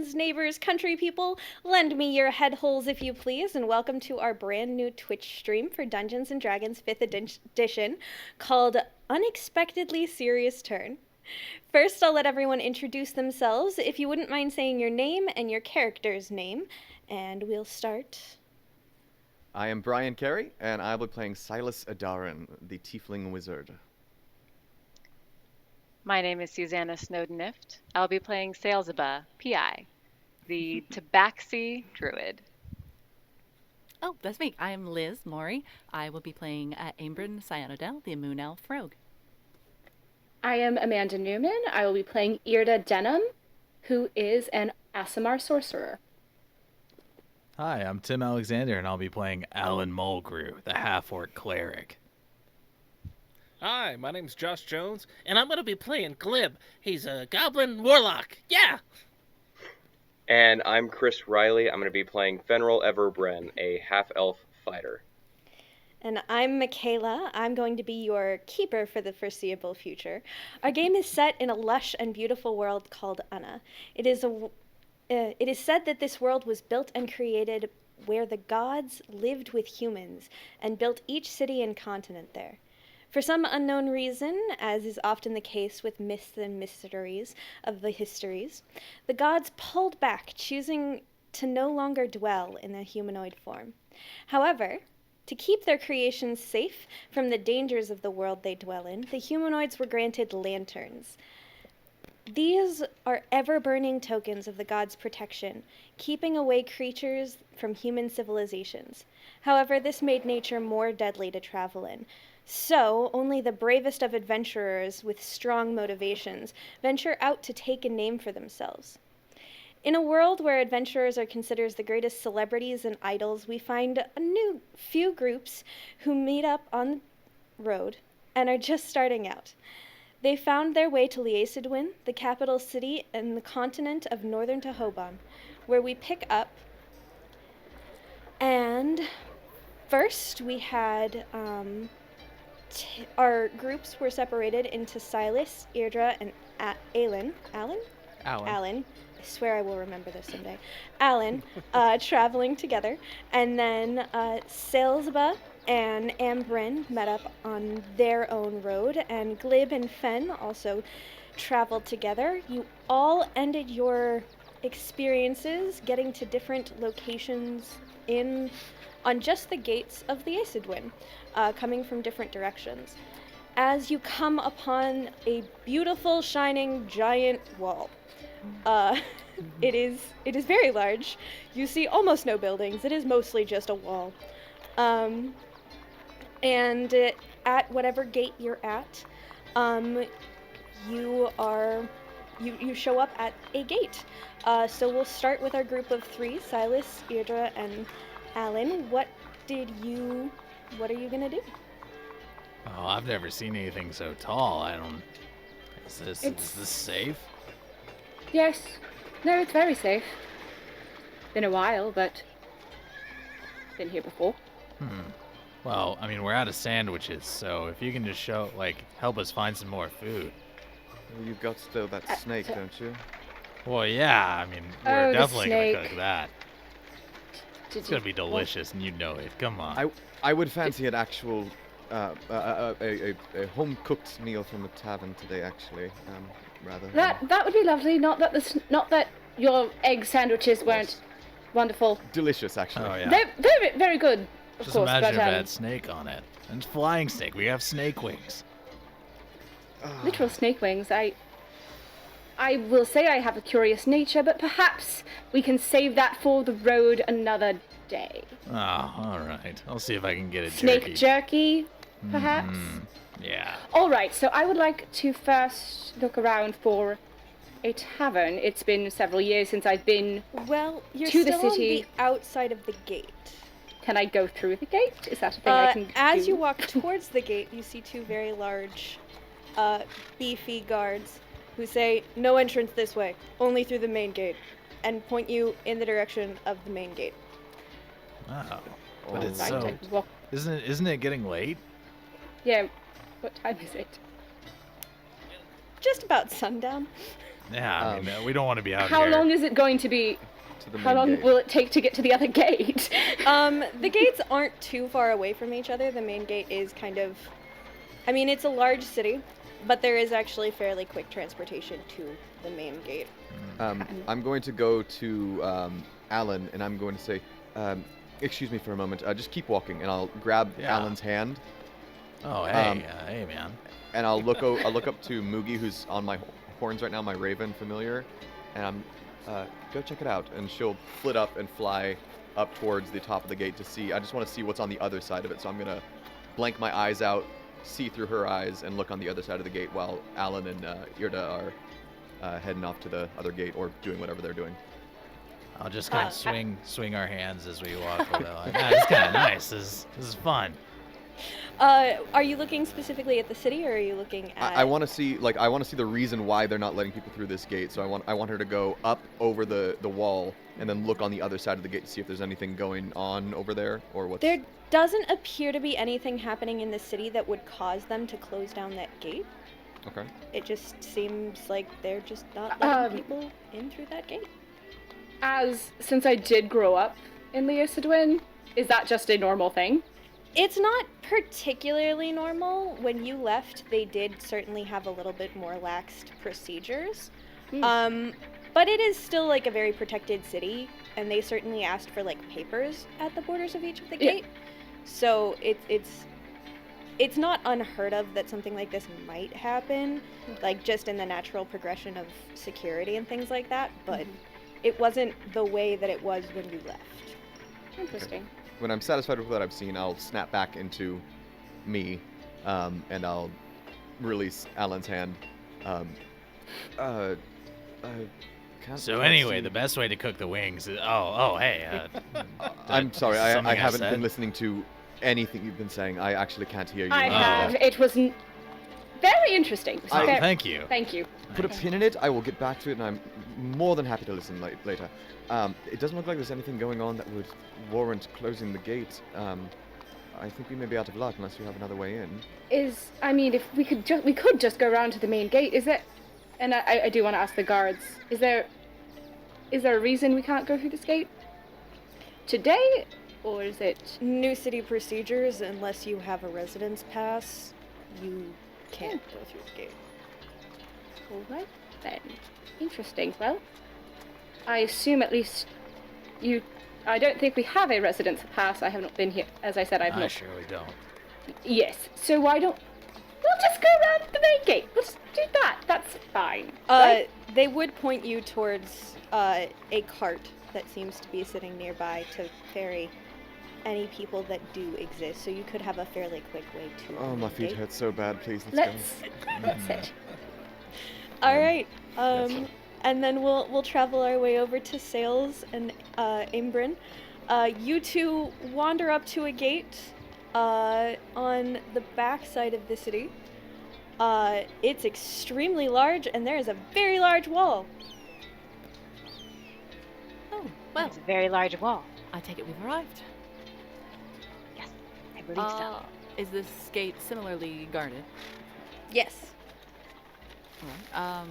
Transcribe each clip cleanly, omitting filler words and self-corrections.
friends, neighbors, country people, lend me your head holes if you please, and welcome to our brand new Twitch stream for Dungeons & Dragons 5th edition called Unexpectedly Serious Turn. First, I'll let everyone introduce themselves, if you wouldn't mind saying your name and your character's name, and we'll start. I am Brion Kerry, and I will be playing Silus Adarin, the Tiefling Wizard. My name is Susannah Snowden-Ifft. I'll be playing Sailsaba, PI, the Tabaxi Druid. Oh, that's me. I'm Liz Morey. I will be playing Aym'Bryn, the Moon Elf Rogue. I am Amanda Newman. I will be playing Irde Denham, who is an Aasimar Sorcerer. Hi, I'm Tim Alexander, and I'll be playing Alin Mulgrew, the Half-Orc Cleric. Hi, my name's Josh Jones, and I'm going to be playing Glib. He's a Goblin Warlock. Yeah! And I'm Chris Riley. I'm going to be playing Fen'rahl Aym'Bryn, a half-elf fighter. And I'm Mackayla. I'm going to be your keeper for the foreseeable future. Our game is set in a lush and beautiful world called Unna. It is said that this world was built and created where the gods lived with humans and built each city and continent there. For some unknown reason, as is often the case with myths and mysteries of the histories, the gods pulled back, choosing to no longer dwell in a humanoid form. However, to keep their creations safe from the dangers of the world they dwell in, the humanoids were granted lanterns. These are ever-burning tokens of the gods' protection, keeping away creatures from human civilizations. However, this made nature more deadly to travel in. So, only the bravest of adventurers with strong motivations venture out to take a name for themselves. In a world where adventurers are considered the greatest celebrities and idols, we find a new few groups who meet up on the road and are just starting out. They found their way to Leesedwen, the capital city and the continent of northern Tahoban, where we pick up. And first we had our groups were separated into Silus, Irde, and Alin. Alin. I swear I will remember this someday. Alin, traveling together. And then Sailsaba and Aym'Bryn met up on their own road, and Glib and Fen also traveled together. You all ended your experiences getting to different locations on just the gates of the Leesedwen, coming from different directions. As you come upon a beautiful, shining, giant wall, it is very large. You see almost no buildings. It is mostly just a wall. And at whatever gate you're at, you show up at a gate. So we'll start with our group of three: Silus, Irde, and Alin. What are you gonna do? Oh, I've never seen anything so tall. Is this safe? Yes. No, it's very safe. Been a while, but been here before. Well, I mean, we're out of sandwiches, so if you can just help us find some more food. Well, you've got still that snake, don't you? Well, yeah, I mean, we're definitely snake. gonna cook that. It's gonna be delicious, and you know it. Come on. I would fancy an actual a home-cooked meal from a tavern today, actually, rather. That would be lovely. Not that your egg sandwiches weren't wonderful. Delicious, actually. Oh yeah. They're very, very good, of Just course. imagine but if it had snake on it. And flying snake. We have snake wings. literal snake wings. I will say I have a curious nature, but perhaps we can save that for the road another day. Oh, all right. I'll see if I can get a Snake jerky, perhaps? Yeah. All right, so I would like to first look around for a tavern. It's been several years since I've been you're to still the city. on the outside of the gate. Can I go through the gate? Is that a thing I can As do? you walk towards the gate, you see two very large, beefy guards who say, "No entrance this way, only through the main gate," and point you in the direction of the main gate. Oh, but All it's right, so. I walk- Isn't it getting late? Yeah, what time is it? Just about sundown. Yeah, I mean, we don't want to be out How here. long is it going to be? To the How main long gate. will it take to get to the other gate? The gates aren't too far away from each other. The main gate is kind of, I mean, it's a large city, but there is actually fairly quick transportation to the main gate. I'm going to go to Alin, and I'm going to say, excuse me for a moment. Just keep walking, and I'll grab Yeah. Alan's hand, Oh, hey, Um, hey, man. and I'll look up to Moogie, who's on my horns right now, my raven familiar, and I'm go check it out. And she'll flit up and fly up towards the top of the gate to see. I just want to see what's on the other side of it, so I'm gonna blank my eyes out, see through her eyes, and look on the other side of the gate while Alin and Irde are heading off to the other gate or doing whatever they're doing. I'll just kind of swing our hands as we walk. Like, it's kind of nice. This is fun. Are you looking specifically at the city, or are you looking at? I want to see the reason why they're not letting people through this gate. So I want her to go up over the wall and then look on the other side of the gate to see if there's anything going on over there or what's. There doesn't appear to be anything happening in the city that would cause them to close down that gate. Okay. It just seems like they're just not letting people in through that gate. Since I did grow up in Leesedwen, is that just a normal thing? It's not particularly normal. When you left, they did certainly have a little bit more laxed procedures. But it is still like a very protected city, and they certainly asked for like papers at the borders of each of the gate. So it's not unheard of that something like this might happen, like just in the natural progression of security and things like that, but it wasn't the way that it was when you left. Interesting. When I'm satisfied with what I've seen, I'll snap back into me, and I'll release Alan's hand. So anyway, the best way to cook the wings is... hey. I'm sorry, something I haven't said? been listening to anything you've been saying. I actually can't hear you. I have. It was very interesting. Thank you. Thank you. Put a pin in it. I will get back to it, and I'm more than happy to listen later. It doesn't look like there's anything going on that would warrant closing the gate. I think we may be out of luck unless you have another way in. If we could just go around to the main gate. Is it? And I do want to ask the guards. Is there a reason we can't go through this gate today, or is it? New city procedures, unless you have a residence pass, you can't go through the gate. All right then. Interesting. Well, I assume at least you. I don't think we have a residence pass. I have not been here. As I said, I've I not. surely don't. Yes. So why don't we'll just go around the main gate? We'll just do that. That's fine. Right? They would point you towards a cart that seems to be sitting nearby to ferry any people that do exist. So you could have a fairly quick way to. Oh, my feet hurt so bad. Please, Let's head. All right. Yes. And then we'll travel our way over to Sails and Aym'Bryn. You two wander up to a gate on the back side of the city. It's extremely large, and there is a very large wall. Oh, well, It's a very large wall. I take it we've arrived. Yes, I believe so. Is this gate similarly guarded? Yes. All right.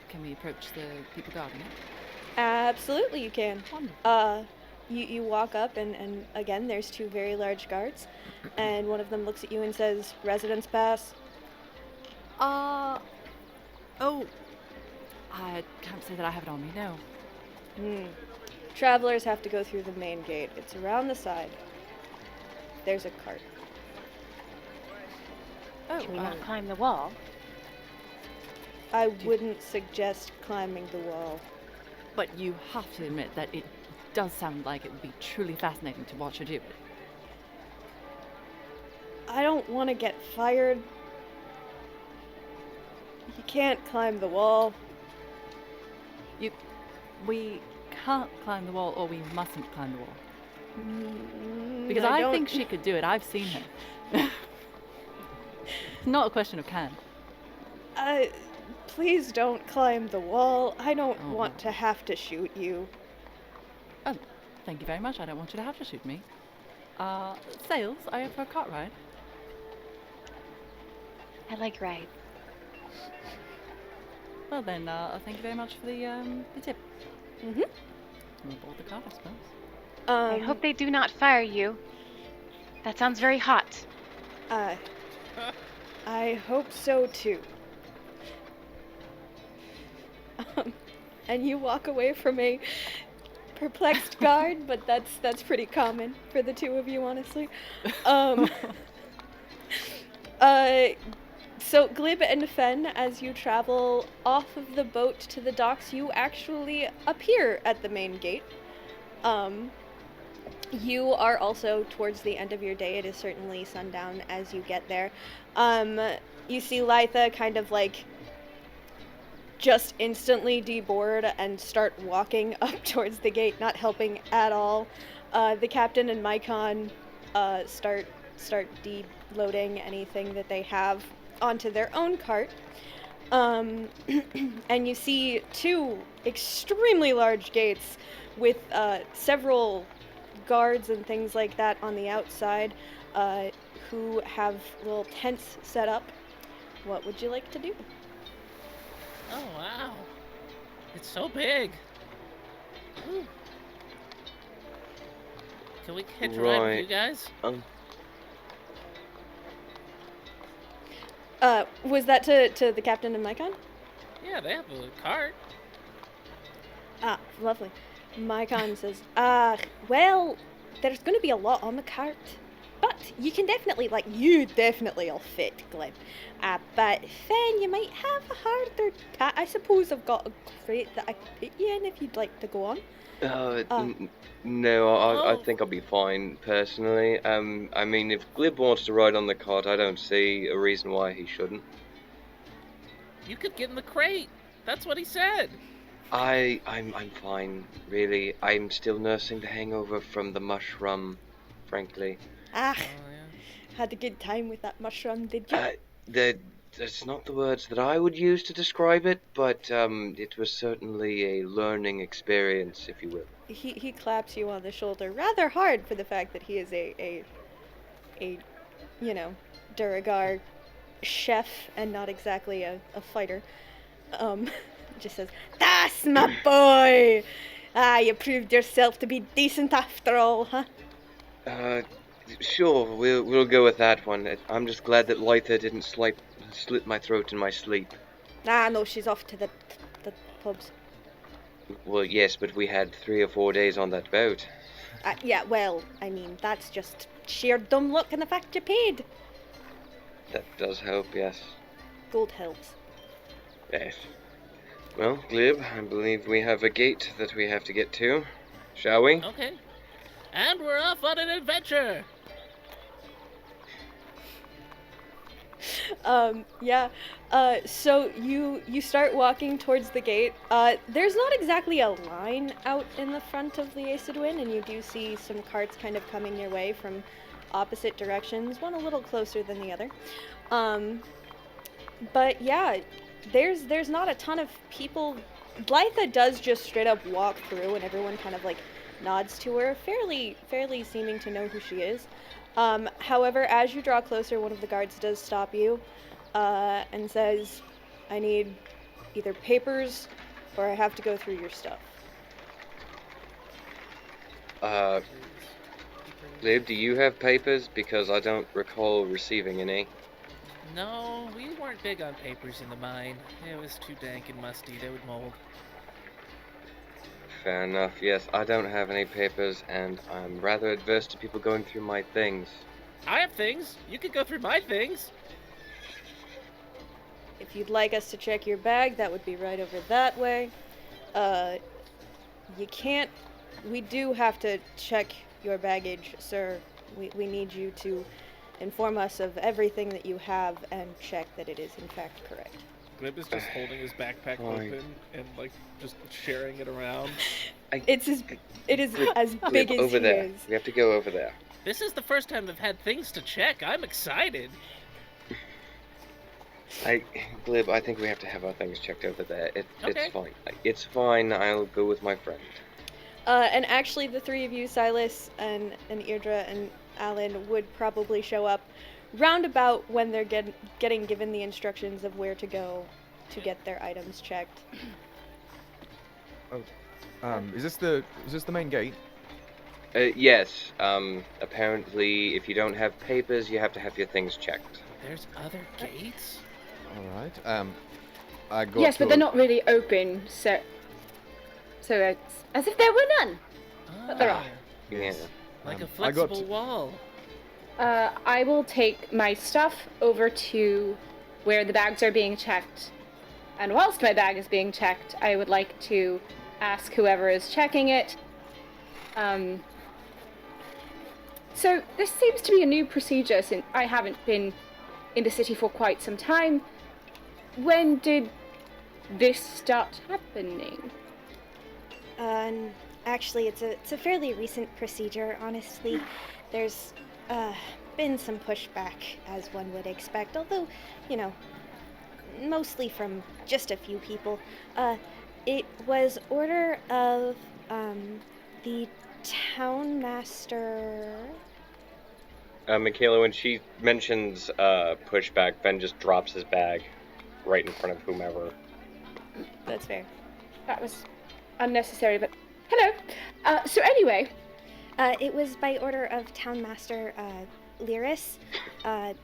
Can we approach the people guarding it? Absolutely, you can. Wonderful. You walk up, and again, there's two very large guards, and one of them looks at you and says, "Residence pass." Oh, I can't say that I have it on me, no. Travelers have to go through the main gate. It's around the side. There's a cart. Oh, Can we not climb the wall? I wouldn't suggest climbing the wall. but you have to admit that it does sound like it would be truly fascinating to watch her do it. I don't want to get fired. You can't climb the wall. We can't climb the wall, or we mustn't climb the wall. Because I I don't- think she could do it. I've seen her. It's not a question of can. Please don't climb the wall. I don't Oh. want to have to shoot you. Oh, thank you very much. I don't want you to have to shoot me. Sails, are you up for a cart ride? I like rides. Well then, thank you very much for the tip. Mm-hmm. We'll board the cart, I suppose. I hope they do not fire you. That sounds very hot. I hope so too. And you walk away from a perplexed guard, but that's pretty common for the two of you, honestly. So Glib and Fen, as you travel off of the boat to the docks, you actually appear at the main gate. You are also towards the end of your day. It is certainly sundown as you get there. You see Litha kind of like just instantly deboard and start walking up towards the gate, not helping at all. The captain and Mycon start deloading anything that they have onto their own cart. And you see two extremely large gates with several guards and things like that on the outside who have little tents set up. What would you like to do? Oh, wow. It's so big. Ooh. Can we hitch a ride with you guys? Was that to the captain and Mycon? Yeah, they have a cart. Ah, lovely. Mycon says, well, there's going to be a lot on the cart, but you can definitely, you definitely will fit, Glib. But Fen, you might have a harder I suppose I've got a crate that I can put you in if you'd like to go on. No, I think I'll be fine, personally. I mean, if Glib wants to ride on the cart, I don't see a reason why he shouldn't. You could get in the crate. That's what he said. I'm fine, really. I'm still nursing the hangover from the mushroom, frankly. Had a good time with that mushroom, did you? That's not the words that I would use to describe it, but it was certainly a learning experience, if you will. He claps you on the shoulder rather hard for the fact that he is a Duragar chef and not exactly a fighter. Just says, "That's my boy! You proved yourself to be decent after all, huh?" Sure, we'll go with that one. I'm just glad that Litha didn't slit my throat in my sleep. No, she's off to the pubs. Well, yes, but we had 3 or 4 days on that boat. Yeah, well, I mean, that's just sheer dumb luck and the fact you paid. That does help, yes. Gold helps. Yes. Well, Glib, I believe we have a gate that we have to get to. Shall we? Okay. And we're off on an adventure! So you start walking towards the gate. There's not exactly a line out in the front of Leesedwen, and you do see some carts kind of coming your way from opposite directions, one a little closer than the other. But yeah, there's not a ton of people. Litha does just straight up walk through, and everyone kind of nods to her, fairly seeming to know who she is. However, as you draw closer, one of the guards does stop you and says, "I need either papers or I have to go through your stuff." Glib, do you have papers? Because I don't recall receiving any. No, we weren't big on papers in the mine. It was too dank and musty. They would mold. Fair enough, yes. I don't have any papers, and I'm rather adverse to people going through my things. I have things. You could go through my things. If you'd like us to check your bag, that would be right over that way. You can't... We do have to check your baggage, sir. We need you to inform us of everything that you have and check that it is in fact correct. Glib is just holding his backpack open and just sharing it around. It is as big as over he there. is. We have to go over there. This is the first time I've had things to check. I'm excited. Glib, I think we have to have our things checked over there. Okay. It's fine. It's fine. I'll go with my friend. And actually, the three of you, Silus and Irde and Alin, would probably show up roundabout when they're getting given the instructions of where to go to get their items checked. Is this the main gate? Yes. Apparently, if you don't have papers, you have to have your things checked. There's other gates? All right. I go Yes, up to but they're not really open, so it's as if there were none. But there are. Yeah. Like a I go up flexible wall. I will take my stuff over to where the bags are being checked. And whilst my bag is being checked, I would like to ask whoever is checking it. So this seems to be a new procedure since I haven't been in the city for quite some time. When did this start happening? Actually, it's a fairly recent procedure, honestly. There's been some pushback, as one would expect, although, mostly from just a few people. It was order of the town master. Mackayla, when she mentions pushback, Ben just drops his bag right in front of whomever. That's fair. That was unnecessary, but hello. So anyway, It was by order of town master Lyris. About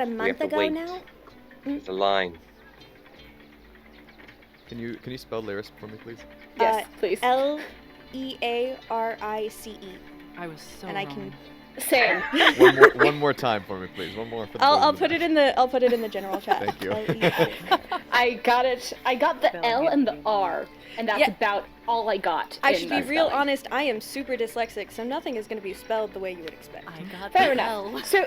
a We month have to ago wait. now. There's a line. Can you spell Lyris for me, please? yes, please. Learice. I was so And wrong. I can. Same. One more time for me, please. One more for the I'll both put of it in the general chat. Thank you. I got it. I got the Spelling L and the it. R, and that's Yeah. about all I got. I in should my be real spelling. honest. I am super dyslexic, so nothing is going to be spelled the way you would expect. I got Fair the enough. L. So,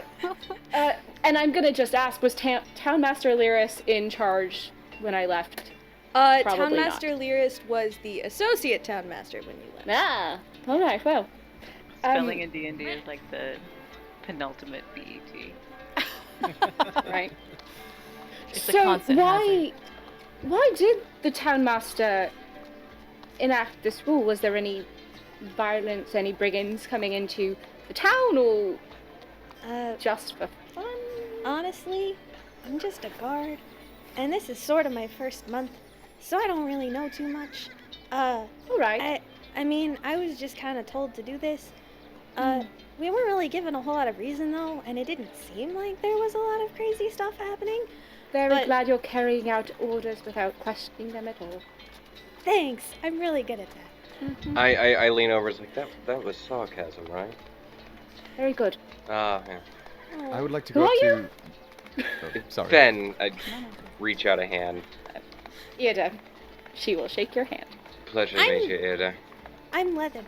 and I'm gonna just ask: was Town Master Lyris in charge when I left? Town Probably not. master Lyrist was the associate town master when you left. Ah, all right. Well, Spelling in D&D is like the penultimate BET. right. It's a So constant hazard. why did the Town Master enact this rule? Was there any violence, any brigands coming into the town, or just for fun? Honestly, I'm just a guard, and this is sort of my first month, so I don't really know too much. All right. I mean, I was just kind of told to do this. Hmm. We weren't really given a whole lot of reason, though, and it didn't seem like there was a lot of crazy stuff happening. Very but- glad you're carrying out orders without questioning them at all. Thanks, I'm really good at that. I lean over. It's like that was sarcasm, right? Very good. Ah, yeah. I would like to Who go up are to. Oh, sorry. Ben, I reach out a hand. Irde, she will shake your hand. Pleasure to meet you, Irde. I'm Leathen.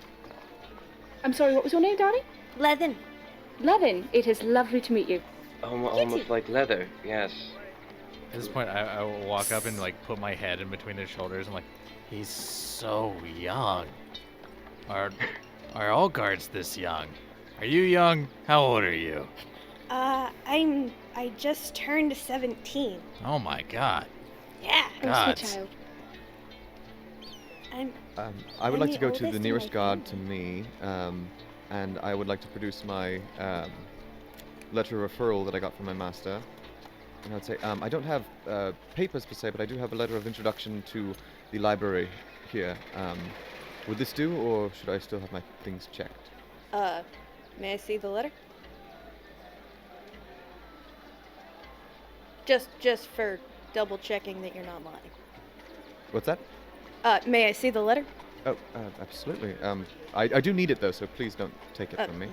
I'm sorry, what was your name, darling? Leathen. Levin. It is lovely to meet you. Almost like leather. Yes. At this point, I will walk up and put my head in between his shoulders. I'm like, he's so young. Are all guards this young? Are you young? How old are you? I just turned 17. Oh my god. Yeah. Oh, God. sweet child. I would I'm like the to go to oldest the in nearest my guard to family. me, and I would like to produce my letter of referral that I got from my master. And I'd say, I don't have papers per se, but I do have a letter of introduction to the library here. Would this do, or should I still have my things checked? May I see the letter? Just for double checking that you're not lying. What's that? May I see the letter? Oh, absolutely. I do need it though, so please don't take it from me.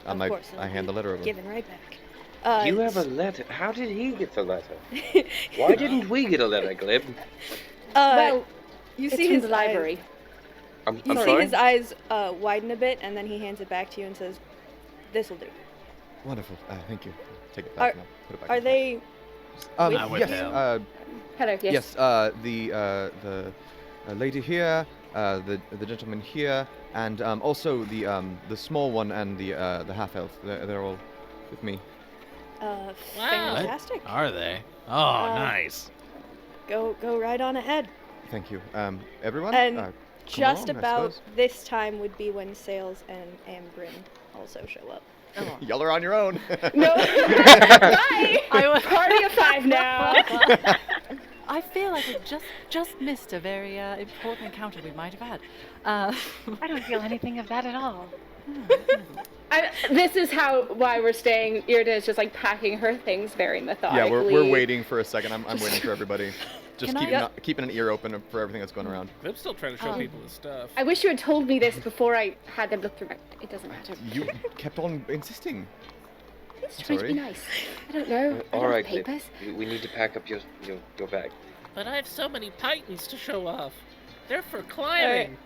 Of course. I hand the letter over. Given right back. You have a letter. How did he get the letter? Why didn't we get a letter, Glib? Well, you it's see from his the library. I'm You see sorry. his eyes widen a bit, and then he hands it back to you and says, "This'll do." Wonderful. Thank you. Take it back. Are- and I'll put it back. Are in the they? I'm yes. with him. Hello, yes. Yes. The lady here, the gentleman here, and also the small one and the half elf. They're all with me. Fantastic. Are they? Oh, nice. Go right on ahead. Thank you. Everyone. And come Just along, I about suppose. this time would be when Sales and Aym'Bryn also show up. Y'all are on your own. No. Bye. I was Party of 5 now. I feel like we just missed a very important encounter we might have had. I don't feel anything of that at all. This is why we're staying. Irde is just like packing her things very methodically. Yeah, we're waiting for a second. I'm waiting for everybody. Just Can keeping an ear open for everything that's going around. I'm still trying to show people his stuff. I wish you had told me this before I had them look through my... It doesn't matter. You kept on insisting. He's trying to be Sorry. nice. I don't know. I don't Alright, have papers. we need to pack up your bag. But I have so many pythons to show off. They're for climbing.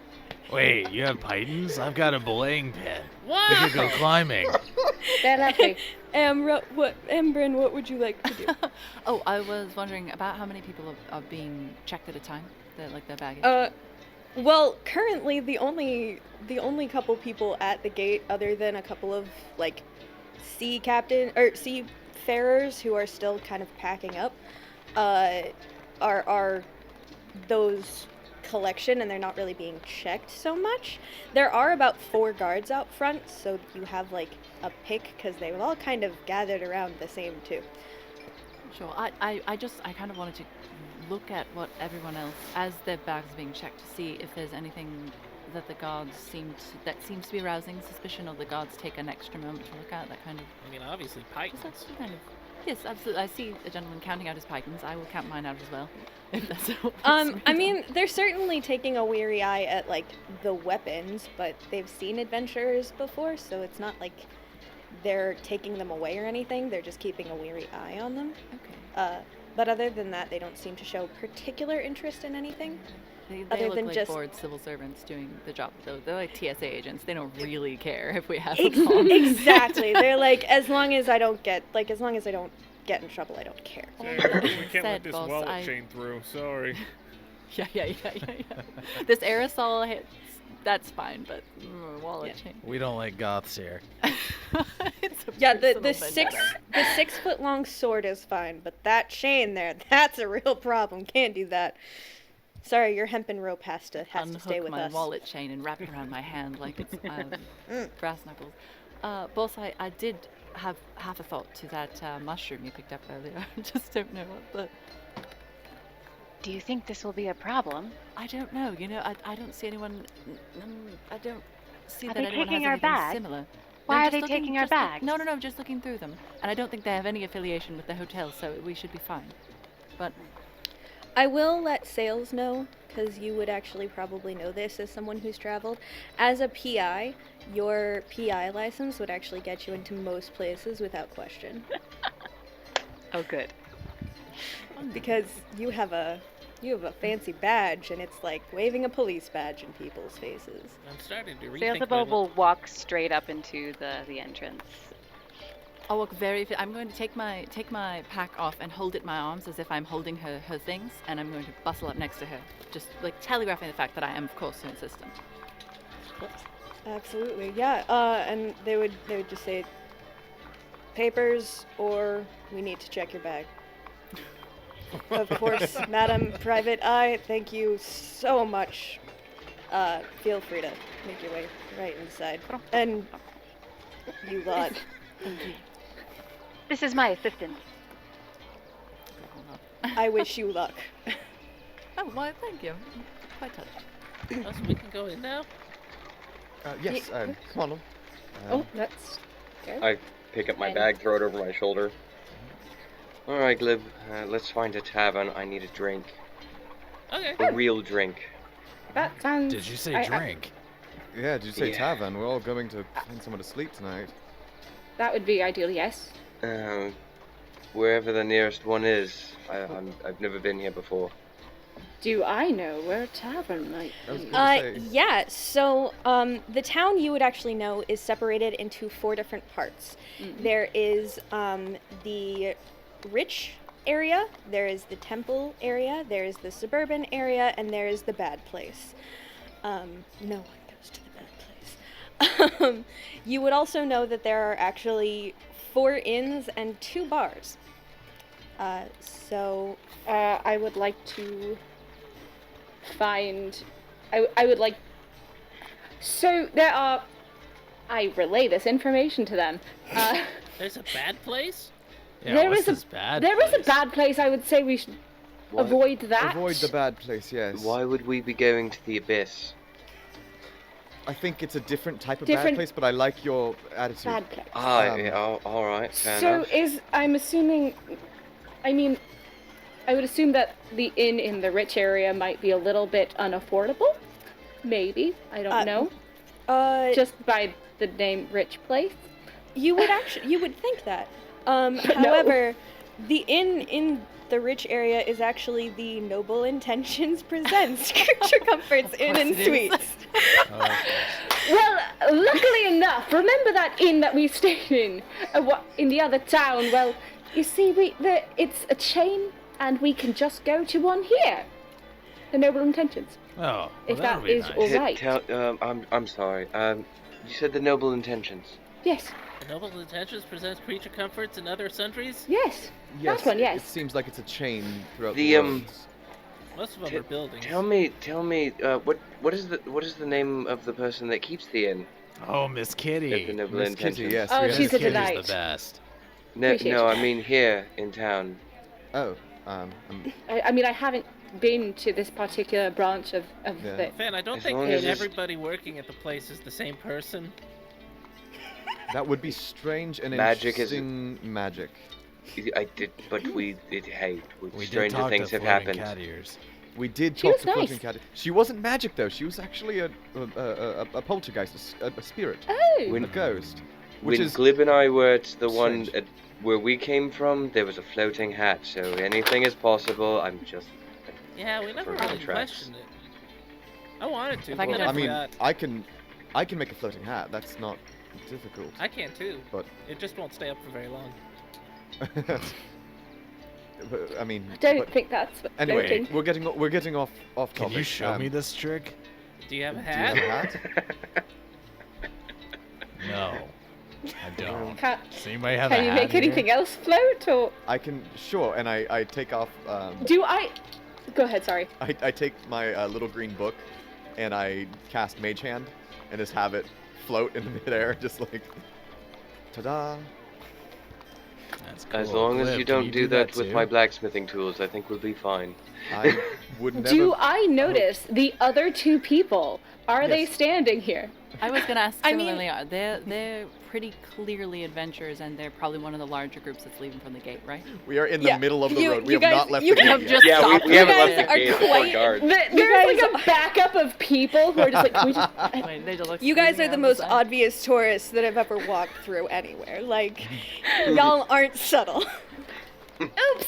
Wait, you have pythons? I've got a belaying pin. What? We could go climbing. They're lovely. Aym'Bryn, what would you like to do? Oh, I was wondering about how many people are being checked at a time, their baggage. Well, currently the only couple people at the gate, other than a couple of like seafarers who are still kind of packing up, are those collection, and they're not really being checked so much. There are about 4 guards out front, so you have like a pick because they were all kind of gathered around the same too. Sure. I kind of wanted to look at what everyone else, as their bags are being checked, to see if there's anything that the guards that seems to be arousing suspicion, or the guards take an extra moment to look at. That kind of. I mean, obviously Just pythons. that's kind of. Yes, absolutely. I see a gentleman counting out his pythons. I will count mine out as well. If that's what I mean, they're certainly taking a weary eye at like the weapons, but they've seen adventurers before, so it's not like they're taking them away or anything. They're just keeping a weary eye on them. Okay. But other than that, they don't seem to show particular interest in anything. They other look than like just- bored civil servants doing the job, though. They're like TSA agents. They don't really care if we have Ex- a bomb. exactly. They're like, as long as I don't get in trouble, I don't care. We can't Said, let this boss, wallet chain through. Sorry. Yeah. This aerosol hits, that's fine, but wallet chain. We don't like goths here. It's a Yeah, the personal vendetta. 6 foot long sword is fine, but that chain there, that's a real problem. Can't do that. Sorry, your hempen rope has to stay Unhook with my us. wallet chain and wrap it around my hand like it's brass knuckles. Boss, I did have half a thought to that mushroom you picked up earlier. I just don't know what the... Do you think this will be a problem? I don't know. You know, I don't see anyone... I don't see Are that they anyone taking has our anything bag? similar. Why are just they looking- taking our just look- bags? No, just looking through them. And I don't think they have any affiliation with the hotel, so we should be fine. But I will let Sales know, because you would actually probably know this as someone who's traveled. As a PI, your PI license would actually get you into most places without question. Oh, good. Because you have a fancy badge, and it's like waving a police badge in people's faces. I'm starting to rethink Sailsaba my will walk straight up into the entrance. I'll walk I'm going to take my pack off and hold it in my arms as if I'm holding her things, and I'm going to bustle up next to her, just like telegraphing the fact that I am, of course, in the system. Absolutely, yeah. And they would just say, papers, or we need to check your bag. Of course, Madam Private Eye, thank you so much. Feel free to make your way right inside. And you lot. This is my assistant. I wish you luck. Oh, well, thank you. Quite touched. Oh, so we can go in now? Yes, come on. Oh, that's good. I pick up my bag, throw it over my shoulder. Alright, Glib, let's find a tavern. I need a drink. Okay. A real drink. That sounds... Did you say I- drink? Yeah, did you say Yeah. tavern? We're all going to find somewhere to sleep tonight. that would be ideal, yes. Wherever the nearest one is. I've never been here before. Do I know where a tavern might I was be? gonna say- Yeah, so the town you would actually know is separated into 4 different parts. Mhm. There is the rich area, there is the temple area, there is the suburban area, and there is the bad place. No one goes to the bad place. You would also know that there are actually 4 inns and 2 bars. So I would like to find... I would like... So, there are... I relay this information to them. There's a bad place? Yeah, There what's is a- this bad There is a place? bad place I would say we should avoid that. Avoid the bad place, yes. Why would we be going to the abyss? I think it's a different type of Different- bad place, but I like your attitude. Bad place. Yeah, all right, fair So enough. I'm assuming, I mean, I would assume that the inn in the rich area might be a little bit unaffordable. Maybe, I don't know. Just by the name Rich Place. You would think that. However, the inn in the rich area is actually the Noble Intentions Presents Creature Comforts Inn and Suites. Well, luckily enough, remember that inn that we stayed in the other town? Well, you see, it's a chain, and we can just go to one here. The Noble Intentions. Oh, well, If that'll that be is nice. all right. I'm sorry. You said the noble intentions. Yes, The Noble Intentions presents creature comforts and other sundries. yes. Yes, That one, yes. It seems like it's a chain throughout The, the world. Most of them are buildings. Tell me, what is the name of the person that keeps the inn? Oh, Miss At the Kitty. noble Miss intentions. Kitty, yes. Oh, we have she's Miss a Kitty. delight. Kitty's the best. No, Appreciate no, it. I mean here in town. Oh, I mean, I haven't been to this particular branch of Yeah. the... Fan, I don't As think long as it's- everybody working at the place is the same person. that would be strange and Magic is- interesting magic. I did, but We stranger did talk things to have floating happened. cat ears. We did She talk was to Floating nice. Cat. She wasn't magic though. She was actually a poltergeist, a spirit, Oh! a ghost. Which When is Glib and I were at the one strange. at where we came from, there was a floating hat, so anything is possible. I'm just. Yeah, we never For really contracts. questioned it. I wanted to, If I but could I I mean, forgot. I can make a floating hat. That's not difficult. I can too. But It just won't stay up for very long. but, I mean, I don't but think that's what anyway, floating. we're getting off Can topic. you show me this trick? Do you have a Do you have hat? a hat? No, I don't. Can So you might have a you hat make here? anything else float, or I can, sure, and I take off. do I? Go ahead. Sorry. I take my little green book, and I cast Mage Hand, and just have it float in midair, just like, ta-da! That's cool. As long as Glib, you can don't do that with too? my blacksmithing tools, I think we'll be fine. I would never. Do I notice the other two people? Are they Yes. standing here? I was gonna ask I mean- similarly. They're pretty clearly adventurers, and they're probably one of the larger groups that's leaving from the gate, right? We are in the Yeah, middle of the you- road. We you have guys- not left you the have gate just yet. Yeah, stopped. we You haven't guys left the are gate before quite- guards. There's like a backup of people who are just like, can we just... Wait, they just look You guys screaming are the out most side. obvious tourists that have ever walked through anywhere. Like, y'all aren't subtle. Oops.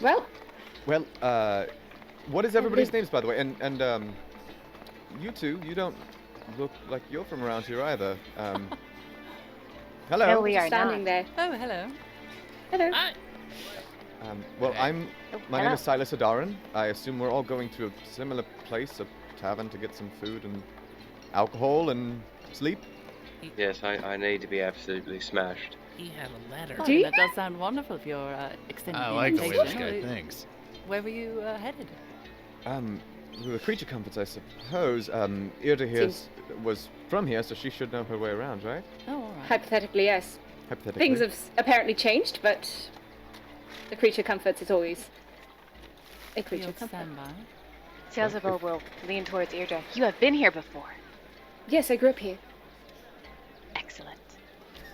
Well, Well, what is everybody's names, by the way? And you two, you don't look like you're from around here either. Hello. No, we are standing not. there. Oh, hello. Hello. Hi. Well, Okay. my name is Silas Adaran. I assume we're all going to a similar place, a tavern, to get some food and alcohol and sleep. Yes, I need to be absolutely smashed. He had a letter. Oh, Do you that does sound wonderful if you're extending I the like the way this invitation. guy thinks. Where were you headed? To the creature comforts, I suppose. Irde here was from here, so she should know her way around, right? Oh, all right. Hypothetically, yes. Hypothetically. Things have apparently changed, but the creature comforts is always a creature You'll comfort. stand by. Sailsaba will lean towards Irde. You have been here before. Yes, I grew up here. Excellent.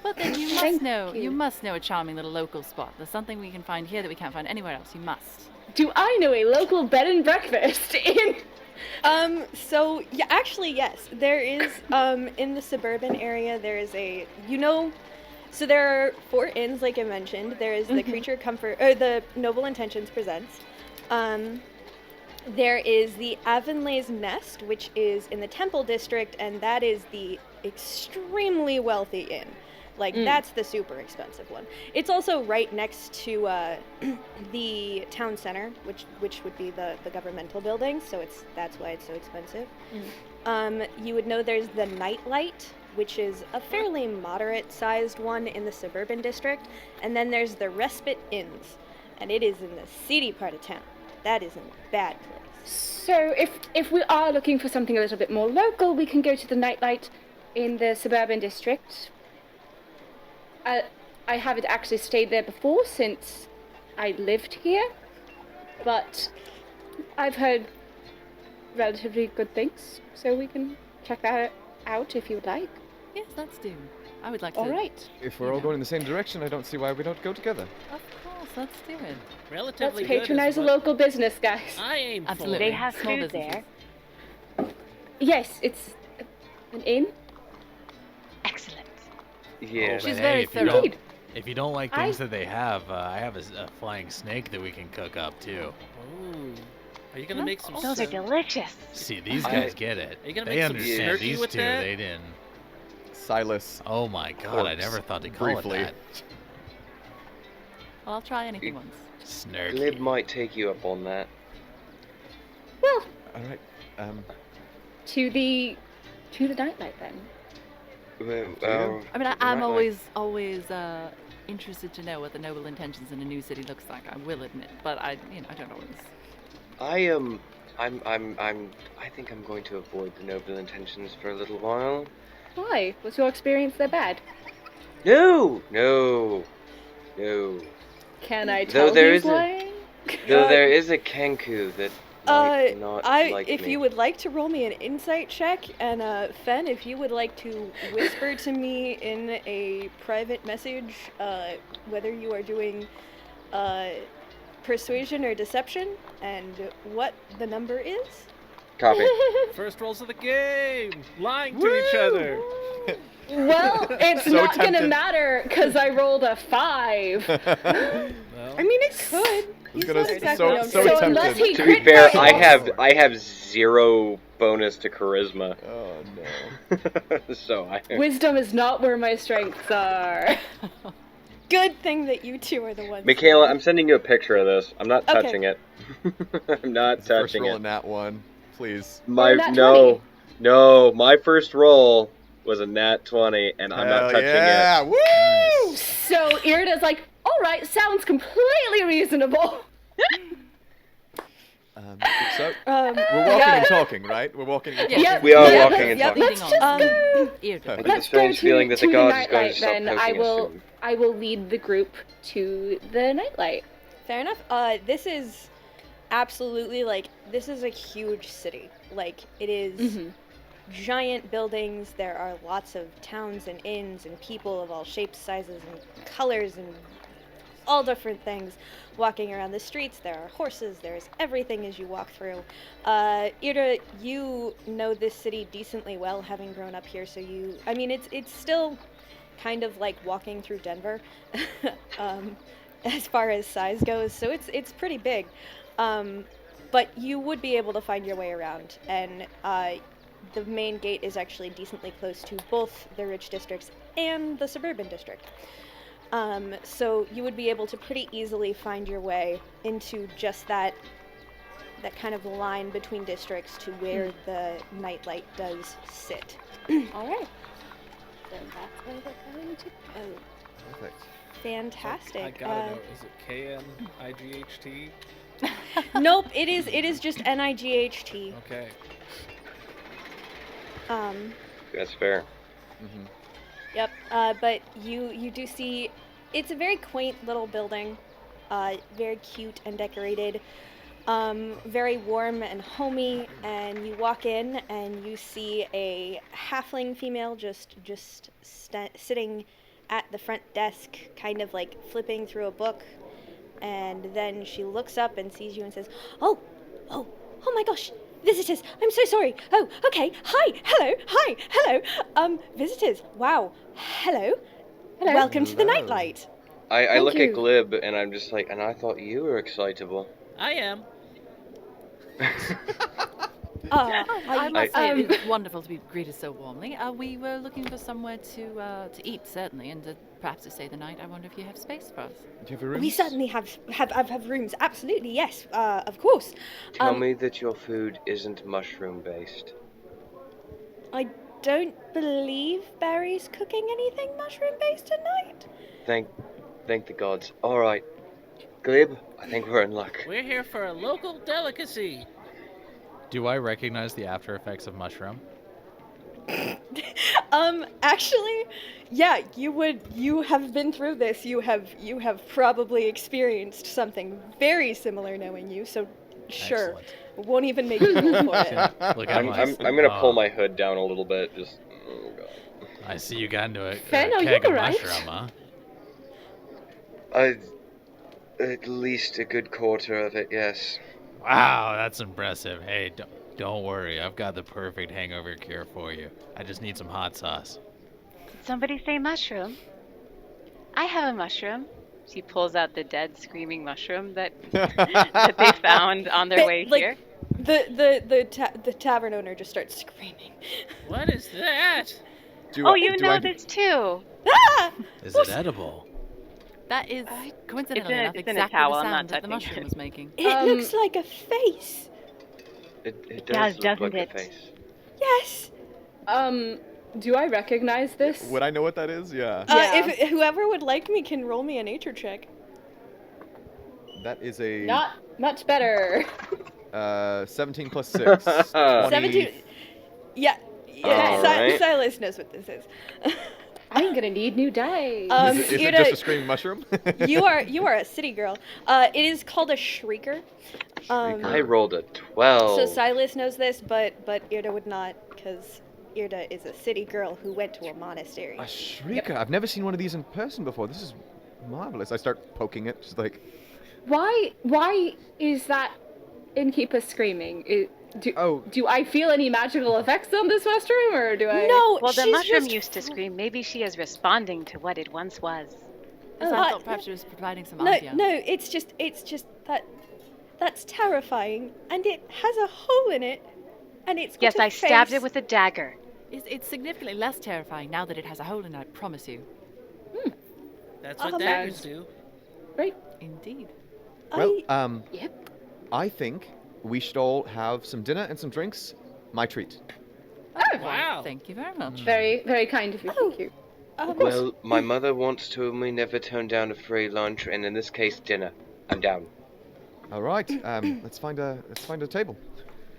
But then you Thank must know. you. You must know a charming little local spot. There's something we can find here that we can't find anywhere else. You must. Do I know a local bed and breakfast in... So yeah, actually yes, there is in the suburban area there is a so there are 4 inns like I mentioned. There is the Creature Comfort or the Noble Intentions Presents. There is the Avonlay's Nest, which is in the Temple District, and that is the extremely wealthy inn. Like that's the super expensive one. It's also right next to the town center, which would be the governmental building. So that's why it's so expensive. You would know there's the Nightlight, which is a fairly moderate-sized one in the suburban district, and then there's the Respite Inns, and it is in the seedy part of town. That is a bad place. So if we are looking for something a little bit more local, we can go to the Nightlight in the suburban district. I haven't actually stayed there before since I lived here, but I've heard relatively good things, so we can check that out if you would like. Yes, let's do. I would like All to. right. If we're all going in the same direction, I don't see why we don't go together. Of course, let's do it. Relatively Let's good is patronize a what local business, guys. I aim Absolutely. They have Small food businesses. there. Yes, it's an inn. Excellent. Yeah. She's But very hey, if you thorough. don't, Indeed. if you don't like I- things that they have, I have a flying snake that we can cook up too. for. Ooh. Are you gonna make some? Those are delicious. See, these I- guys get it. Are you gonna They make some understand. snurky These with two, that? they didn't. Silus. Oh my god, I Orcs, never thought to call briefly. it Well, I'll try anything once. that. Snarky. Glib might take you up on that. Well, All right. to the nightlight then. Well, I mean, the I'm nightlight- always interested to know what the noble intentions in a new city looks like. I will admit, but I don't always. I think I'm going to avoid the noble intentions for a little while. Why? Was your experience that bad? No, no, no. Can I Though tell there who's is a- lying? Though there is a Kenku that might not like if me. you would like to roll me an insight check, and Fen, if you would like to whisper to me in a private message, whether you are doing persuasion or deception, and what the number is. Copy. First rolls of the game. Lying to each other. Well, it's So not gonna tempted. matter because I rolled a 5. Well, I mean, it could. He's gonna not s- exactly so- on so fire. tempted. unless he To be crit fair, fails- I have 0 bonus to charisma, Oh no. so I. Wisdom is not where my strengths are. Good thing that you two are the ones. Michaela, I'm sending you a picture of this. I'm not Okay. touching it. I'm not First touching roll it. a nat 1, please. My nat no, 20. no. My first roll was a nat 20, and I'm not Hell touching yeah! it. Woo! So Irde's like, all right, sounds completely reasonable. So Um, we're walking yeah. and talking, right? We're walking and Yeah. talking. Yep. We are Yep. walking and Yep. talking. Let's Leading just on. go. Irde. Perfect. With a Let's strange go feeling that the to gods is going nightlight to stop then. poking I us will soon. I will lead the group to the nightlight. Fair enough. This is absolutely this is a huge city. Like it is giant buildings. There are lots of towns and inns and people of all shapes, sizes, and colors and all different things walking around the streets. There are horses. There's everything as you walk through. Irde, you know this city decently well, having grown up here. So it's still kind of like walking through Denver, as far as size goes. So it's pretty big, but you would be able to find your way around. And the main gate is actually decently close to both the rich districts and the suburban district. So you would be able to pretty easily find your way into just that kind of line between districts to where the nightlight does sit. All right. Then that's where we're going to go. Perfect. Fantastic. I gotta know. Is it KNIGHT? Nope, it is just NIGHT. Okay. That's fair. Mm-hmm. Yep. But you do see it's a very quaint little building, very cute and decorated, very warm and homey. And you walk in and you see a halfling female just sitting at the front desk, kind of like flipping through a book. And then she looks up and sees you and says, "Oh my gosh, visitors! I'm so sorry. Oh, okay. Hi, hello. Visitors. Wow. Hello. Hello. Welcome to the Hello. nightlight." I Thank look you. at Glib, and I'm just like, and I thought you were excitable. I am. I must say Um, it's wonderful to be greeted so warmly. We were looking for somewhere to eat, certainly, and perhaps to stay the night. I wonder if you have space for us. Do you have a room? We certainly have rooms. Absolutely, yes. Of course. Tell me that your food isn't mushroom based. I don't believe Barry's cooking anything mushroom based tonight. Thank the gods. All right, Glib, I think we're in luck. We're here for a local delicacy. Do I recognize the after effects of mushroom? Actually, yeah, you have been through this. You have probably experienced something very similar knowing you, so sure. Excellent. Won't even make you roll for it. Look, I'm gonna pull my hood down a little bit. Just. Oh god. I see you got into a Fen'rahl, keg you're of right. mushroom, huh? At least a good quarter of it, yes. Wow, that's impressive. Hey, don't worry. I've got the perfect hangover cure for you. I just need some hot sauce. Did somebody say mushroom? I have a mushroom. She pulls out the dead screaming mushroom that that they found on their way Like, here. The tavern owner just starts screaming. What is that? Oh, you know this too. Ah! Is it edible? That is coincidentally enough it's in a exactly towel, the I'm not sound that the touching mushroom it. was making. It looks like a face. It does, does look like doesn't a it? face. Yes. Do I recognize this? Would I know what that is? Yeah. Yeah. If whoever would like me can roll me a nature check. That is a Not much better. 17 plus 6. 20. 17. Yeah. All right. Silas knows what this is. I'm gonna need new dice. Is it Irde, just a screaming mushroom? you are a city girl. It is called a shrieker. I rolled a 12. So Silas knows this, but Irde would not, because Irde is a city girl who went to a monastery. A shrieker. I've never seen one of these in person before. This is marvelous. I start poking it, just like. Why is that innkeeper screaming? Do I feel any magical effects on this mushroom, or do I? No, Well, the she's mushroom just used to scream. Maybe she is responding to what it once was. So I thought perhaps she was providing some ambiance. No, it's just that's terrifying, and it has a hole in it, and it's got Yes, a I stabbed face. it with a dagger. It's significantly less terrifying now that it has a hole in it, I promise you. That's what Oh, daggers do. Right. Indeed. Well, Yep. I think we should all have some dinner and some drinks. My treat. Oh, Wow. Thank you very much. very, very kind of you. Thank you. Well, my mother once told me never turn down a free lunch, and in this case, dinner. I'm down. All right. Let's find a table.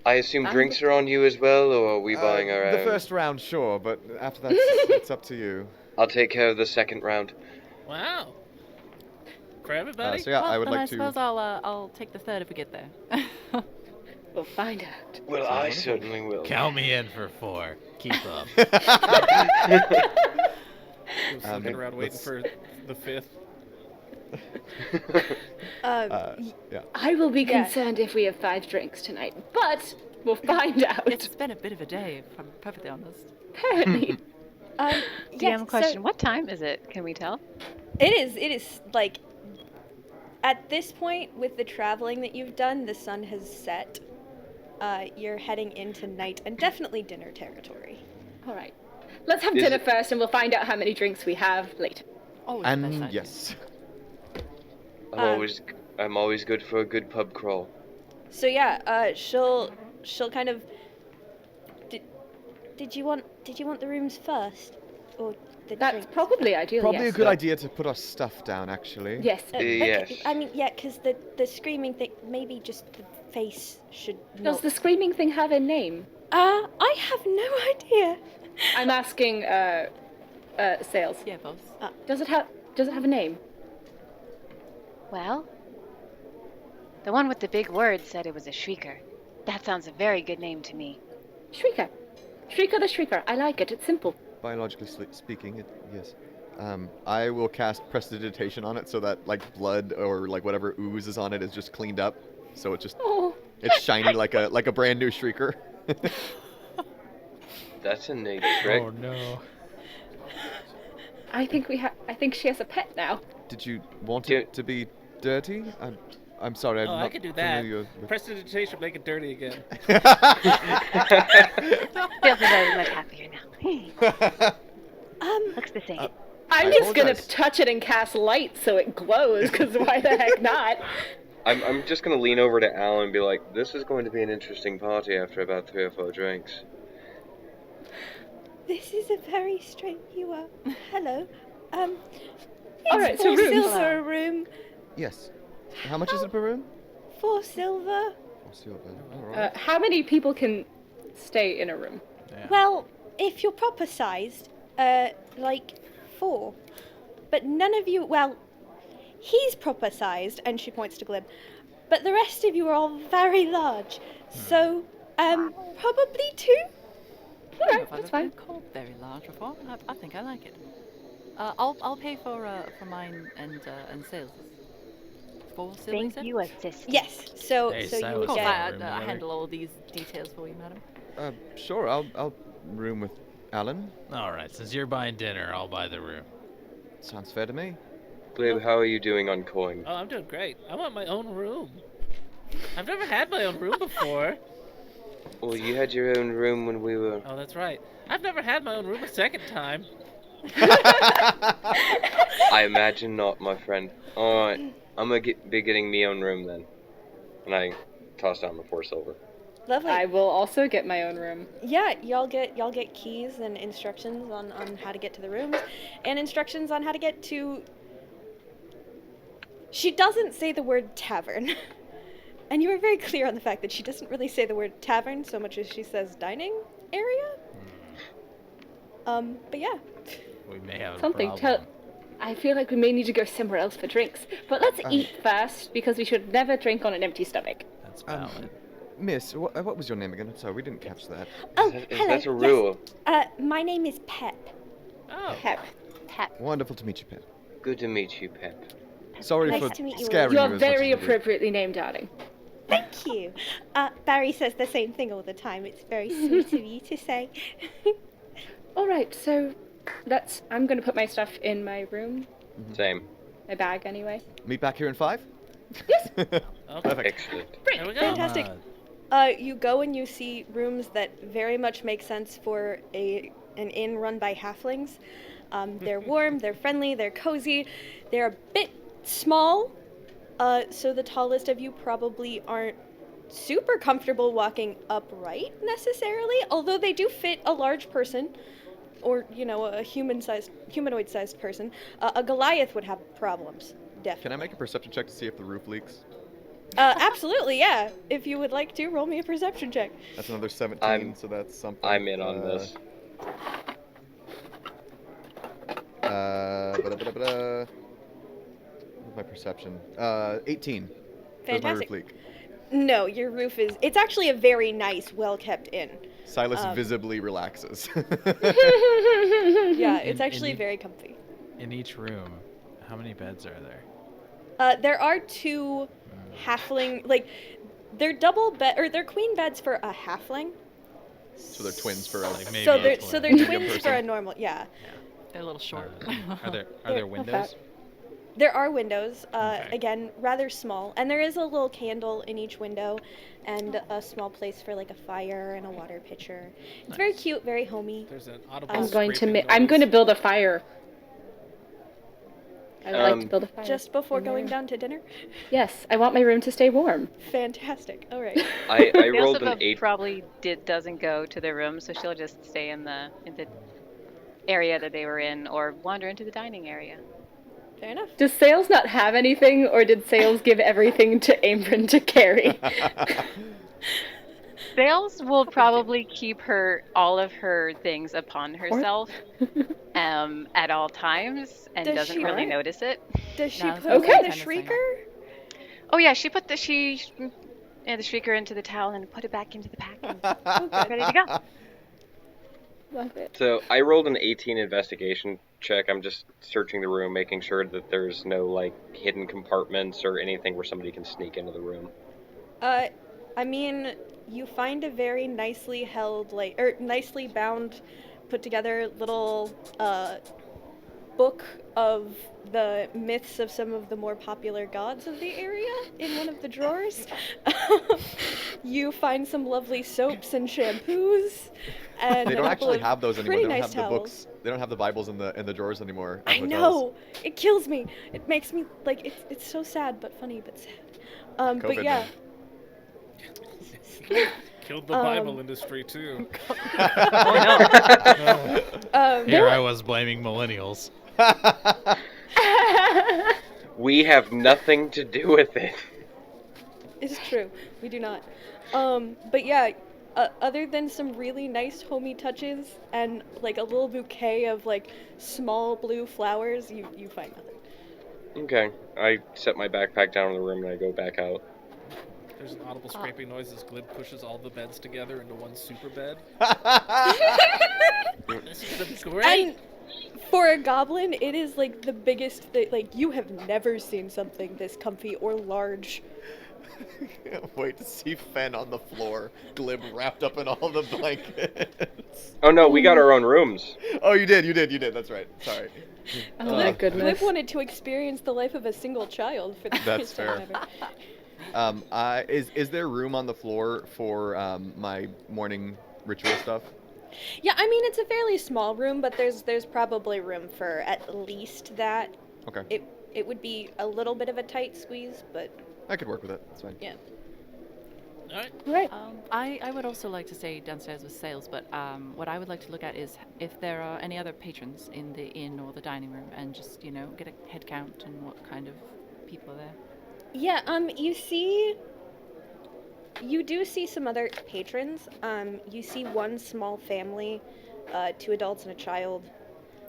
I assume drinks are on you as well, or are we buying our The own? first round, sure, but after that, it's up to you. I'll take care of the second round. Wow. For everybody? So yeah, Well, I would then like I to. suppose I'll take the third if we get there. We'll find out. Well, I certainly will. Count me in for 4. Keep up. I'm sitting around waiting let's- for the fifth. Yeah. I will be Yeah. concerned if we have 5 drinks tonight, but we'll find out. It's been a bit of a day, if I'm perfectly honest. Apparently. DM question. What time is it? Can we tell? It is like at this point with the traveling that you've done, the sun has set. You're heading into night and definitely dinner territory. All right. Let's have Is dinner it- first, and we'll find out how many drinks we have later. Always the best And idea. yes. I'm always good for a good pub crawl. So yeah, she'll kind of. Did you want the rooms first, or the That's drinks? probably ideal. Probably yes. a good idea to put our stuff down, actually. Yes. Yes. I mean, yeah, because the screaming thing, maybe just the face should. Does the screaming thing have a name? I have no idea. I'm asking Sales. Yeah, boss. Does it have a name? Well, the one with the big words said it was a shrieker. That sounds a very good name to me. Shrieker. Shrieker the Shrieker. I like it. It's simple. Biologically speaking, yes. I will cast prestidigitation on it so that like blood or like whatever oozes on it is just cleaned up, so it's just Oh. it's shiny like a brand new shrieker. That's a neat trick. Oh no. I think she has a pet now. Did you want it to be dirty? I'm sorry. I'm Oh, not I could do that. familiar with- Prestidigitation, make it dirty again. Feels very much happier now. Looks the same. I'm I just gonna apologize. touch it and cast light so it glows, because why the heck not? I'm just gonna lean over to Alan and be like, this is going to be an interesting party after about 3 or 4 drinks. This is a very strange. You are. Hello. All right, It's so 4 rooms. silver a room. Yes. How much is it per room? 4 silver. Oh, silver. All right. How many people can stay in a room? Yeah. Well, if you're proper sized, like 4. But none of you, well, he's proper sized, and she points to Glib. But the rest of you are all very large. So, probably 2? Alright, I've that's been fine. called very large before. I think I like it. I'll pay for mine and sales. 4 silver, you Thank said? you, assistant. Yes. So, Hey, so you Silas, would Of course, get. room I together? handle all these details for you, madam. Sure, I'll room with Alin. All right, since you're buying dinner, I'll buy the room. Sounds fair to me. Glib, how are you doing on coin? Oh, I'm doing great. I want my own room. I've never had my own room before. Well, you had your own room when we were... Oh, that's right. I've never had my own room a second time. I imagine not, my friend. Alright, I'm gonna be getting me own room then. And I toss down the 4 silver. Lovely. I will also get my own room. Yeah, y'all get keys and instructions on how to get to the rooms, and instructions on how to get to. She doesn't say the word tavern, and you were very clear on the fact that she doesn't really say the word tavern so much as she says dining area. But yeah. We may have Something a problem. I feel like we may need to go somewhere else for drinks. But let's eat first, because we should never drink on an empty stomach. That's valid. Miss, what was your name again? Sorry, we didn't catch that. Oh, Is hello. that a yes. rule? My name is Pep. Oh. Pep. Wonderful to meet you, Pip. Good to meet you, Pep. Sorry Nice for to meet you. scaring You you are as much very as you did. appropriately named, darling. Thank you. Barry says the same thing all the time. It's very sweet of you to say. All right, so I'm going to put my stuff in my room, Same. my bag anyway. Meet back here in 5? Yes. Okay. Perfect. Excellent. There we go. Fantastic. You go and you see rooms that very much make sense for an inn run by halflings. They're warm, they're friendly, they're cozy. They're a bit small, so the tallest of you probably aren't super comfortable walking upright necessarily, although they do fit a large person, or, a humanoid-sized person. A Goliath would have problems, definitely. Can I make a perception check to see if the roof leaks? Absolutely, yeah. If you would like to, roll me a perception check. That's another 17, so that's something. I'm in on this. What's my perception? 18. Does my Fantastic. roof leak? No, your roof is... It's actually a very nice, well-kept inn. Silas visibly relaxes. Yeah, it's actually very comfy. In each room, how many beds are there? There are 2 halfling... they're double bed... Or they're queen beds for a halfling. So they're twins for us. Like maybe So a they're, twin. so they're Medium twins for person. a normal... Yeah. They're a little short. Are there They're windows? There are windows, Okay. again, rather small, and there is a little candle in each window, and a small place for a fire and a water pitcher. It's very cute, very homey. There's an audible I'm going to scraping I'm going to noise. build a fire. I would like to build a fire. Just before in going there. down to dinner? Yes, I want my room to stay warm. Fantastic. All right. I rolled Sailsaba an 8. probably doesn't go to their room, so she'll just stay in the area that they were in, or wander into the dining area. Fair enough. Does Sales not have anything, or did Sales give everything to Aym'Bryn to carry? Sales will probably keep all of her things upon herself at all times, and Does doesn't she- really Alright. notice it. Does she No, put okay. the Kind of thing. shrieker? Oh yeah, she put the shrieker into the towel and put it back into the pack, and ready to go. Love it. So I rolled an 18 investigation check. I'm just searching the room, making sure that there's no hidden compartments or anything where somebody can sneak into the room. I mean, you find a very nicely held, nicely bound, put together little, book of the myths of some of the more popular gods of the area in one of the drawers. You find some lovely soaps and shampoos, and They a don't couple actually of have those anymore. pretty They don't nice have the towels. books. They don't have the Bibles in the drawers anymore. at I hotels. know. It kills me. It makes me it's so sad but funny but sad. But COVID, yeah. Killed the Bible industry too. Here I was blaming millennials. We have nothing to do with it. It's true. We do not. But yeah, other than some really nice homey touches and like a little bouquet of like small blue flowers, you find nothing. Okay. I set my backpack down in the room and I go back out. There's an audible scraping noise as Glib pushes all the beds together into one super bed. This is gonna be great. And for a goblin, it is like the biggest thing. Like, you have never seen something this comfy or large. Can't wait to see Fen on the floor, Glib wrapped up in all the blankets. Oh no, we got our own rooms. Oh, you did. That's right. Sorry. Oh my goodness. Glib wanted to experience the life of a single child for the That's first time fair. ever. Is there room on the floor for my morning ritual stuff? Yeah, I mean, it's a fairly small room, but there's probably room for at least that. Okay. It would be a little bit of a tight squeeze, but I could work with it. That's fine. yeah. All right. Right. I would also like to stay downstairs with Sails, but what I would like to look at is if there are any other patrons in the inn or the dining room, and just get a head count and what kind of people are there. Yeah, you do see some other patrons. You see one small family, 2 adults and a child.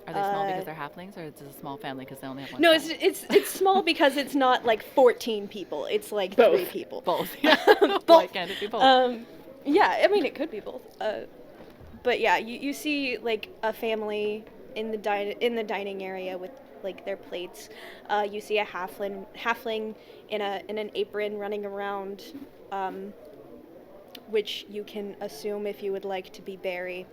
Are they small because they're halflings, or is it a small family because they only have one? No, child? it's small because it's not like 14 people. It's like 3 people. Both. Both. Why can't it be both? Yeah, I mean it could be both. But yeah, you see like a family in the dining area with like their plates. You see a halfling in an apron running around, which you can assume if you would like to be Barry.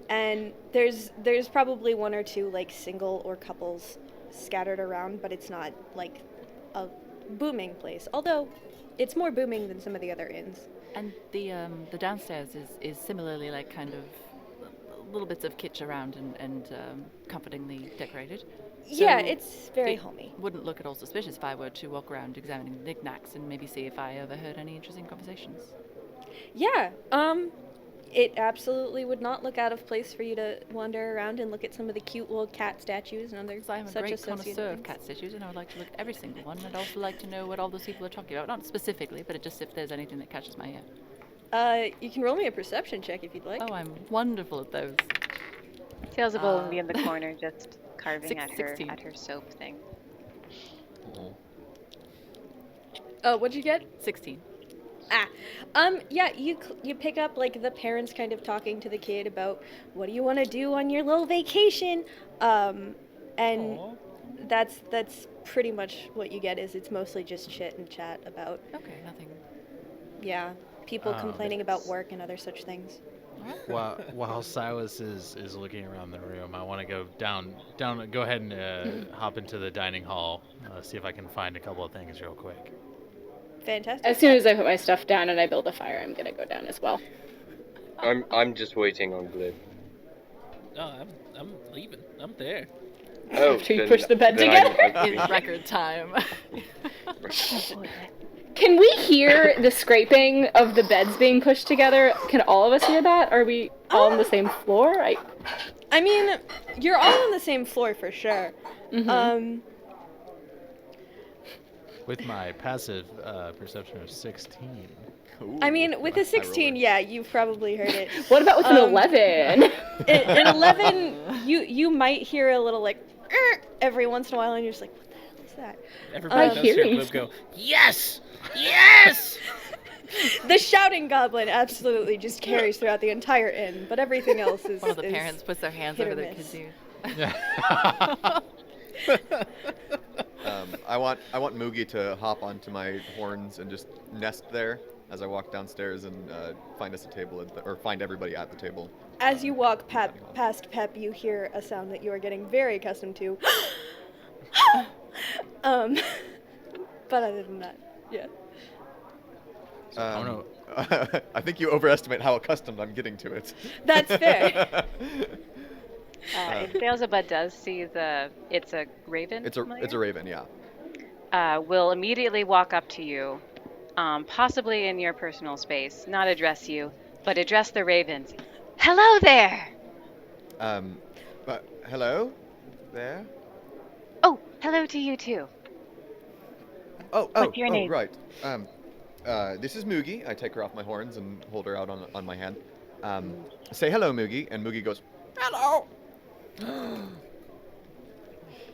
And there's probably 1 or 2 like single or couples scattered around, but it's not like a booming place. Although it's more booming than some of the other inns. And the downstairs is similarly like kind of little bits of kitsch around and comfortingly decorated. Yeah, So it's very it homey. Wouldn't look at all suspicious if I were to walk around examining the knickknacks and maybe see if I overheard any interesting conversations. Yeah, it absolutely would not look out of place for you to wander around and look at some of the cute little cat statues and other Because I am a such great associated connoisseur of things. cat statues, and I would like to look at every single one. I'd also like to know what all those people are talking about. Not specifically, but just if there's anything that catches my ear. You can roll me a perception check if you'd like. Oh, I'm wonderful at those. Sailsaba will be in the corner just carving at her 16. soap thing. What'd you get? 16. Yeah, you pick up like the parents kind of talking to the kid about what do you want to do on your little vacation, and Aw. that's pretty much what you get. Is it's mostly just chit and chat about Okay, nothing. people complaining about work and other such things. While Silas is looking around the room, I want to go down. Go ahead and hop into the dining hall. See if I can find a couple of things real quick. Fantastic. As soon as I put my stuff down and I build a fire, I'm gonna go down as well. I'm just waiting on Glib. No, I'm leaving. I'm there. Oh, After you then- push the bed then together? In record time. Can we hear the scraping of the beds being pushed together? Can all of us hear that? Are we all on the same floor? I mean, you're all on the same floor for sure. Mhm. With my passive perception of 16. I mean, with a I 16, rolled yeah, you've probably heard it. What about with an 11? An 11, you might hear a little like every once in a while, and you're just like, what the hell is that? Everybody does hear hearing Glib go, yes! Yes! The shouting goblin absolutely just carries throughout the entire inn, but everything else is One of the is parents puts their hands hit over or their miss. kids' ears. I want Moogie to hop onto my horns and just nest there as I walk downstairs and find us a table or find everybody at the table. As you walk past Pep, you hear a sound that you are getting very accustomed to. But other than that, yeah. no. I think you overestimate how accustomed I'm getting to it. That's fair. If Sailsaba does see it's a raven. It's familiar? a raven, yeah. Will immediately walk up to you, possibly in your personal space, not address you, but address the ravens. Hello there! But hello, there. Oh, hello to you too. Oh, What's your name? right. this is Moogie. I take her off my horns and hold her out on my hand. Say hello, Moogie. And Moogie goes, hello.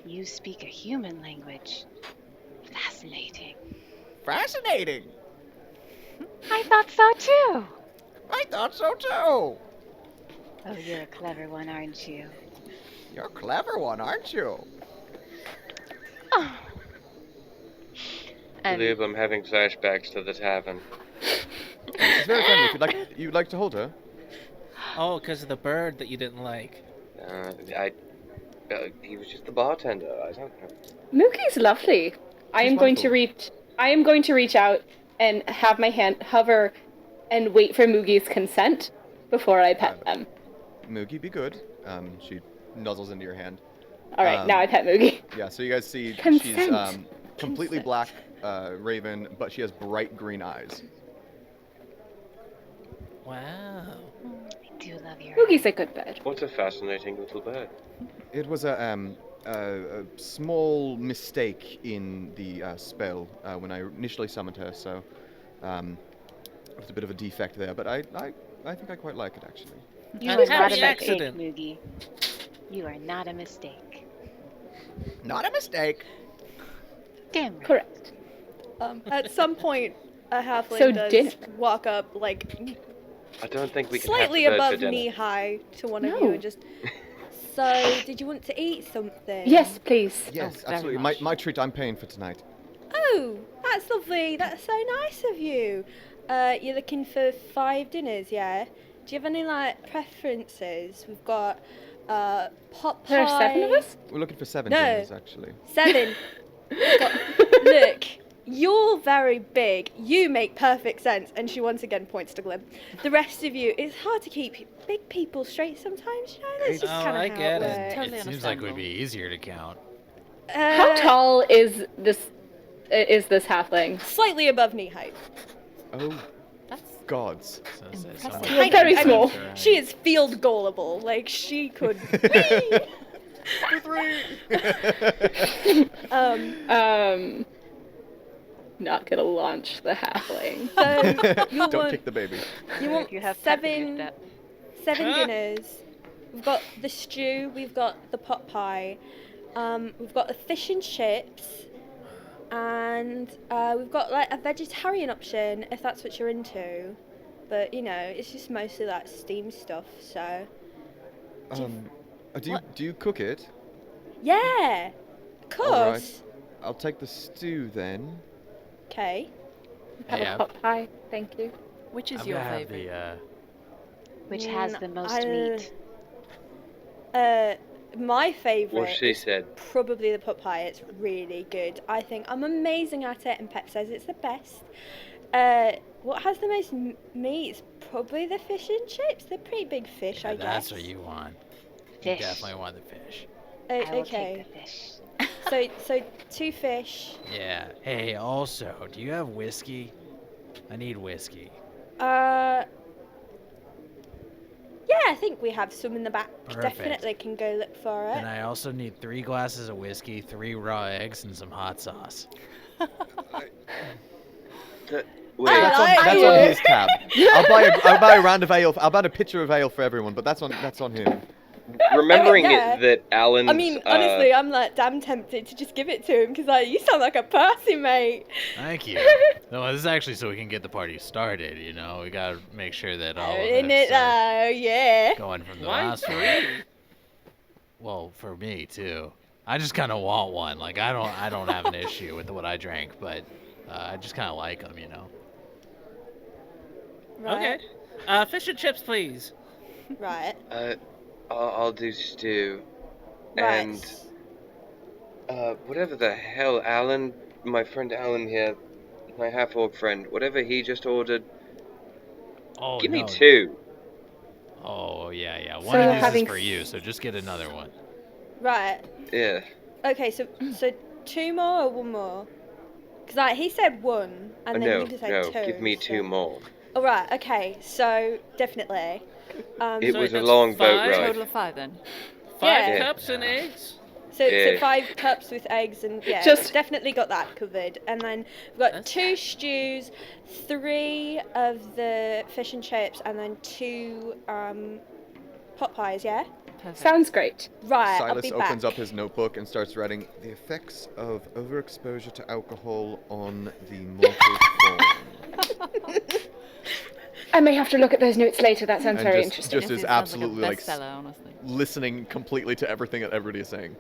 You speak a human language. Fascinating. Fascinating. I thought so too. I thought so too. Oh, you're a clever one, aren't you? You're a clever one, aren't you? Oh. Glib, I'm having flashbacks to the tavern. She's very friendly. If you'd like to hold her. Oh, because of the bird that you didn't like. He was just the bartender. I don't know. Mookie's lovely. I am going to reach out and have my hand hover and wait for Moogie's consent before I pet them. Moogie, be good. She nuzzles into your hand. All right, now I pet Moogie. Yeah, so you guys see Consent. she's completely black raven, but she has bright green eyes. Wow. I do love your Moogie's a good bird. What a fascinating little bird. It was a small mistake in the spell when I initially summoned her, so it was a bit of a defect there, but I think I quite like it, actually. You An are not a happy mistake, accident. Moogie. You are not a mistake. Not a mistake. Damn right. Correct. At some point, a halfling So does dinner. walk up, like, I don't think we can slightly have the bird for above dinner. knee-high to one of No. you and just... So, did you want to eat something? Yes, please. Yes, very absolutely. much. My treat I'm paying for tonight. Oh, that's lovely. That's so nice of you. You're looking for 5 dinners, yeah? Do you have any, like, preferences? We've got, pot pie... There are 7 of us? We're looking for 7 No. dinners, actually. 7. Look, you're very big. You make perfect sense. And she once again points to Glib. The rest of you, it's hard to keep big people straight sometimes, you know? That's just Oh, kind of I how get it it. works. Totally It seems like it would understandable. be easier to count. How tall is this halfling? Slightly above knee height. Oh, That's gods. So it's Impressive. somewhat- You're very I small. mean, she is field goalable. Like, she could... Not gonna launch the halfling. So, you Don't want, kick the baby. you want You have pep in your 7 step. 7 Ah. dinners. We've got the stew, we've got the pot pie, we've got the fish and chips, and we've got like a vegetarian option if that's what you're into. But you know, it's just mostly like steamed stuff. So Do you cook it? yeah, of course. All right. I'll take the stew then. Okay. Have Hey, a pot pie, thank you. Which is I'm your gonna have favorite? Which has the most meat? My favourite. What she is said. Probably the pot pie. It's really good. I think I'm amazing at it, and Pep says it's the best. What has the most meat is probably the fish and chips. They're pretty big fish, I guess. That's what you want. Fish. You definitely want the fish. I will Okay. take the fish. So 2 fish. Yeah. Hey, also, do you have whiskey? I need whiskey. Yeah, I think we have some in the back. Perfect. Definitely can go look for And it. I also need 3 glasses of whiskey, 3 raw eggs, and some hot sauce. Wait, I That's like on you. his tab. I'll buy a round of ale. I'll buy a pitcher of ale for everyone, but that's on him. remembering yeah. that Alan. I mean, honestly, I'm like damn tempted to just give it to him because like you sound like a Percy, mate. Thank you. No, this is actually so we can get the party started, you know? We gotta make sure that all of In us it are though, yeah. going from the Why last 3? one. Well, for me, too. I just kind of want one. Like, I don't have an issue with what I drank, but I just kind of like them, you know? Right. Okay. Fish and chips, please. Right. I'll do stew. Right. And whatever the hell Alan, my friend Alan here, my half-orc friend, whatever he just ordered, Oh, give me no. 2. Oh, yeah. One So of these having is for you, so just get another one. Right. Yeah. Okay, so 2 more or 1 more? Because like he said 1, and then No, you just said no, 2. give me 2 more. All right. Okay. So definitely. It So was a that's long boat 5? ride. Total of 5 then. 5 Yeah. cups and eggs? So Yeah. 5 cups with eggs and yeah, Just- definitely got that covered. And then we've got That's- 2 stews, 3 of the fish and chips, and then 2 pot pies. Yeah. Perfect. Sounds great. Right. I'll Silas be opens back. up his notebook and starts writing the effects of overexposure to alcohol on the mortal form. I may have to look at those notes later. That sounds And very just- interesting. just It is sounds absolutely, like like, a bestseller, honestly. Listening completely to everything that everybody is saying.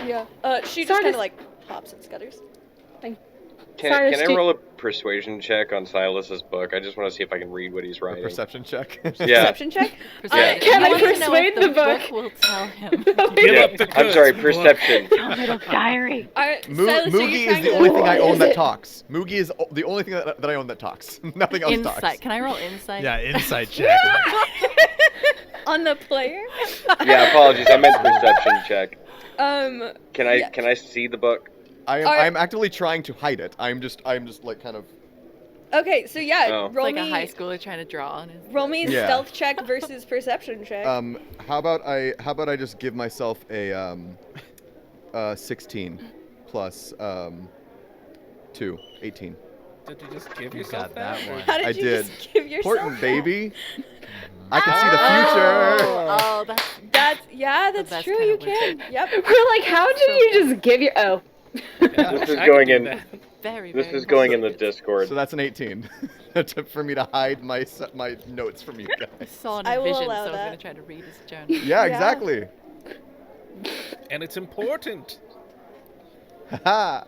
Yeah. She just Sorry kind to- of like hops and scutters. Can Cyrus, I do- roll a persuasion check on Silas's book? I just want to see if I can read what he's A writing. perception check. Yeah. Perception check. Persuade. Can He I wants to know persuade if the book? will tell him. Give Yeah, up the I'm sorry, goods, perception. Little diary. Silas, are you Moogie trying is the to- only thing I What own is that it? talks. Moogie is the only thing that I own that talks. Nothing else Insight. talks. Can I roll insight? Yeah, insight check. on the player. Yeah, apologies. I meant perception check. Can I Yeah. can I see the book? I'm actively trying to hide it. I'm just like kind of. Okay, so yeah, Oh. It's roll like me. a high schooler trying to draw on his. Roll me a Yeah. stealth check versus perception check. How about I just give myself a 16 plus 2, 18. Did you just give You yourself got that or- one. How did I you did. just give yourself? Important, that? baby. I can see the future. Oh, That's best true. kind You of can. wizard. Yep. We're like, how did you just give your? Oh, Yeah, This is I going can do in- that. very. This very is going in the much. Discord. So that's an 18 for me to hide my notes from you I guys. saw in I a will vision, so allow I was that. gonna try to read his journal. Yeah, Yeah. exactly. And it's important. Haha.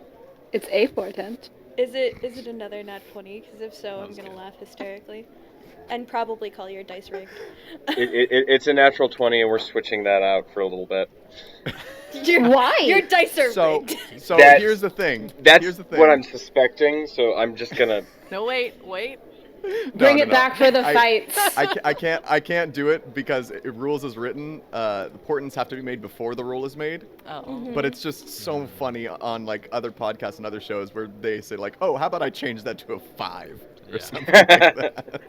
it's a portent. Is it another nat 20? Because if so, I'm was gonna good. laugh hysterically, and probably call your dice rigged. It's a natural 20, and we're switching that out for a little bit. Why? Your dice are So rigged. That's- here's the thing. That's Here's the thing. what I'm suspecting, so I'm just gonna. No, wait. Bring No, it no. back for the I- fights. I can't do it because rules is written. The portents have to be made before the roll is made. Oh. Mm-hmm. But it's just so funny on like other podcasts and other shows where they say like, "Oh, how about I change that to a 5 or Yeah. something like that."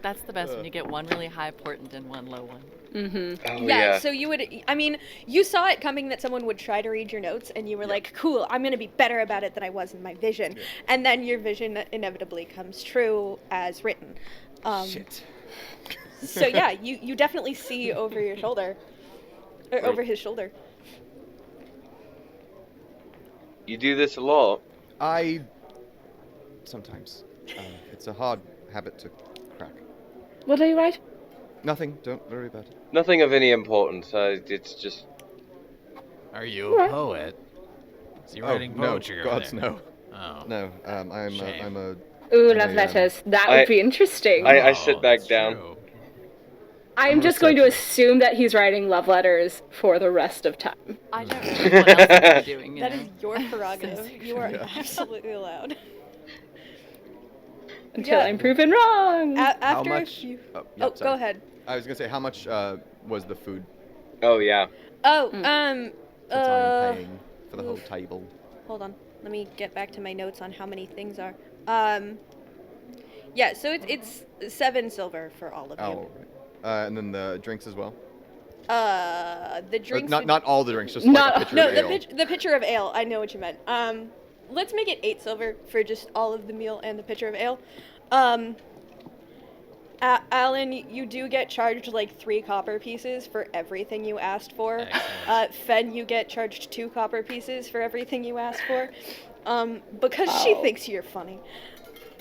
That's the best when you get one really high portent and one low one. Mm-hmm. Oh, Yeah, so you would, I mean, you saw it coming that someone would try to read your notes, and you were like, cool, I'm going to be better about it than I was in my vision. Yeah. And then your vision inevitably comes true as written. Shit. So yeah, you definitely see over your shoulder. Or over his shoulder. You do this a lot. I sometimes it's a hard habit to crack. What are you write? Nothing. Don't worry about it. Nothing of any importance. It's just. Are you a poet? Is he writing no, poetry over gods there? no, Oh. no. Shame. I'm a. Ooh, I, love um, letters. That I- would be interesting. I sit Oh, back that's down. true. I'm I'm just going to researching. assume that he's writing love letters for the rest of time. I don't know what else I'm doing. You That know? is your prerogative. Says- You are Yeah. absolutely allowed. Until Yeah. I'm proven wrong. After How a much? few... Oh, Oh, sorry. go ahead. I was gonna say how much was the food Oh yeah. Oh, Mm. since I'm paying for the whole oof. table? Hold on. Let me get back to my notes on how many things are. Yeah, so it's 7 silver for all of Oh, you. right. And then the drinks as well. The drinks. would- Not all the drinks, just Not- like a pitcher No, of the ale. the pitcher of ale. I know what you meant. Let's make it 8 silver for just all of the meal and the pitcher of ale. Alin, you do get charged like 3 copper pieces for everything you asked for. Excellent. Fen, you get charged 2 copper pieces for everything you asked for. Because she Oh. thinks you're funny.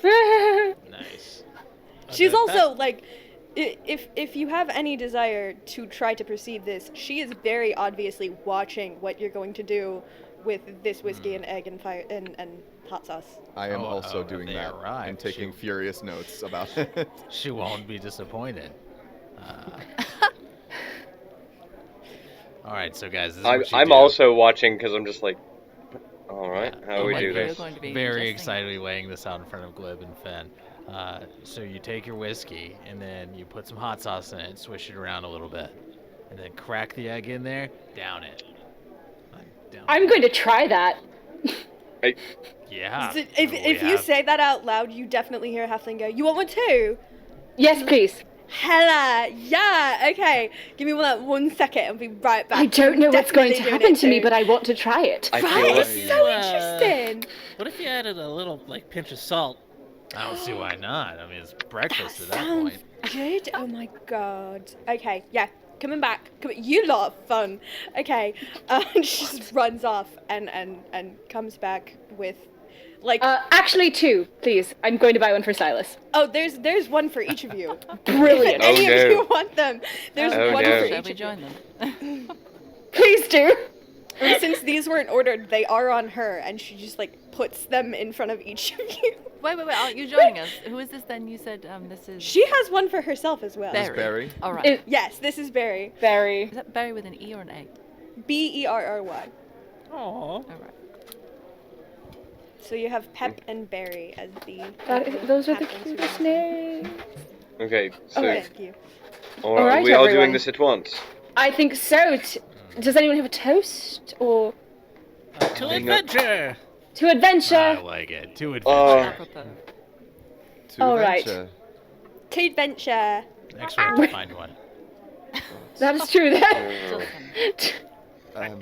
Nice. She's That- also like, if you have any desire to try to perceive this, she is very obviously watching what you're going to do with this whiskey and egg and fire and hot sauce. I am Oh, also oh, doing they that arrived. and taking She- furious notes about it. She won't be disappointed. All right, so guys, this is what you I'm do. also watching because I'm just like. All right, Yeah. how do Oh we my do goodness. this? Going to be Very interesting. excitedly weighing this out in front of Glib and Fen. So you take your whiskey and then you put some hot sauce in it, swish it around a little bit, and then crack the egg in there, down it. Down I'm it. going to try that. Yeah. So we if you have- say that out loud, you definitely hear a halfling go, "You want one too?" Yes, please. Hella, yeah, okay. Give me 1 second, I'll be right back. I don't know what's going to Definitely happen doing it to me, too. but I want to try it. I Right, feel it's it. so interesting. What if you added a little like pinch of salt? I don't see why not. I mean, it's breakfast at that Sounds point. good. Oh my god. Okay, yeah, coming back. You lot of fun. Okay, and she just runs off and comes back with, like, Actually, 2, please. I'm going to buy one for Silas. oh, there's one for each of you. Brilliant. If any Oh, of no. you want them, there's Oh, one no. for Shall each we of you. join them? Please do. And since these weren't ordered, they are on her, and she just like puts them in front of each of you. Wait, aren't you joining us? Who is this then? You said this is... She has one for herself as well. This is Barry. All right. It- Yes, this is Barry. Very. Is that Barry with an E or an A? Berry. Aw. All right. So you have Pep and Barry as the. Those are the captains who cutest have- names. Okay, so Thank you. are Alright, we all everyone. doing this at once? I think so. Does anyone have a toast or To Hang up. adventure. to adventure? I like it. To adventure. Oh, Apropos. To All right. adventure. To adventure. Next we have to find one. That is true. That Just Um,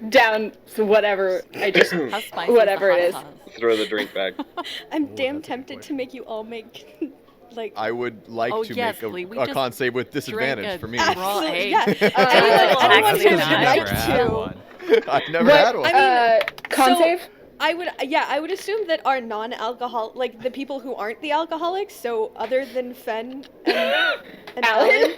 down to whatever. I just how spicy whatever is it the is. hot sauce? throw the drink back. I'm Ooh, damn that's a good tempted to question. make you all make, like. I would like Oh, to yes, make Lee, we a just con save with drank disadvantage a for me. raw Absolutely, egg. yeah. Anyone Anyone who's who's not like never had to. one. I've never But, had one. I mean, Con so- save? I would assume that our non-alcohol, like the people who aren't the alcoholics, so other than Fen and Alin?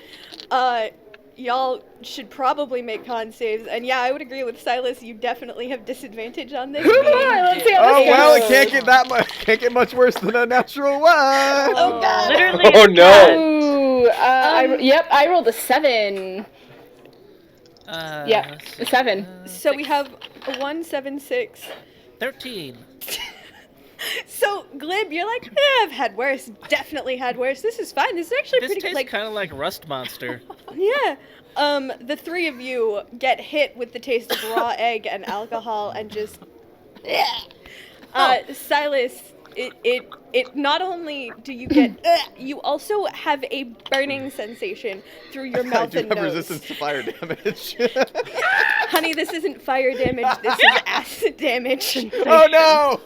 Alin, y'all should probably make con saves. And yeah, I would agree with Silas. You definitely have disadvantage on this. Come being- on, let's see how Oh this well, it goes. can't get that much. Can't get much worse than a natural one. Oh god. Literally. Oh it's no! Ooh, I rolled a 7. Yeah, a 7. So we have a 1, 7, 6. 13. So Glib, you're like, I've had worse. Definitely had worse. This is fine. This is actually This pretty tastes like. kind of like Rust Monster. Yeah. The 3 of you get hit with the taste of raw egg and alcohol and just. Silas, it not only do you get, you also have a burning sensation through your I mouth do and have nose. resistance to fire damage. Honey, this isn't fire damage. This is acid damage. Oh no!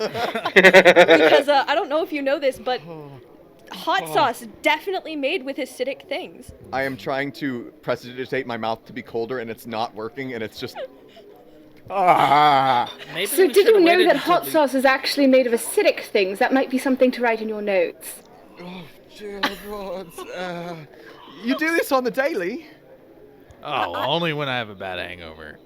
Because I don't know if you know this, but hot sauce definitely made with acidic things. I am trying to prestidigitate my mouth to be colder, and it's not working, and it's just. Ah! Maybe So we did you should've know waited that until hot the- sauce is actually made of acidic things? That might be something to write in your notes. Oh, dear Lord. You do this on the daily? Oh, only when I have a bad hangover.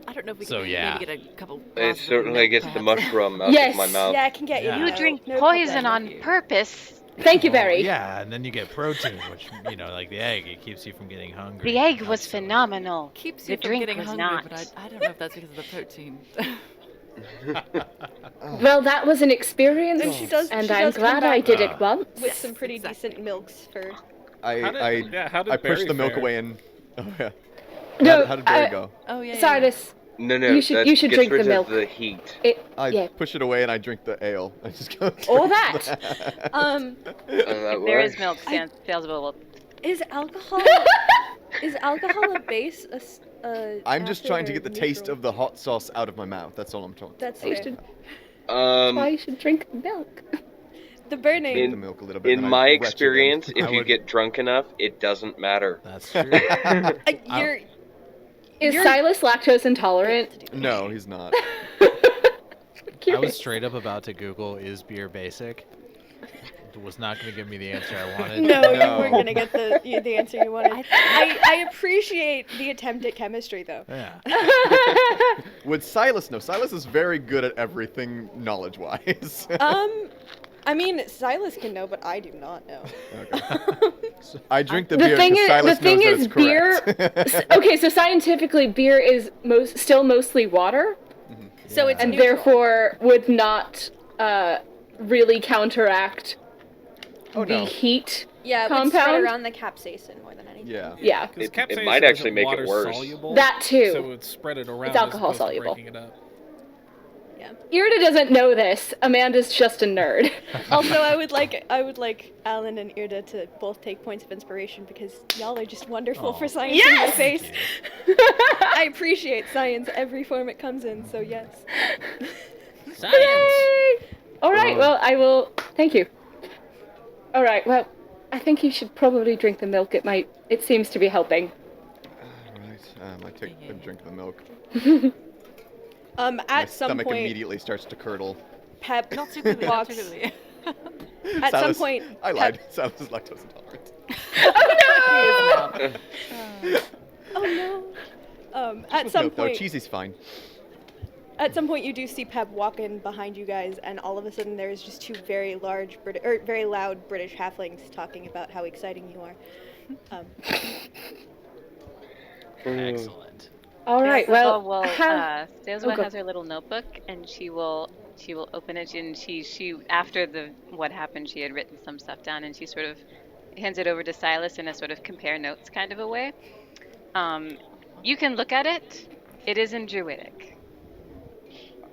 I don't know if we So, can yeah. maybe get a couple. It glasses of certainly milk, gets the perhaps. mushroom out Yes. of my mouth. Yeah, I can get Yeah. you. You no- drink no poison problem. on purpose. Thank you, Well, Barry. yeah, and then you get protein, which, like the egg, it keeps you from getting hungry. The egg Not was so- phenomenal. Keeps The you from drink getting was hungry, not. but I don't know if that's because of the protein. Well, that was an experience, And she does- and she I'm does come glad I back did it with- once. With some pretty exactly. decent milks for. I How did I pushed Barry the milk fare? away and. Oh, yeah. No, How did Barry go? Oh yeah. Silas, No, You should- you should gets drink the rid milk. of the heat. I yeah. push it away and I drink the ale. I just go. Or that. And that If there is works. milk, Sailsaba Is alcohol a base? I'm just acid trying to or get the taste neutral? of the hot sauce out of my mouth. That's all I'm trying. That's You fair. should- Um, why you should drink milk. The burning. The milk a little bit. in and I my retch again. experience, if I you would- get drunk enough, it doesn't matter. That's true. You're. Is You're- Silas lactose intolerant? No, he's not. I was straight up about to Google, is beer basic? It was not going to give me the answer I wanted. No, No. you weren't gonna get the answer you wanted. I appreciate the attempt at chemistry though. Yeah. Would Silas know? Silas is very good at everything knowledge-wise. I mean, Silas can know, but I do not know. I drink the The beer thing because is, Silas the thing knows is, that beer. it's correct. Okay, so scientifically, beer is still mostly water, So it's and neutral. therefore would not really counteract Oh the no. heat. Yeah, it would spread compound? around the capsaicin more than anything. Yeah. Yeah, 'Cause It capsaicin might actually isn't make it worse. water-soluble, that too. So it's spread it around. It's alcohol as opposed to soluble. breaking it up. Irde doesn't know this. Amanda's just a nerd. Also, I would like Alin and Irde to both take points of inspiration because y'all are just wonderful for science in my face. I appreciate science every form it comes in, so yes. Science! Yay! All right, well, I will... Thank you. All right, well, I think you should probably drink the milk. It seems to be helping. Right. I take a drink of the milk. At My some stomach point, immediately starts to curdle. Pep Not too quickly, not too walks. quickly. At some Silas- point, I lied. Silas is lactose intolerant. Oh no! At some No, point, cheesy's fine. At some point, you do see Pep walk in behind you guys, and all of a sudden, there is just two very very loud British halflings talking about how exciting you are. Excellent. All right, well, Sailsaba go. has her little notebook, and she will open it, and she after what happened, she had written some stuff down, and she sort of hands it over to Silas in a sort of compare notes kind of a way. You can look at it. It is in Druidic.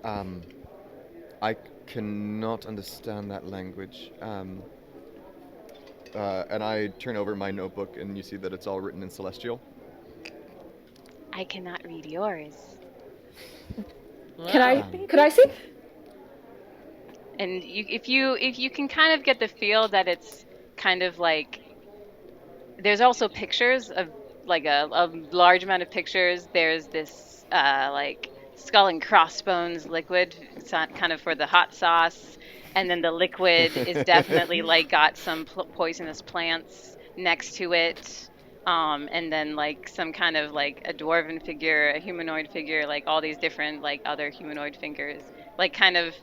I cannot understand that language. And I turn over my notebook, and you see that it's all written in Celestial. I cannot read yours. Could I see? And if you can kind of get the feel that it's kind of like there's also pictures of like a large amount of pictures. There's this like skull and crossbones liquid. It's not kind of for the hot sauce, and then the liquid is definitely like got some poisonous plants next to it. And then like some kind of like a dwarven figure, a humanoid figure, like all these different like other humanoid figures, like kind of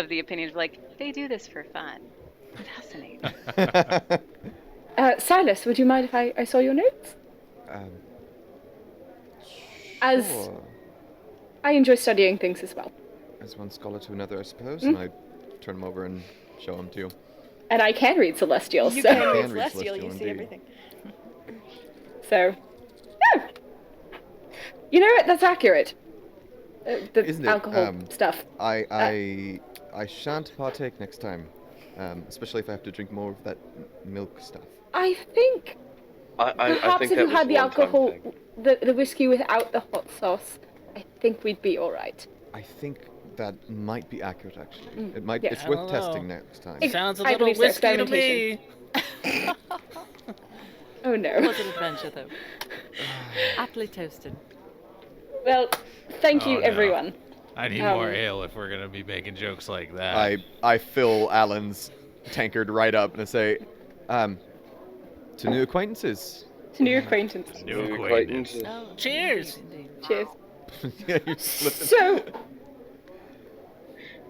the opinions like they do this for fun. Fascinating. Silas, would you mind if I saw your notes? As Sure. I enjoy studying things as well. As one scholar to another, I suppose. And I turn them over and show them to you. And I can read Celestial, You so... can read Can read Celestial, Celestial you see indeed. everything. So... No! You know what? That's accurate. The Isn't it? alcohol stuff. I shan't partake next time. Especially if I have to drink more of that milk stuff. I think... I Perhaps think if that you was had the one-time alcohol, thing. the whiskey without the hot sauce, I think we'd be alright. I think that might be accurate, actually. Mm, It might. yeah. It's I worth don't know. testing next time. Sounds a I little believe so, whiskey to me. Oh It no. was an adventure, though. Aptly toasted. Well, thank Oh, you, no. everyone. I need more ale if we're gonna be making jokes like that. I fill Alan's tankard right up and I say, to new acquaintances. To new acquaintance. New New acquaintance. acquaintances. Oh, Cheers. indeed, indeed. Cheers. Yeah, you slip it. So,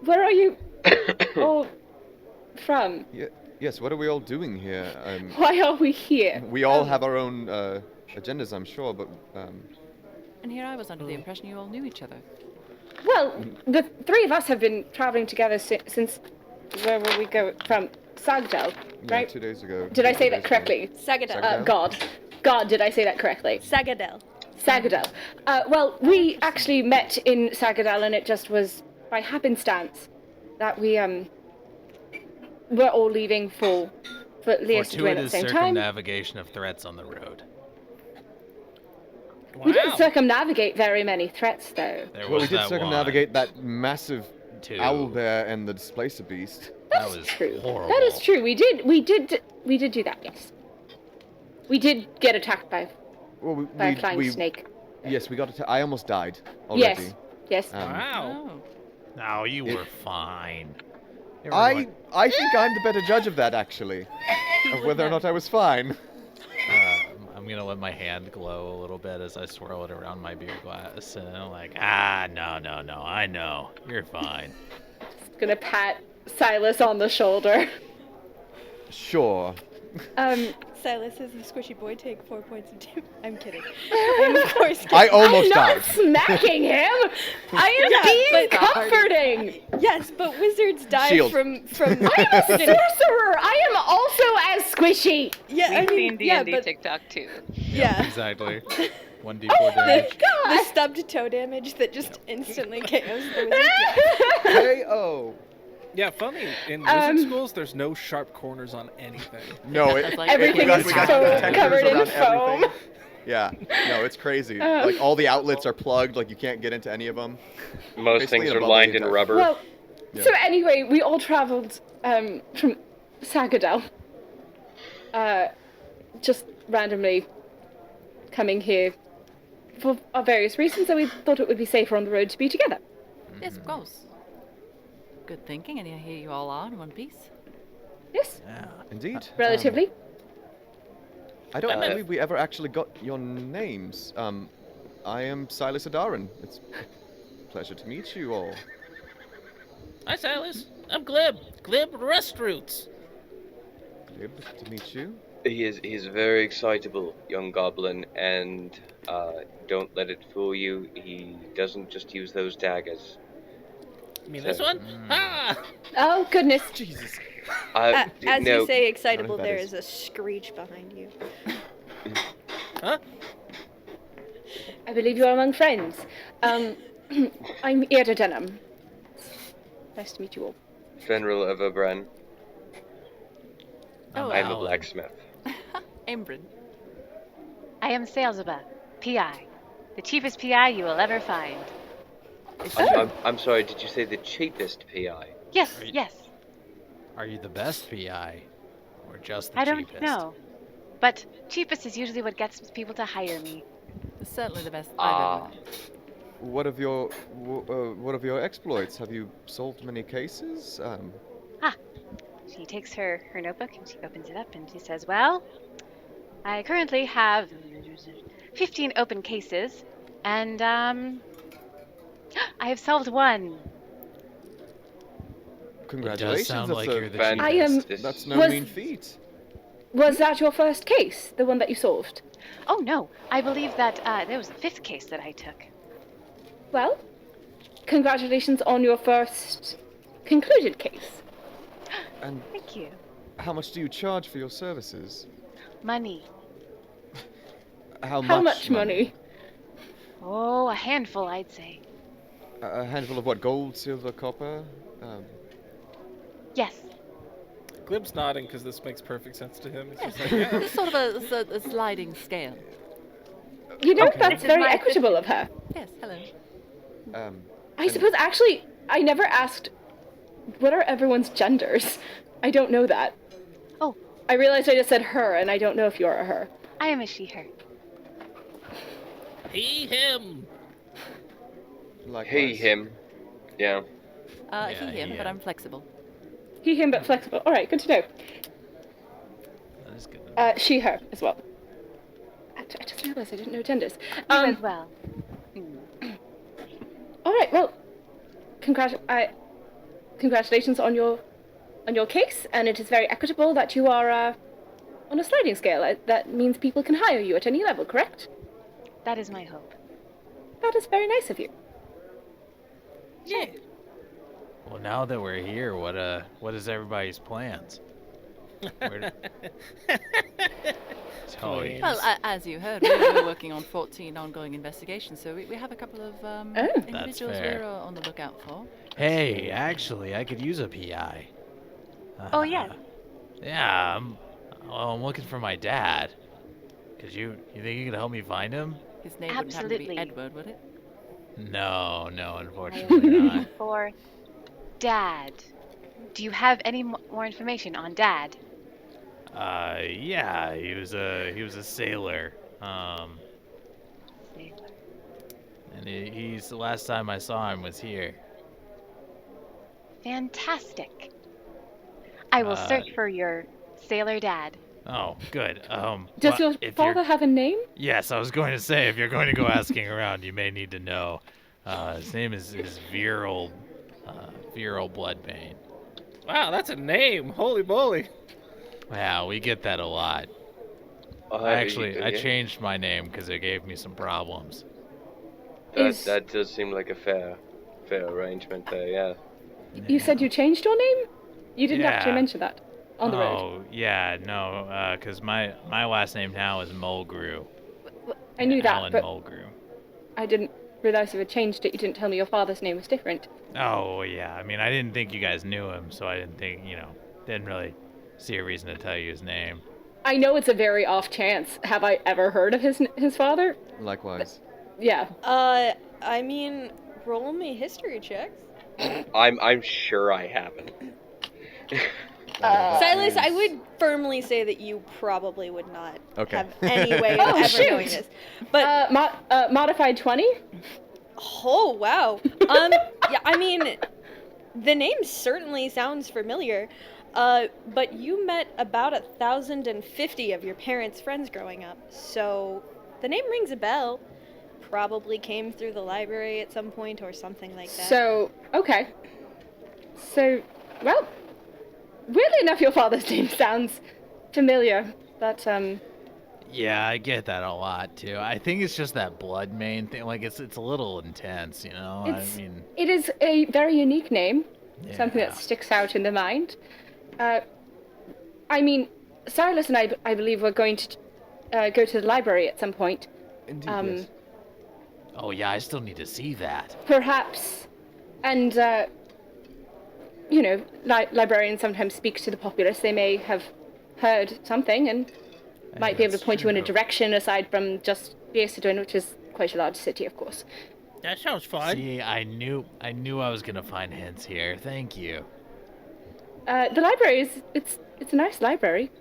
where are you all from? Yes, what are we all doing here? Why are we here? We all have our own agendas, I'm sure, but And here I was under the impression you all knew each other. Well, the three of us have been traveling together since where will we go from? Sagdal, yeah, right? 2 days ago. Did I say 2 that days ago. correctly? Sagadel. Sagadel. God, did I say that correctly? Sagadel. Sagadal. Well, we actually met in Sagadal, and it just was by happenstance that we were all leaving for Leesedwen at the Fortuitous same time. circumnavigation of threats on the road. We didn't Wow. circumnavigate very many threats, though. There Well, was we did that circumnavigate that massive Two. owl bear and the displacer beast. That was True. horrible. That is true. We did do that. Yes. We did get attacked by Well, a flying snake. Yes, we got it. I almost died already. Yes. Yes. Wow. Oh. No, you It- were fine. I think I'm the better judge of that, actually, of whether or not I was fine. I'm gonna let my hand glow a little bit as I swirl it around my beer glass, and I'm like, no, I know, you're fine. Gonna pat Silas on the shoulder. Sure. Silas says the squishy boy take 4 points of damage. I'm kidding. I'm of course kidding. I almost I'm not died. smacking him. I am Yeah, being but- comforting. Yes, but wizards die Shield. from I am a sorcerer. I am also as squishy. Yeah, I We've mean, seen yeah, D&D but TikTok too. yeah. Exactly. 1d4 damage. The stubbed toe damage that just instantly KOs the wizard. KO. Yeah, funny. In wizard schools, there's no sharp corners on anything. No, That's like- Everything we is got foam, textures covered in around foam. everything. Yeah, no, it's crazy. Like all the outlets are plugged, like you can't get into any of them. Most Basically things in a are bubble lined in attack. rubber. Well, Yeah. so anyway, we all travelled from Sagadel. Just randomly coming here for our various reasons, so we thought it would be safer on the road to be together. Yes, of course. Good thinking, and here you all are in one piece. Yes, Yeah. Indeed. relatively. I don't believe we ever actually got your names. I am Silus Adarin. It's a pleasure to meet you all. Hi, Silas. I'm Glib. Glib Rust Roots. Glib to meet you. He is very excitable, young goblin, and don't let it fool you. He doesn't just use those daggers. You mean this one? Ah! Oh, goodness. Jesus. As no, you say excitable, That there is- is a screech behind you. Huh? I believe you are among friends. I'm Irde Denham. Nice to meet you all. Fen'rahl of Aym'Bryn. Oh, I'm a Alin. blacksmith. Aym'Bryn. I am Sailsaba, PI. The cheapest PI you will ever find. I'm sorry, did you say the cheapest PI? Yes, Are you- yes. Are you the best PI? Or just the I don't cheapest? know. But cheapest is usually what gets people to hire me. It's certainly the best Ah. I've ever met. What of your exploits? Have you solved many cases? She takes her notebook and she opens it up and she says, well, I currently have 15 open cases and I have solved one. Congratulations. sound that's like a- you're the Fan- I am. That's no Was- mean feat. Was that your first case? The one that you solved? Oh no, I believe that there was a 5th case that I took. Well, congratulations on your first concluded case. And Thank you. how much do you charge for your services? Money. How How much money? Oh, a handful, I'd say. A handful of what? Gold, silver, copper? Yes. Glib's nodding because this makes perfect sense to him. It's just like, yeah. It's sort of a sliding scale. You know, Okay. that's This is very my equitable of her. Yes, hello. I suppose, actually, I never asked, what are everyone's genders? I don't know that. Oh, I realized I just said her, and I don't know if you're a her. I am a she/her. He, him. Likewise. He, him. Yeah. Yeah, He, him, he, but him. I'm flexible. He, him, but flexible. All right, good to know. That is good. She, her, as well. I just realized I didn't know genders. You as well. All right, well, congratulations on your case, and it is very equitable that you are on a sliding scale. That means people can hire you at any level, correct? That is my hope. That is very nice of you. Yeah. Well, now that we're here, what is everybody's plans? Where oh, Plans. Well, as you heard, we're working on 14 ongoing investigations, so we have a couple of individuals fair. we're on the lookout for. Hey, actually, I could use a PI. Oh, yes. Yeah, I'm looking for my dad. Could you think you could help me find him? His name wouldn't happen to be Absolutely. Edward, would it? No, I unfortunately am not. looking for Dad. Do you have any more information on Dad? Yeah, he was a sailor. Sailor. And he's the last time I saw him was here. Fantastic. I will search for your sailor dad. Oh, good. Does well, your if father you're- have a name? Yes, I was going to say, if you're going to go asking around, you may need to know. His name is Viral Bloodbane. Wow, that's a name. Holy moly. Yeah, we get that a lot. I changed my name because it gave me some problems. That does seem like a fair arrangement there, yeah. You said you changed your name? You didn't actually Yeah. mention that on the road. Oh, yeah, no, because my last name now is Mulgrew. I knew that, Alan but Mulgrew. I didn't realize you had changed it. You didn't tell me your father's name was different. Oh, yeah. I mean, I didn't think you guys knew him, so I didn't think, didn't really see a reason to tell you his name. I know it's a very off chance. Have I ever heard of his father? Likewise. Yeah. I mean, roll me history checks. I'm sure I haven't. Silas, I would firmly say that you probably would not Okay. have any way of Oh, ever shoot. knowing this. But Modified 20? oh wow. Yeah, I mean, the name certainly sounds familiar. But you met about 1,050 of your parents' friends growing up, so the name rings a bell. Probably came through the library at some point or something like that. So, okay. So, well, weirdly enough, your father's name sounds familiar, but, Yeah, I get that a lot, too. I think it's just that blood main thing. Like, it's a little intense, it is a very unique name, something Yeah. that sticks out in the mind. I mean, Silus and I believe we're going to go to the library at some point. Indeed, yes. Oh, yeah, I still need to see that. Perhaps, and, librarians sometimes speak to the populace. They may have heard something and might be able to that's point you in a true. direction aside from just Leesedwen, which is quite a large city, of course. That sounds fun. See, I knew I was gonna find hints here. Thank you. The library it's a nice library.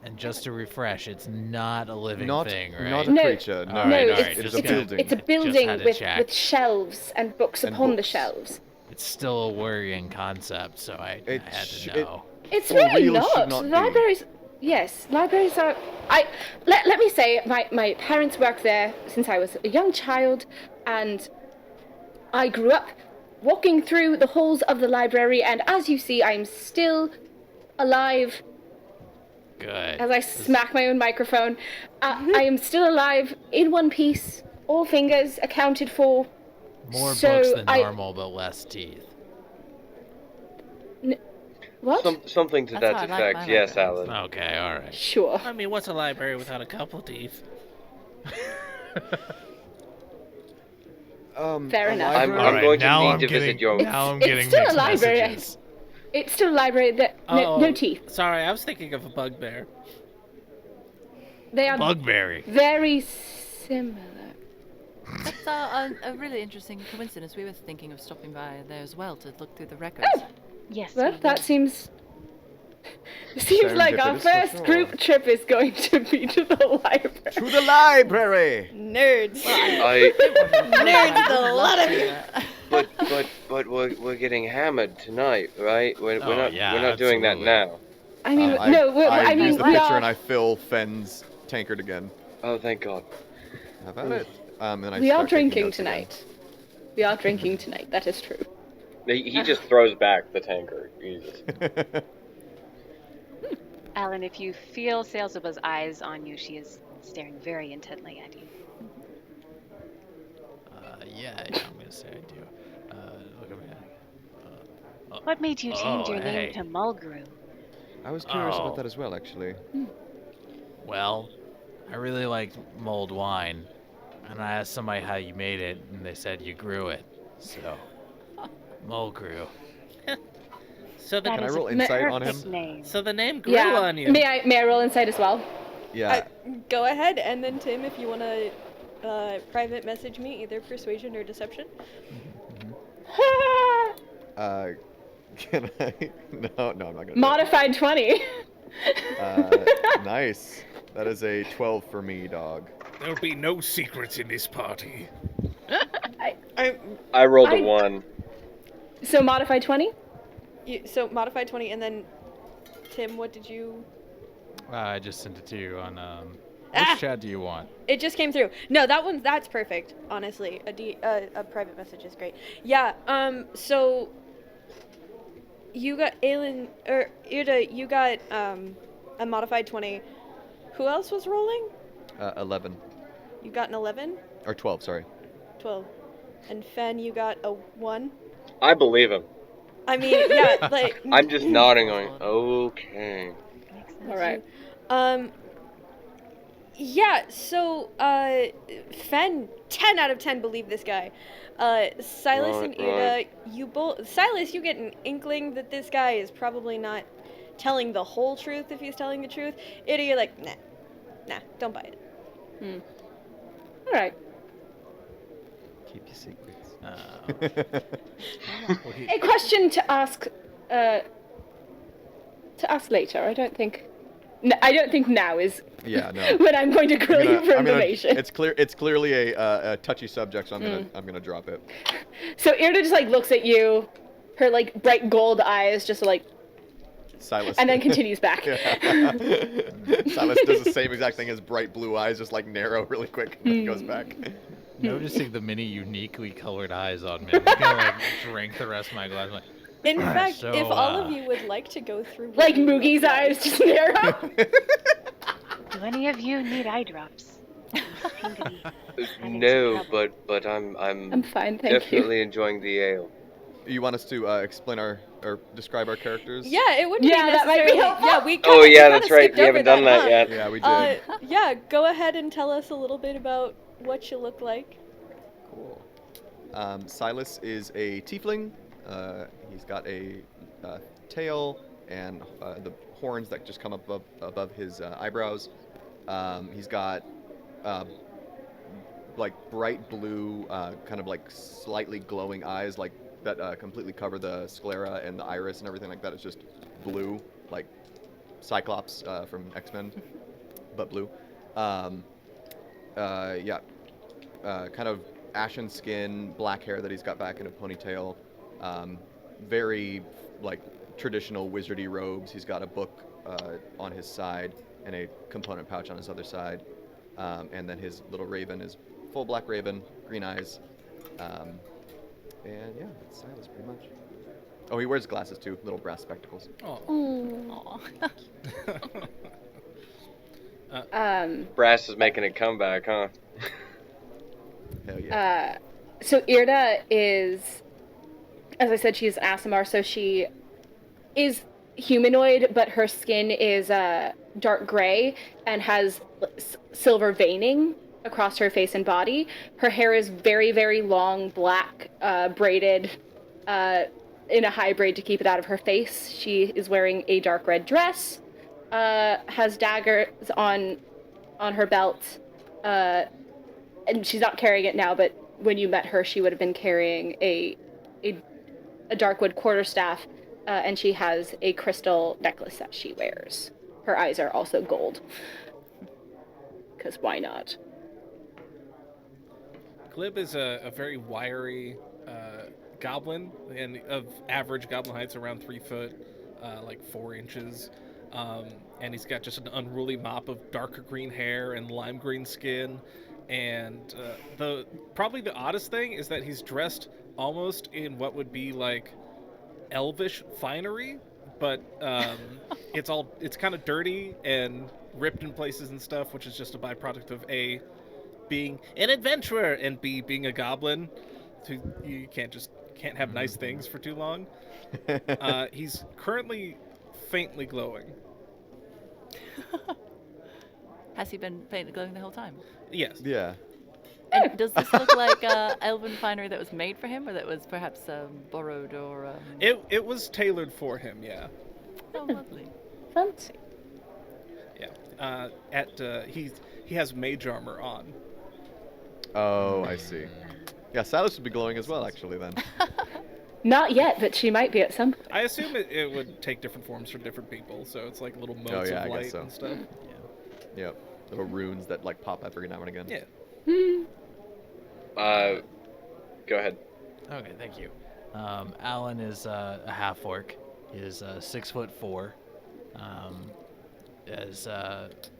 And just to refresh, it's not a living Not thing, right? not a No. creature. No, Alright, no, alright, it is just a gotta- building. It's a Just building had to with check. shelves and books And upon the books. shelves. It's still a worrying concept, so I It had sh- to it- know. It's For really real should not. not be. Libraries, yes, libraries are. Let me say, my parents worked there since I was a young child, and I grew up walking through the halls of the library. And as you see, I'm still alive. Good. As I smack my own microphone, I am still alive in one piece, all fingers accounted for. More so books than I- normal, but less teeth. What? Something to That's that how I like effect, my yes, libraries. Alan. Okay, all right. Sure. I mean, what's a library without a couple teeth? Fair a enough. I'm library- going to now need I'm to getting, visit your- Now I'm It's getting still a mixed library. messages. It's still a library that no teeth. Sorry, I was thinking of a bugbear. They are Bugberry. very similar. That's a really interesting coincidence. We were thinking of stopping by there as well to look through the records. Yes. Well, we that will. seems like our Serendipitous for first sure. group trip is going to be to the library. To the library. Nerds. I, Nerds, the lot of you. but we're getting hammered tonight, right? We're Oh, not yeah, we're not doing that absolutely. now. I mean, I I mean, use the we pitcher are. and I fill Fenn's tankard again. Oh, thank God. How about it? And I We are start taking drinking notes again. tonight. We are drinking tonight. That is true. He just throws back the tankard. Jesus. Alin, if you feel Sailsaba's eyes on you, she is staring very intently at you. Yeah, I'm gonna say I do. Look at me. What made you change your hey. name to Mulgrew? I was curious Oh. about that as well, actually. Well, I really liked mulled wine, and I asked somebody how you made it, and they said you grew it. So, Mulgrew. So the That Can I is roll a insight on perfect him? name. so the name grew Yeah. on you. May I roll inside as well? Yeah. Go ahead, and then Tim, if you want to private message me, either persuasion or deception. Can I? No, I'm not gonna. do it. Modified 20. Nice. That is a 12 for me, dog. There'll be no secrets in this party. I rolled a I- 1. So modified 20? So modified 20, and then Tim, what did you? I just sent it to you on. Ah! Which chat do you want? It just came through. No, that's perfect. Honestly, a private message is great. Yeah. So you got Alin or Irde. You got a modified 20. Who else was rolling? 11 You got an 11, or 12. Sorry. 12, and Fen, you got a 1. I believe him. I mean, yeah, like I'm just nodding, going, okay. Makes sense. All right. Yeah, so, Fen, 10 out of 10 believe this guy. Silas and Irde, you both... Silas, you get an inkling that this guy is probably not telling the whole truth if he's telling the truth. Irde, you're like, nah, don't buy it. All right. Keep your secrets. A question to ask later. I don't think now is Yeah, no. when I'm going to grill you for information. It's clearly a touchy subject, so I'm gonna drop it. So Irde just like looks at you, her like bright gold eyes just like, Silas. and then continues back. Silas does the same exact thing. His bright blue eyes just like narrow really quick and then goes back. Noticing the many uniquely colored eyes on me, I'm gonna like drink the rest of my glass. Like, In fact, so, if all of you would like to go through... Like Moogie's eyes just narrow. Do any of you need eye drops? No, but I'm fine, thank you. definitely enjoying the ale. You want us to explain or describe our characters? Yeah, it would be that might be necessarily... helpful. Yeah, we Oh kinda- yeah, we that's kinda right. skipped We haven't over done that huh? yet. Yeah, we did. Yeah, go ahead and tell us a little bit about what you look like. Cool. Silas is a tiefling. He's got a tail and the horns that just come up above his eyebrows. He's got like bright blue, kind of like slightly glowing eyes, like that completely cover the sclera and the iris and everything like that. It's just blue, like Cyclops from X-Men, but blue. Kind of ashen skin, black hair that he's got back in a ponytail. Very like traditional wizardy robes. He's got a book on his side and a component pouch on his other side. And then his little raven is full black raven, green eyes. And yeah, that's Silas pretty much. Oh, he wears glasses too, little brass spectacles. Oh. Brass is making a comeback, huh? Hell yeah. So Irde is, as I said, she's Aasimar, so she is humanoid, but her skin is dark gray and has silver veining across her face and body. Her hair is very, very long, black, braided in a high braid to keep it out of her face. She is wearing a dark red dress, has daggers on her belt, and she's not carrying it now, but when you met her, she would have been carrying a darkwood quarterstaff, and she has a crystal necklace that she wears. Her eyes are also gold. Because why not? Glib is a very wiry goblin, and of average goblin height's around 3 foot, like 4 inches. And he's got just an unruly mop of darker green hair and lime green skin. And probably the oddest thing is that he's dressed almost in what would be like elvish finery, but it's kind of dirty and ripped in places and stuff, which is just a byproduct of A, being an adventurer, and B, being a goblin. So you can't have nice things for too long. He's currently faintly glowing. Has he been faintly glowing the whole time? Yes. Yeah. And does this look like elven finery that was made for him, or that was perhaps borrowed, or? It was tailored for him. Yeah. Oh, lovely. Fancy. Yeah. He has mage armor on. Oh, I see. Yeah, Silas would be glowing as well, actually, then. Not yet, but she might be at some point. I assume it would take different forms for different people, so it's like little motes yeah, of I light guess so. and stuff. Yep. Little runes that like pop up every now and again. Yeah. Go ahead. Okay, thank you. Alin is a half-orc. He is 6'4". Is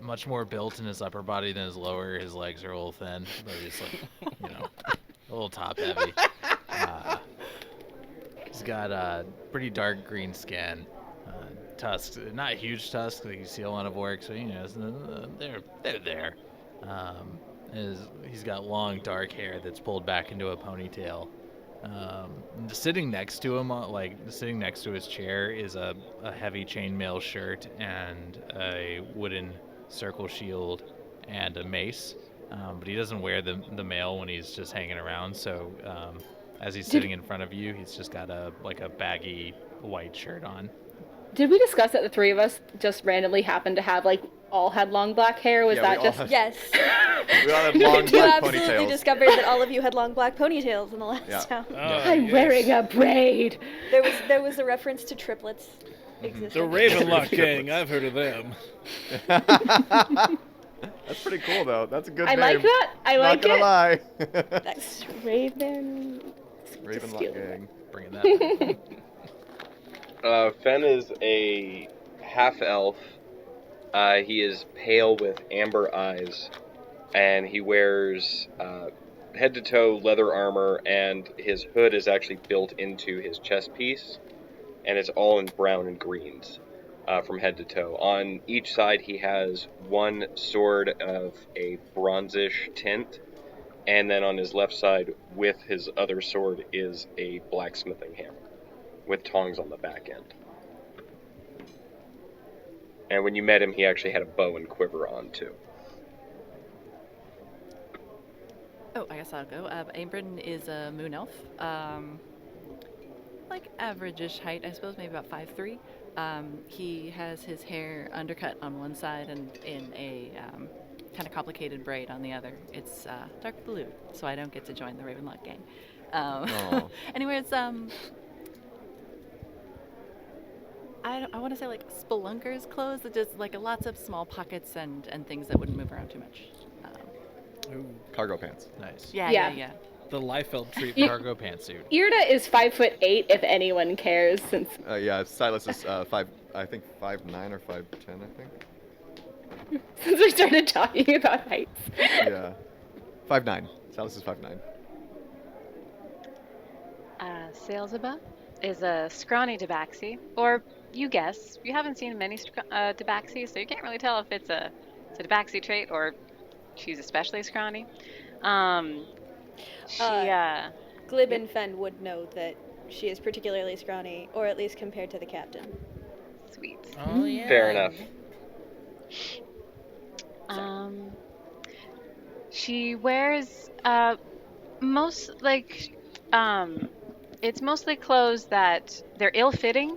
much more built in his upper body than his lower. His legs are a little thin, but he's like, a little top heavy. He's got a pretty dark green skin, tusks, not huge tusks like you see a lot of orcs, but they're there. He's got long dark hair that's pulled back into a ponytail. Sitting next to him, sitting next to his chair, is a heavy chainmail shirt and a wooden circle shield and a mace. But he doesn't wear the mail when he's just hanging around. So as he's sitting in front of you, he's just got a baggy white shirt on. Did we discuss that the three of us just randomly happened to have all had long black hair? Was Yeah, that we all just? had- Yes. We all had long You black absolutely ponytails. discovered that all of you had long black ponytails in the last Yeah. town. I'm wearing a braid. There was a reference to triplets The existing. Ravenlock gang, I've heard of them. That's pretty cool, though. That's a good I name. like that. I like Not gonna it. lie. That's Raven. Ravenlock gang. Bringing that back. Fen is a half-elf. He is pale with amber eyes, and he wears head-to-toe leather armor, and his hood is actually built into his chest piece, and it's all in brown and greens from head to toe. On each side, he has one sword of a bronzish tint, and then on his left side, with his other sword, is a blacksmithing hammer with tongs on the back end. And when you met him, he actually had a bow and quiver on, too. Oh, I guess I'll go. Aym'Bryn is a moon elf. Average-ish height, I suppose, maybe about 5'3". He has his hair undercut on one side and in a kind of complicated braid on the other. It's dark blue, so I don't get to join the Ravenlock gang. Anyways, I want to say spelunker's clothes that just lots of small pockets and things that wouldn't move around too much. Ooh, Cargo pants. Nice. Yeah. the Liefeld treatment. Cargo pantsuit. Irde is 5'8", if anyone cares, since Yeah, Silus is 5'9" or 5'10", I think. since we started talking about heights. Yeah. 5'9". Silus is 5'9". Sailsaba is a scrawny Tabaxi, or you guess. You haven't seen many Tabaxi, so you can't really tell if it's a Tabaxi trait or she's especially scrawny. Glib and Fen would know that she is particularly scrawny, or at least compared to the captain. Sweet. Oh yeah. Fair enough. She wears it's mostly clothes that they're ill-fitting,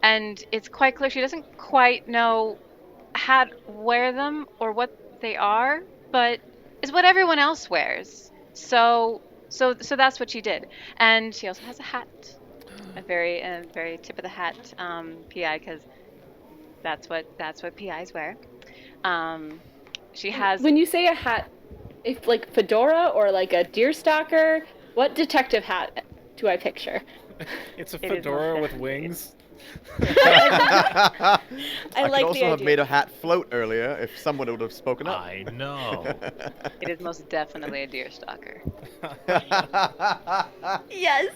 and it's quite clear she doesn't quite know how to wear them or what they are, but it's what everyone else wears. So that's what she did. And she also has a hat, a very tip of the hat PI, because that's what PIs wear. She has. When you say a hat, if fedora or a deerstalker, what detective hat do I picture? It's a It is fedora most with definitely. wings. I could like also the have idea. made a hat float earlier if someone would have spoken up. I know. It is most definitely a deer stalker. Yes.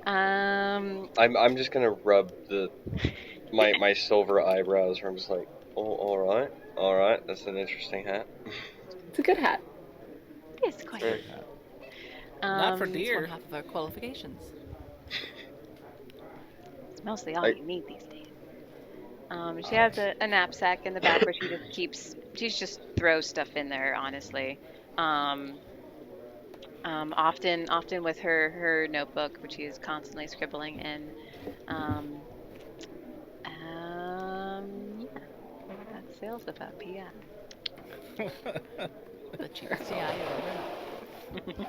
I'm just gonna rub my silver eyebrows where I'm just like, oh, all right, that's an interesting hat. It's a good hat. It's quite. Very- Not for Um, It's deer. one half of our qualifications. It's mostly all I- you need these days. She has a knapsack in the back where she just throws stuff in there, honestly. Often with her notebook, which she is constantly scribbling in. Yeah, that's sales about PI. The cheapest CI ever.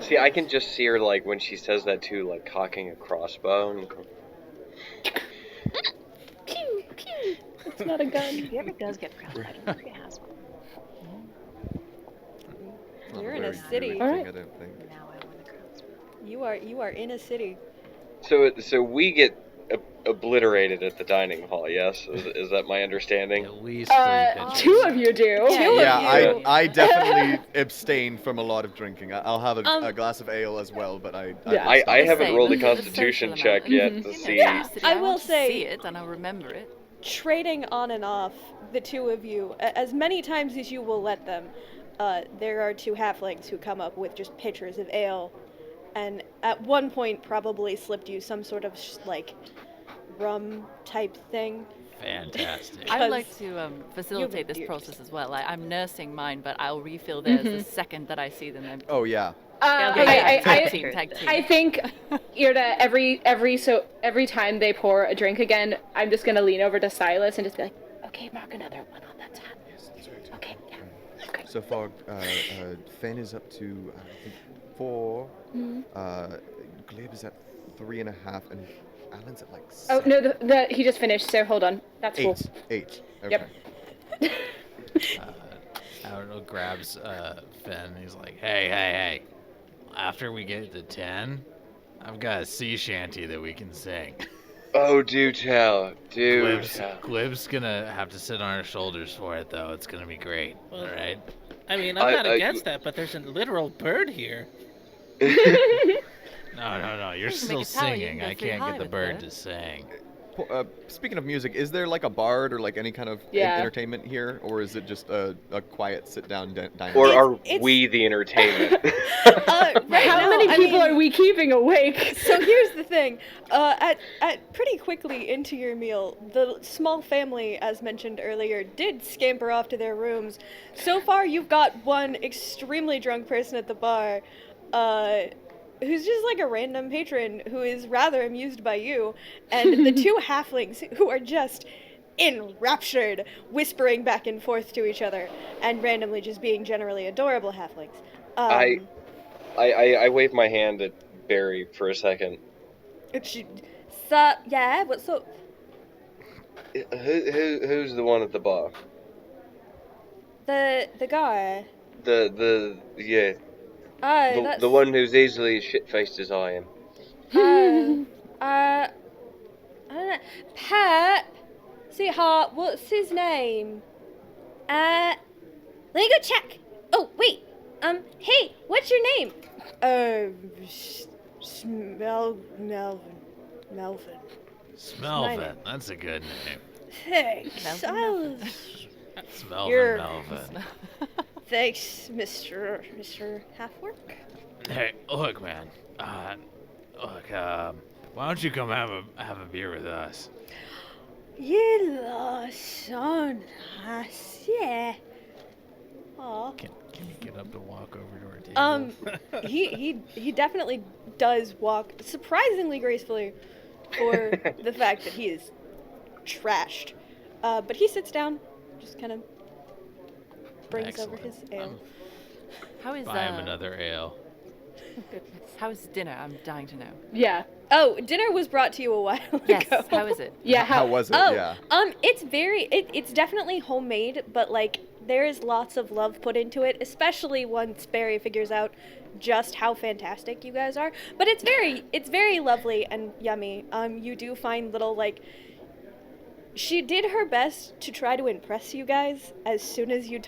See, I can just see her when she says that too, cocking a crossbow. And Pew, pew. It's not a gun. If he ever does get crossbody, he has one. Not You're in a very city. Druid Alright. thing, I don't think. Now I want a crossbow. You are in a city. So we get obliterated at the dining hall. Yes, is that my understanding? At least 3 pitches. Two of you do. Yeah, Two Yeah, of you. I definitely abstain from a lot of drinking. I'll have a Um, glass of ale as well, but Yeah. I haven't Same. rolled a The social constitution amount. check yet Mhm. to You know, see. Yeah. curiosity, I I will want to say- see it and I'll remember it. Trading on and off, the two of you, as many times as you will let them, there are two halflings who come up with just pitchers of ale, and at one point probably slipped you some sort of rum type thing. Fantastic. I would Because like to facilitate this you're process as well. I'm nursing mine, but I'll refill theirs the second that I see them empty. Oh yeah. Tag team. I think Irde, every time they pour a drink again, I'm just gonna lean over to Silus and just be like, "Okay, mark another one on that tab." Yes, that's right. Okay, yeah. Okay. So far, Fen is up to I think 4. Glib is at 3.5, and Alan's at like 6. Oh no, the he just finished. So hold on, that's full. 8. Okay. Yep. Arnold grabs Fen. He's like, hey. After we get to 10, I've got a sea shanty that we can sing. Oh, do tell. Do tell. Glib's gonna have to sit on our shoulders for it, though. It's gonna be great. Well, all right? I mean, I'm not against that, but there's a literal bird here. No. You're Make still a tally, you can singing. go I free can't high get the with bird it. to sing. Speaking of music, is there like a bard or like any kind of Yeah. entertainment here, or is it just a quiet sit-down dining? Or are It's- we the entertainment? Right How now, many I people mean, are we keeping awake? So here's the thing. At pretty quickly into your meal, the small family, as mentioned earlier, did scamper off to their rooms. So far, you've got one extremely drunk person at the bar, who's just like a random patron who is rather amused by you, and the 2 halflings who are just enraptured, whispering back and forth to each other, and randomly just being generally adorable halflings. I wave my hand at Barry for a second. Yeah, what's up? Who's the one at the bar? The guy. Yeah, Oh, that's the one who's easily as shit-faced as I am. I don't know. Pep, sweetheart, what's his name? Let me go check. Oh, wait. Hey, what's your name? Melvin. Smelvin. That's a good name. Thanks. Melvin? You're- Melvin. Thanks, Mr. Half-Orc. Hey, look, man. Why don't you come have a beer with us? You look so nice, yeah. Aw. Can you get up to walk over to our table? He definitely does walk surprisingly gracefully for the fact that he is trashed. But he sits down, just kind of brings over his ale. How is Buy him another ale. How is dinner? I'm dying to know. Yeah. Oh, dinner was brought to you a while Yes. ago. How is it? Yeah. How was it? Oh, Yeah. it's definitely homemade, but like there is lots of love put into it, especially once Barry figures out just how fantastic you guys are. But it's very lovely and yummy. You do find little like she did her best to try to impress you guys as soon as you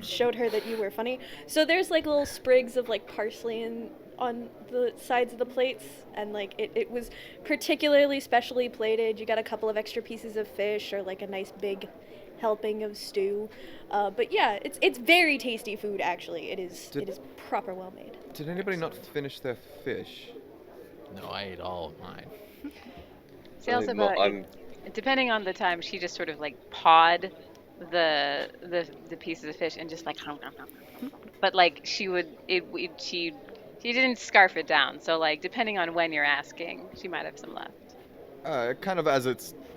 showed her that you were funny. So there's like little sprigs of like parsley on the sides of the plates, and like it was particularly specially plated. You got a couple of extra pieces of fish or like a nice big helping of stew. But yeah, it's very tasty food actually. It is proper well made. Did anybody not finish their fish? No, I ate all of mine. Sailsaba, depending on the time, she just sort of like pawed the pieces of fish and just like, but like she didn't scarf it down. So like depending on when you're asking, she might have some left. Kind of as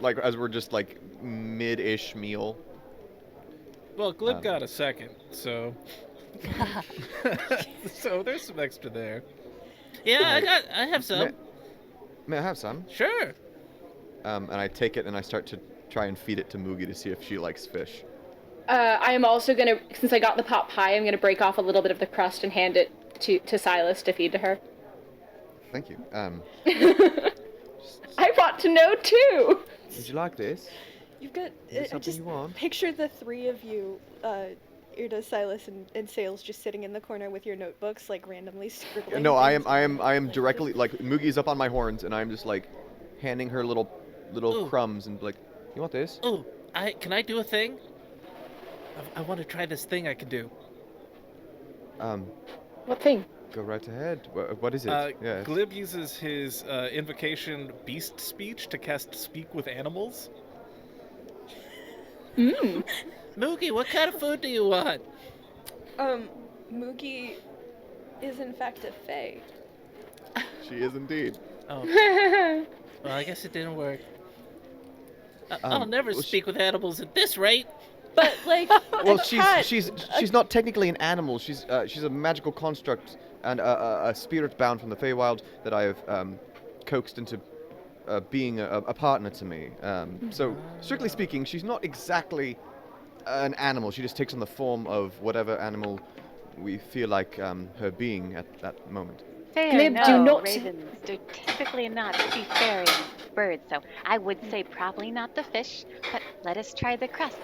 we're just like mid-ish meal. Well, Glib got a second, so so there's some extra there. Yeah, I have some. May I have some? Sure. And I take it and I start to try and feed it to Mugi to see if she likes fish. I am also gonna, since I got the pot pie, I'm gonna break off a little bit of the crust and hand it to Silus to feed to her. Thank you. I want to know too. Would you like this? You've got Is it something just you want? picture the 3 of you, Irde, Silus, and Sails just sitting in the corner with your notebooks, like randomly scribbling. No, I things. am directly like Mugi's up on my horns and I'm just like handing her little Ooh. crumbs and like, you want this? Oh, can I do a thing? I want to try this thing I can do. What thing? Go right ahead. What is it? Yes. Glib uses his invocation beast speech to cast speak with animals. Moogie, what kind of food do you want? Moogie is in fact a fae. She is indeed. Oh. Well, I guess it didn't work. I'll never well, speak with animals at this rate. But like, Well, a cat, she's not technically an animal. She's a magical construct and a spirit bound from the Feywild that I have coaxed into being a partner to me. So strictly speaking, she's not exactly an animal. She just takes on the form of whatever animal we feel like her being at that moment. Fair, Glib, no, do not- ravens do typically not seafaring birds, so I would say probably not the fish, but let us try the crust.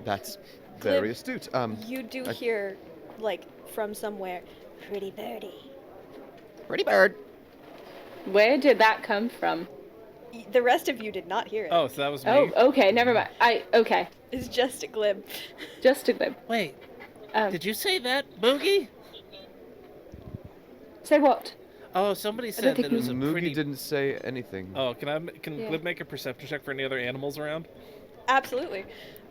That's very Glib, astute. you do I- hear, like, from somewhere, pretty birdie. Pretty bird. Where did that come from? The rest of you did not hear it. Oh, so that was me? Oh, okay, never mind. Okay, It's just a Glib. just a Glib. Wait, Um, did you say that, Boogie? Say what? Oh, somebody don't said think that it was a Moogie pretty... didn't say anything. Oh, can Yeah. Glib make a perception check for any other animals around? Absolutely.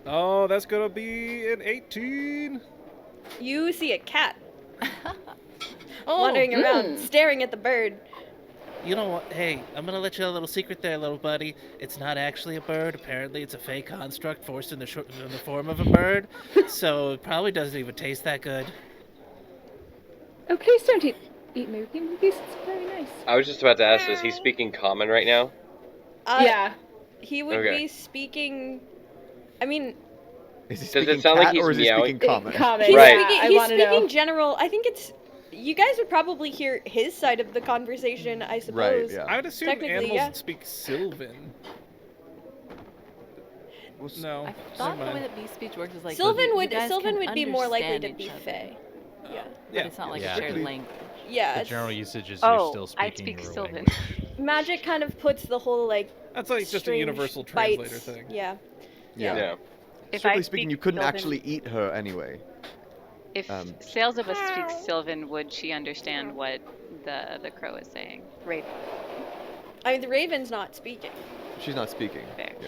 Oh, that's gonna be an 18. You see a cat Oh, wandering around, staring at the bird. you know what? Hey, I'm gonna let you know a little secret there, little buddy. It's not actually a bird. Apparently, it's a fake construct forced in the form of a bird. So it probably doesn't even taste that good. Oh, please don't eat Moogie. Moogie's very nice. I was just about to ask, is he speaking common right now? Yeah. He would Okay. be speaking. I mean, Is he Does it speaking sound like cat he's or is he meowing? speaking common? Comment. he's Right. speaking, I he's want to know. speaking general. I think it's. You guys would probably hear his side of the conversation, I suppose. yeah. I would assume Technically, animals yeah. speak Sylvan. No, I never thought the way mind. that beast speech works is like Sylvan you would guys Sylvan can would be more likely understand to be each other, Fae. Yeah. but Yeah. it's not like Yeah. a shared Typically- language. Yeah. The it's- general usage is Oh, you're still I speaking speak your Sylvan. language. Magic kind of puts the whole like. That's like just a strange universal bites. translator thing. Yeah. Yeah. Yeah. If Strictly I speaking, speak you couldn't Sylvan- actually eat her anyway. If Um, Sailsaba speaks Sylvan, would she understand what the crow is saying? Raven. I mean, the raven's not speaking, She's not speaking. Fair. Yeah.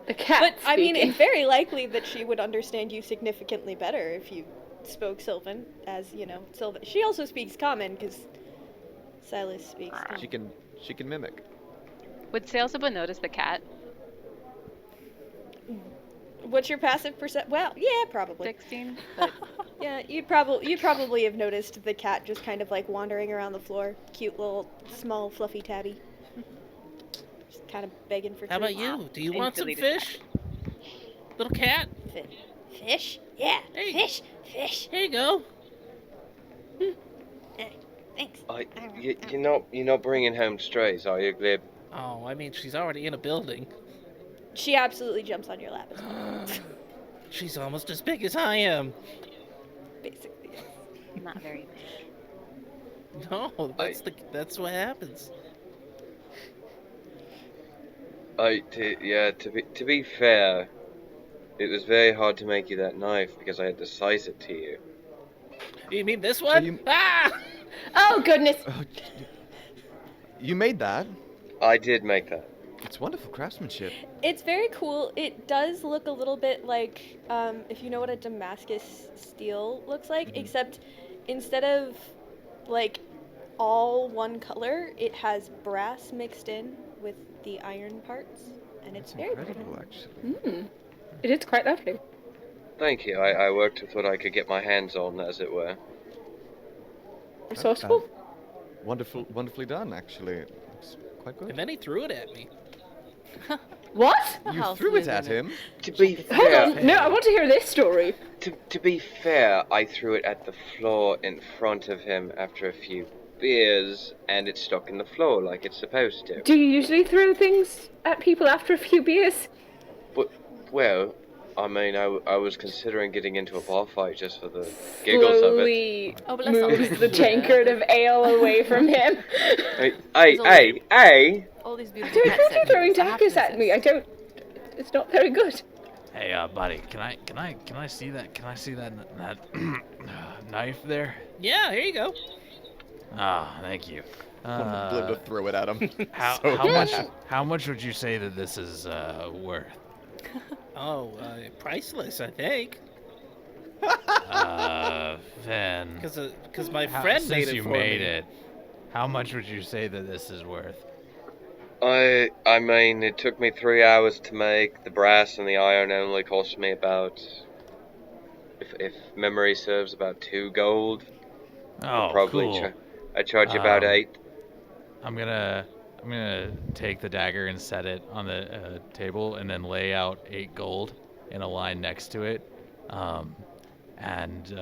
The cat. but I mean, speaking. it's very likely that she would understand you significantly better if you spoke Sylvan, as you know, Sylvan. She also speaks Common because Silus speaks Common. She can mimic. Would Sailsaba notice the cat? What's your passive percent? Well, yeah, probably. 16? But Yeah, you'd probably have noticed the cat just kind of like wandering around the floor. Cute little, small, fluffy tabby. Just kind of begging for How about treats. you? Do you And want some deleted fish? Little cat? Fish? Yeah, Hey. fish. Here you go. Thanks. You're not bringing home strays, are you, Glib? Oh, I mean, she's already in a building. She absolutely jumps on your lap as well. She's almost as big as I am. Basically. not very big. No, that's what happens. To be fair, it was very hard to make you that knife because I had to size it to you. You mean this one? you- Ah! Oh goodness. You made that. I did make that. It's wonderful craftsmanship. It's very cool. It does look a little bit like, if you know what a Damascus steel looks like, except instead of like all one color, it has brass mixed in with the iron parts, and it's very Incredible, actually. It is quite lovely. Thank you. I worked with what I could get my hands on, as it were. Resourceful. Wonderfully done, actually. It looks quite good. And then he threw it at me. What? You How's threw it Lizzie at doing? him. To be Hold fair, on. No, I want to hear this story. to be fair, I threw it at the floor in front of him after a few beers, and it stuck in the floor like it's supposed to. Do you usually throw things at people after a few beers? But, well, I mean, I was considering getting into a bar fight just for the giggles of it. Slowly Oh, but let's not moves get the into tankard that. of ale away from him. Hey! All these I beautiful don't pets want you throwing I have daggers to at me. insist. I don't. It's not very good. Hey, buddy, can I see that? Can I see that knife there? Yeah, here you go. Ah, thank you. Glib to throw it at him. How So much? bad. How much would you say that this is worth? Oh, priceless, I think. Then. Because my friend made since it you for made me. it, how much would you say that this is worth? I mean, it took me 3 hours to make. The brass and the iron only cost me about, if memory serves, about 2 gold. Oh, Probably cool. I charge you about 8. I'm gonna take the dagger and set it on the table, and then lay out 8 gold in a line next to it, and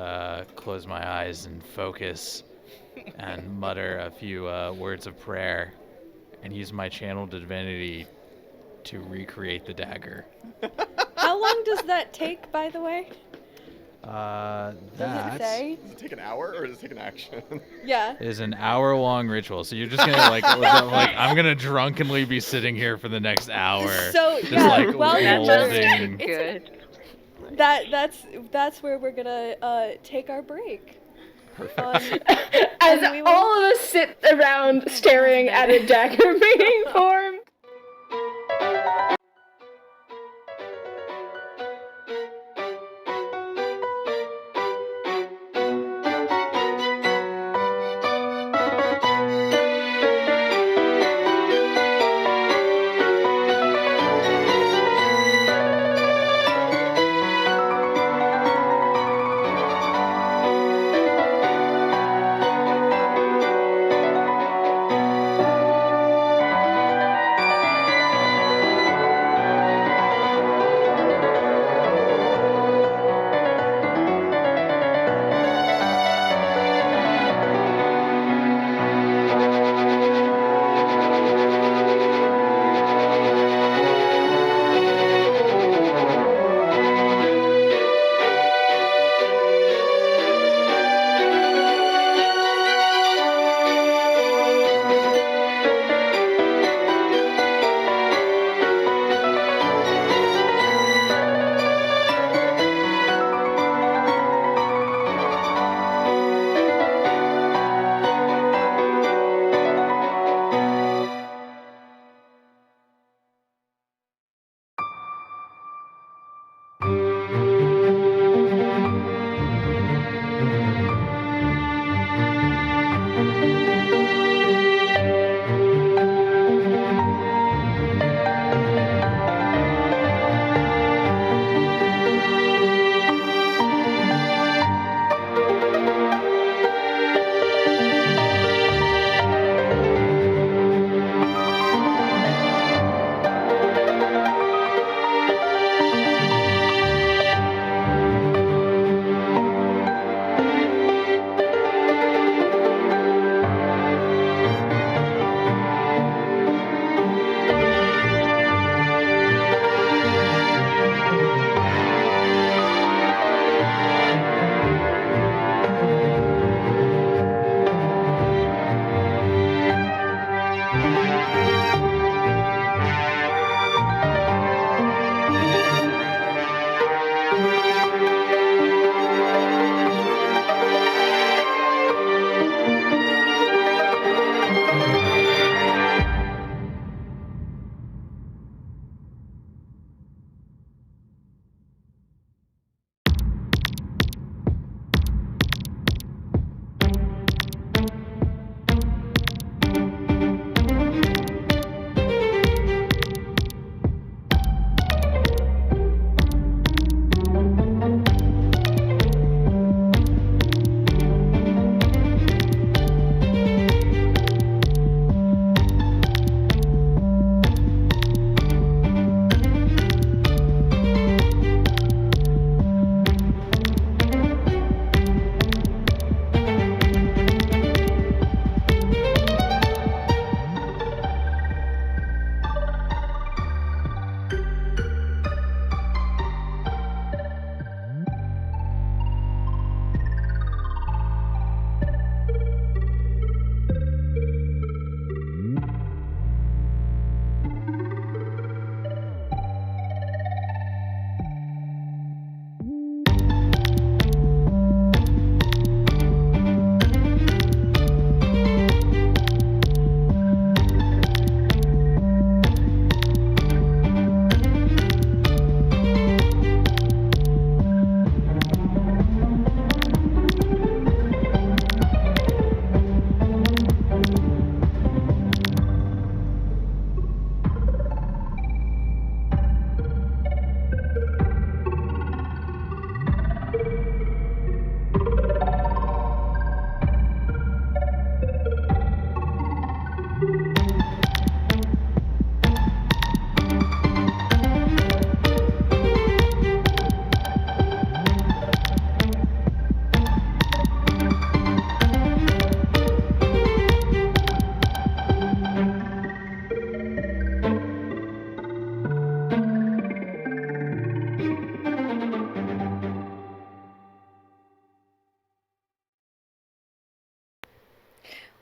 close my eyes and focus, and mutter a few words of prayer, and use my channel divinity to recreate the dagger. How long does that take, by the way? That Does it say? Does it take an hour or does it take an action? Yeah. is an hour-long ritual. So you're just gonna like I'm gonna drunkenly be sitting here for the next hour. So just yeah, like well, That holding. sounds good. that's where we're gonna take our break. As And we will- all of us sit around staring at a dagger being formed.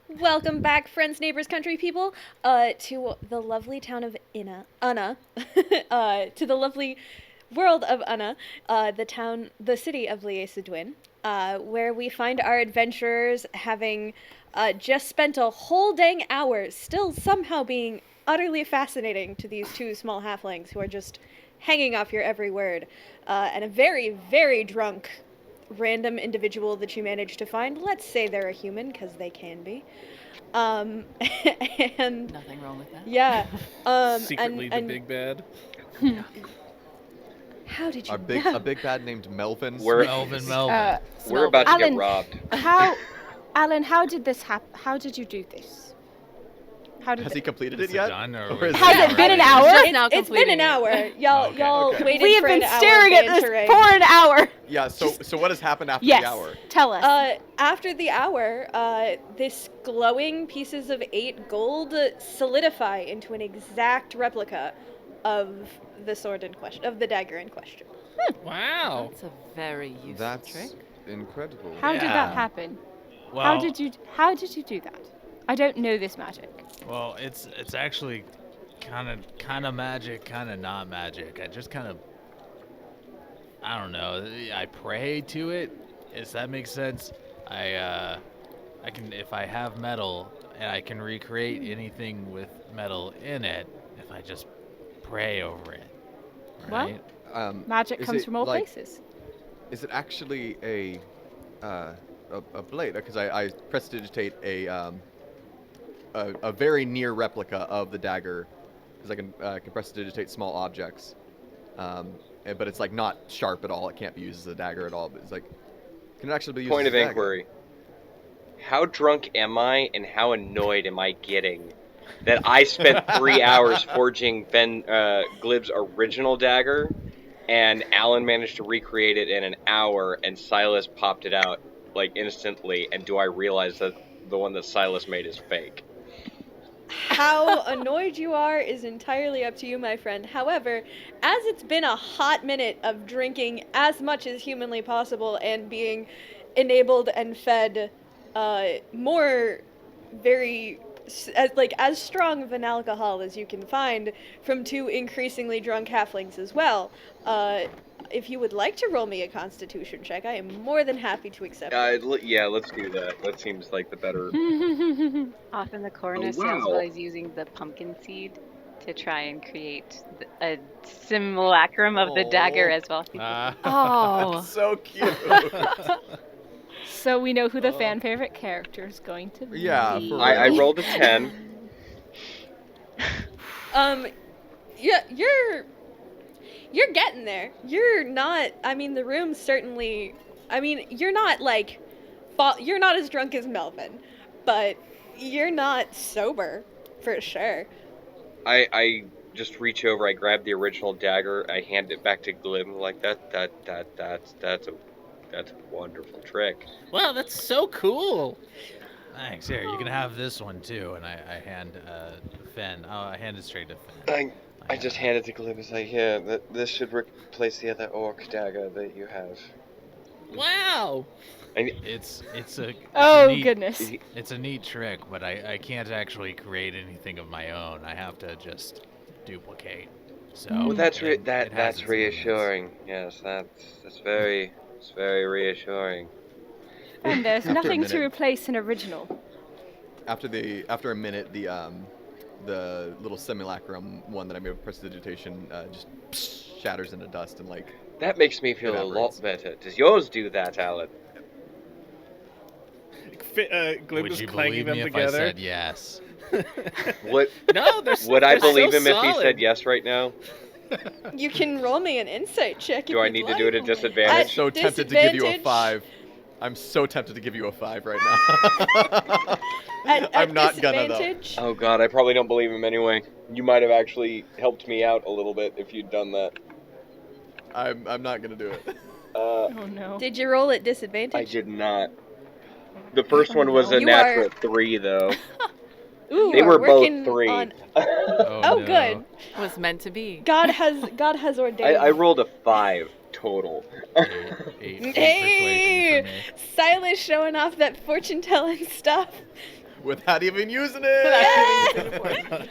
Welcome back, friends, neighbors, country people, to the lovely town of Unna, to the lovely world of Unna, the city of Leesedwen, where we find our adventurers having just spent a whole dang hour still somehow being utterly fascinating to these two small halflings who are just hanging off your every word, and a very, very drunk random individual that you managed to find. Let's say they're a human, because they can be. And Nothing wrong with that. yeah. Secretly the big bad. How did you A big bad named Melvin. Melvin. We're about to Alin, get robbed. Alan, how did this happen? How did you do this? How did Has he completed Is it it yet? done, or Or is Has it been an hour? Just now It's been an completing it. hour. Y'all, Okay. y'all Okay. waited We have for been an hour staring at this bantering. for an hour. Yeah. So what has happened after Yes. the hour? Tell us. After the hour, this glowing pieces of 8 gold solidify into an exact replica of the sword in question, of the dagger in question. Wow. That's a very useful That's trick. incredible. How did yeah. that happen? Well, How did you do that? I don't know this magic. Well, it's actually kind of magic, kind of not magic. I just kind of, I don't know. I pray to it. Does that make sense? I can, if I have metal, and I can recreate anything with metal in it if I just pray over it. Well, Right? Magic Is comes it from all like- places. Is it actually a blade? Because I prestidigitate a very near replica of the dagger, because I can prestidigitate small objects, but it's like not sharp at all. It can't be used as a dagger at all. But it's like, can it actually be used? Point as of a dagger? inquiry. How drunk am I, and how annoyed am I getting that I spent 3 hours forging Glib's original dagger, and Alan managed to recreate it in an hour, and Silas popped it out like instantly, and do I realize that the one that Silas made is fake? How annoyed you are is entirely up to you, my friend. However, as it's been a hot minute of drinking as much as humanly possible and being enabled and fed more very as strong of an alcohol as you can find from 2 increasingly drunk halflings as well, if you would like to roll me a constitution check, I am more than happy to accept it. Yeah, let's do that. That seems like the better. Off in the corner, Oh, wow. Sailsaba is using the pumpkin seed to try and create a simulacrum of the dagger Aw. as well. Oh, So cute. so we know who the fan favorite character is going to be. Yeah, for I real. rolled a 10. Yeah, you're getting there. You're not, I mean, the room's certainly, I mean, you're not like, you're not as drunk as Melvin, but you're not sober, for sure. I just reach over, I grab the original dagger, I hand it back to Glib, like that's a wonderful trick. Wow, that's so cool. Thanks. Here, you can have this one too. And I hand Fen. Oh, I hand it straight to Fen. I just hand it to Glib and say, here, this should replace the other orc dagger that you have. Wow. It's a Oh, neat, goodness. It's a neat trick, but I can't actually create anything of my own. I have to just duplicate. So Well, that's it has that's its limits. reassuring. Yes, it's very reassuring. And there's After a nothing to minute. replace an original. After a minute, the little simulacrum one that I made with prestidigitation just shatters into dust and like. That makes me feel a Evaporates. lot better. Does yours do that, Alan? Glib Would is you clanging believe them me if I together. said yes? What No, would I they're so believe him if he solid. said yes right now? You can roll me an insight check. Do if I you'd need to like. do it at I'm disadvantage? so tempted to give you a disadvantage. 5. I'm so tempted to give you a 5 right now. At I'm not gonna though. disadvantage, Oh god, I probably don't believe him anyway. You might have actually helped me out a little bit if you'd done that. I'm not gonna do it. Oh no. Did you roll at disadvantage? I did not. The first one was a You natural 3, though. Ooh, They were both working 3. on- Oh, Oh, no. good. Was meant to be. God has ordained. I rolled a 5 total. Eight Hey, persuasion for me. Silas showing off that fortune telling stuff. Without even using it.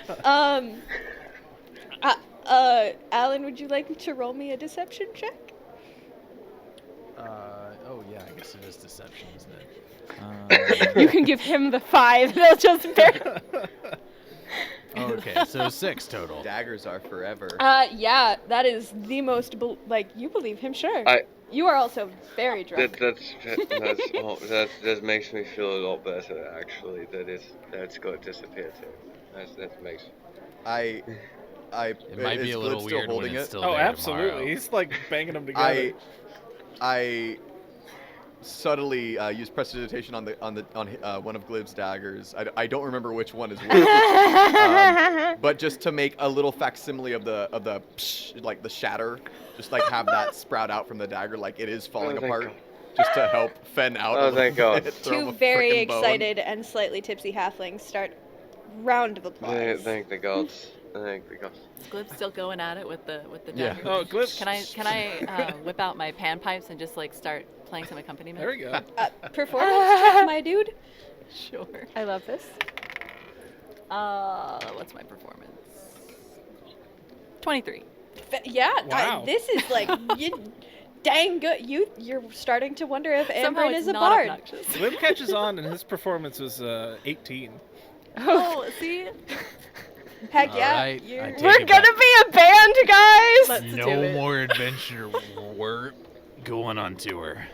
Alin, would you like to roll me a deception check? Oh yeah, I guess it is deception, isn't it? You can give him the 5. They'll just bear. Okay, so 6 total. Daggers are forever. Yeah, that is the most, you believe him, sure. You are also very drunk. That makes me feel a lot better, actually. That's got disappeared too. That makes. It might be is a little Glib still weird when holding it's it? still Oh, there absolutely. tomorrow. He's like banging them together. I subtly use prestidigitation on one of Glib's daggers. I don't remember which one is which. But just to make a little facsimile of the psh, like the shatter, just like have that sprout out from the dagger, like it is falling apart, God. Just to help Fen out. Oh, thank God. Throw him Two a very frickin' bone. excited and slightly tipsy halflings start round of applause. Thank the gods. Thank the gods. Is Glib still going at it with the Yeah. dagger? Oh, Glib. Can I whip out my panpipes and just like start playing some accompaniment? There we go. Performance check, my dude. Sure. I love this. What's my performance? 23. Yeah, Wow. this is like dang good. You're starting to wonder if Somehow Aym'Bryn it's is a not bard. obnoxious. Glib catches on, and his performance was 18. Oh, see? Heck yeah, Alright, you're- I take We're it gonna back. be a band, guys. Let's do No it. more adventure. We're going on tour.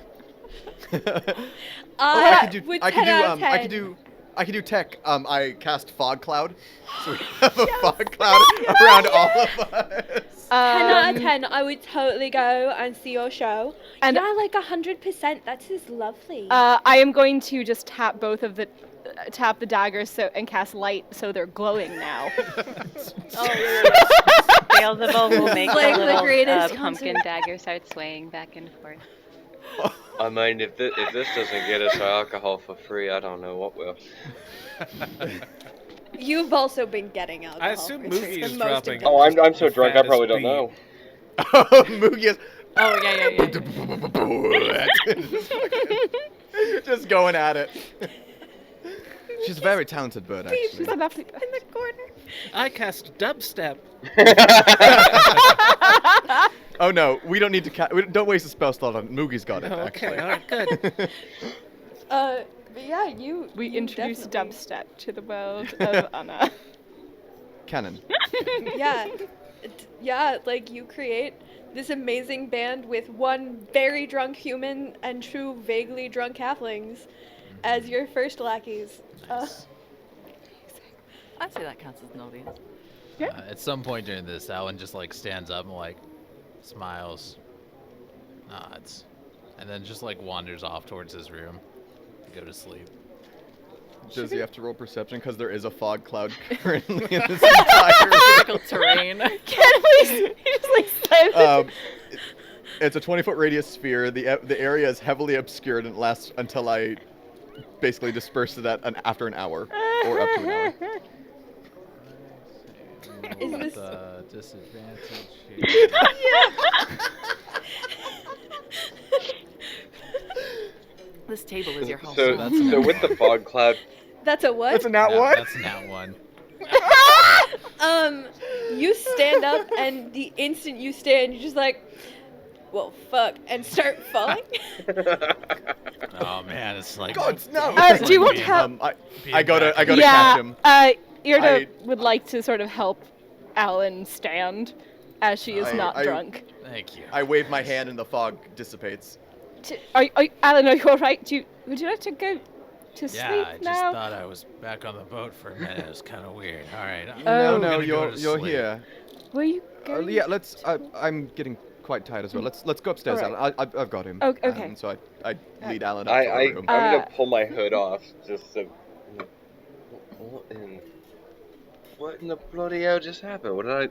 I could with do. I could 10 do. out of I 10. could do. I could do tech. I cast fog cloud, so we have a fog cloud around all of us. 10 out of 10. I would totally go and see your show. And- yeah, like 100%. That is lovely. I am going to just tap both of the tap the daggers and cast light so they're glowing now. Sailsaba will make Like a the little greatest pumpkin concert. dagger start swaying back and forth. I mean, if this doesn't get us our alcohol for free, I don't know what will. You've also been getting alcohol. I assume which Moogie the is most dropping. important. I'm so drunk I Fattest probably don't beat. know. Moogie is Oh, yeah. just going at it. She's a very talented bird, She's actually. a lovely. In the corner. I cast dubstep. Oh no, we don't need to. Don't waste a spell slot on. Moogie's got it. Okay, Actually. all right, good. But yeah, We you introduce definitely- dubstep to the world of Unna. Canon. Yeah, yeah, like you create this amazing band with one very drunk human and two vaguely drunk halflings as your first lackeys. I'd say that counts as an audience. At some point during this, Alin just like stands up and like smiles, nods, and then just like wanders off towards his room to go to sleep. Does he have to roll perception? Because there is a fog cloud currently in this entire Difficult terrain. Can we? He just like slides room. It's a 20-foot radius sphere. The area is heavily obscured and lasts until I basically disperse it after an hour or up to an hour. Is this- Disadvantage here. This table is your house. So, that's an so with the fog cloud, That's a what? That's a nat Yeah, one. That's nat one. You stand up, and the instant you stand, you're just like, well, fuck, and start falling. Oh man, it's like. God, no. it's do you like want being- help? I go to yeah, catch him. Irde would like to sort of help Alin stand, as she is not I- drunk. Thank you. I wave my hand and the fog dissipates. Alin, are you all right? Would you like to go to Yeah, sleep I just now? thought I was back on the boat for a minute. It was kind of weird. All right. Oh. I'm No, gonna go you're to you're sleep. here. Were you going? Yeah, let's. I'm getting quite tired as well. Let's go upstairs, All Alan. I've got him. Oh, okay. So I lead Alan up to I'm the room. gonna pull my hood off just to. What in the bloody hell just happened? What did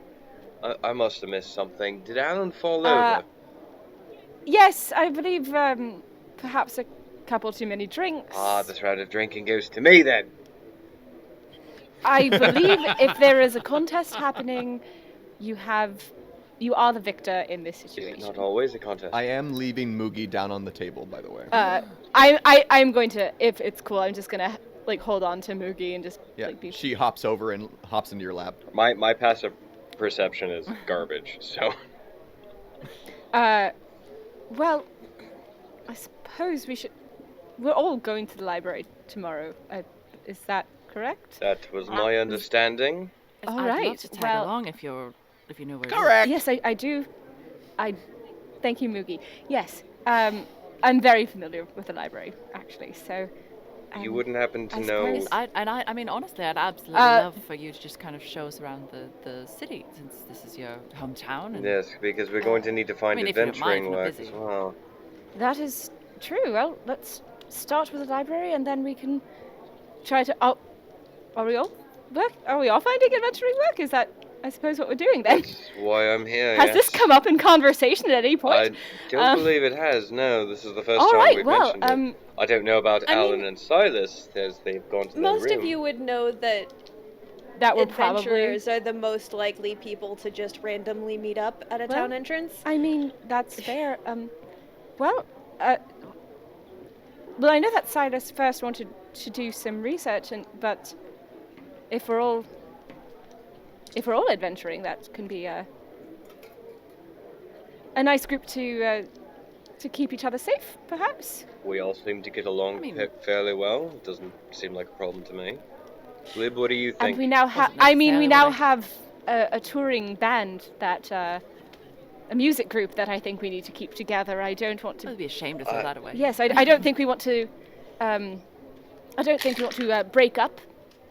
I must have missed something. Did Alan fall over? Yes, I believe perhaps a couple too many drinks. This round of drinking goes to me then. I believe if there is a contest happening, you have you are the victor in this It's situation. not always a contest. I am leaving Moogie down on the table, by the way. I'm going to, if it's cool, I'm just gonna like hold on to Moogie and just Yeah, like be. she hops over and hops into your lap. My passive perception is garbage, so... Well, I suppose we should. We're all going to the library tomorrow. Is that correct? That was my understanding. All I'd right, love to tag well- along if you know where. Correct! Yes, I do. Thank you, Moogie. Yes, I'm very familiar with the library, actually. So. You wouldn't happen to I know... suppose- I mean, honestly, I'd absolutely love for you to just kind of show us around the city, since this is your hometown. And Yes, because we're going to need to find I mean, if you don't mind, adventuring if not work busy. as well. That is true. Well, let's start with the library, and then we can try to. Oh, are we all work? Are we all finding adventuring work? Is that, I suppose, what we're doing then? That's why I'm here, Has yes. this come up in conversation at any I point? don't believe it has, no. This is the first All time right. we've Well, mentioned it. I don't know about I Alin mean, and Silus, as they've gone to their Most room. of you would know that that we're probably. adventurers are the most likely people to just randomly meet up at a Well, town entrance. I mean, that's fair. Well, I know that Silus first wanted to do some research, but if we're all adventuring, that can be a nice group to keep each other safe, perhaps. We all seem to get along I mean- fairly well. It doesn't seem like a problem to me. Glib, what do you think? And we now have. Wasn't I mean, we necessarily now what have a touring band that a music group that I think we need to keep together. I don't want to. I'd be ashamed to throw that away. Yes, I don't think we want to. I don't think we want to break up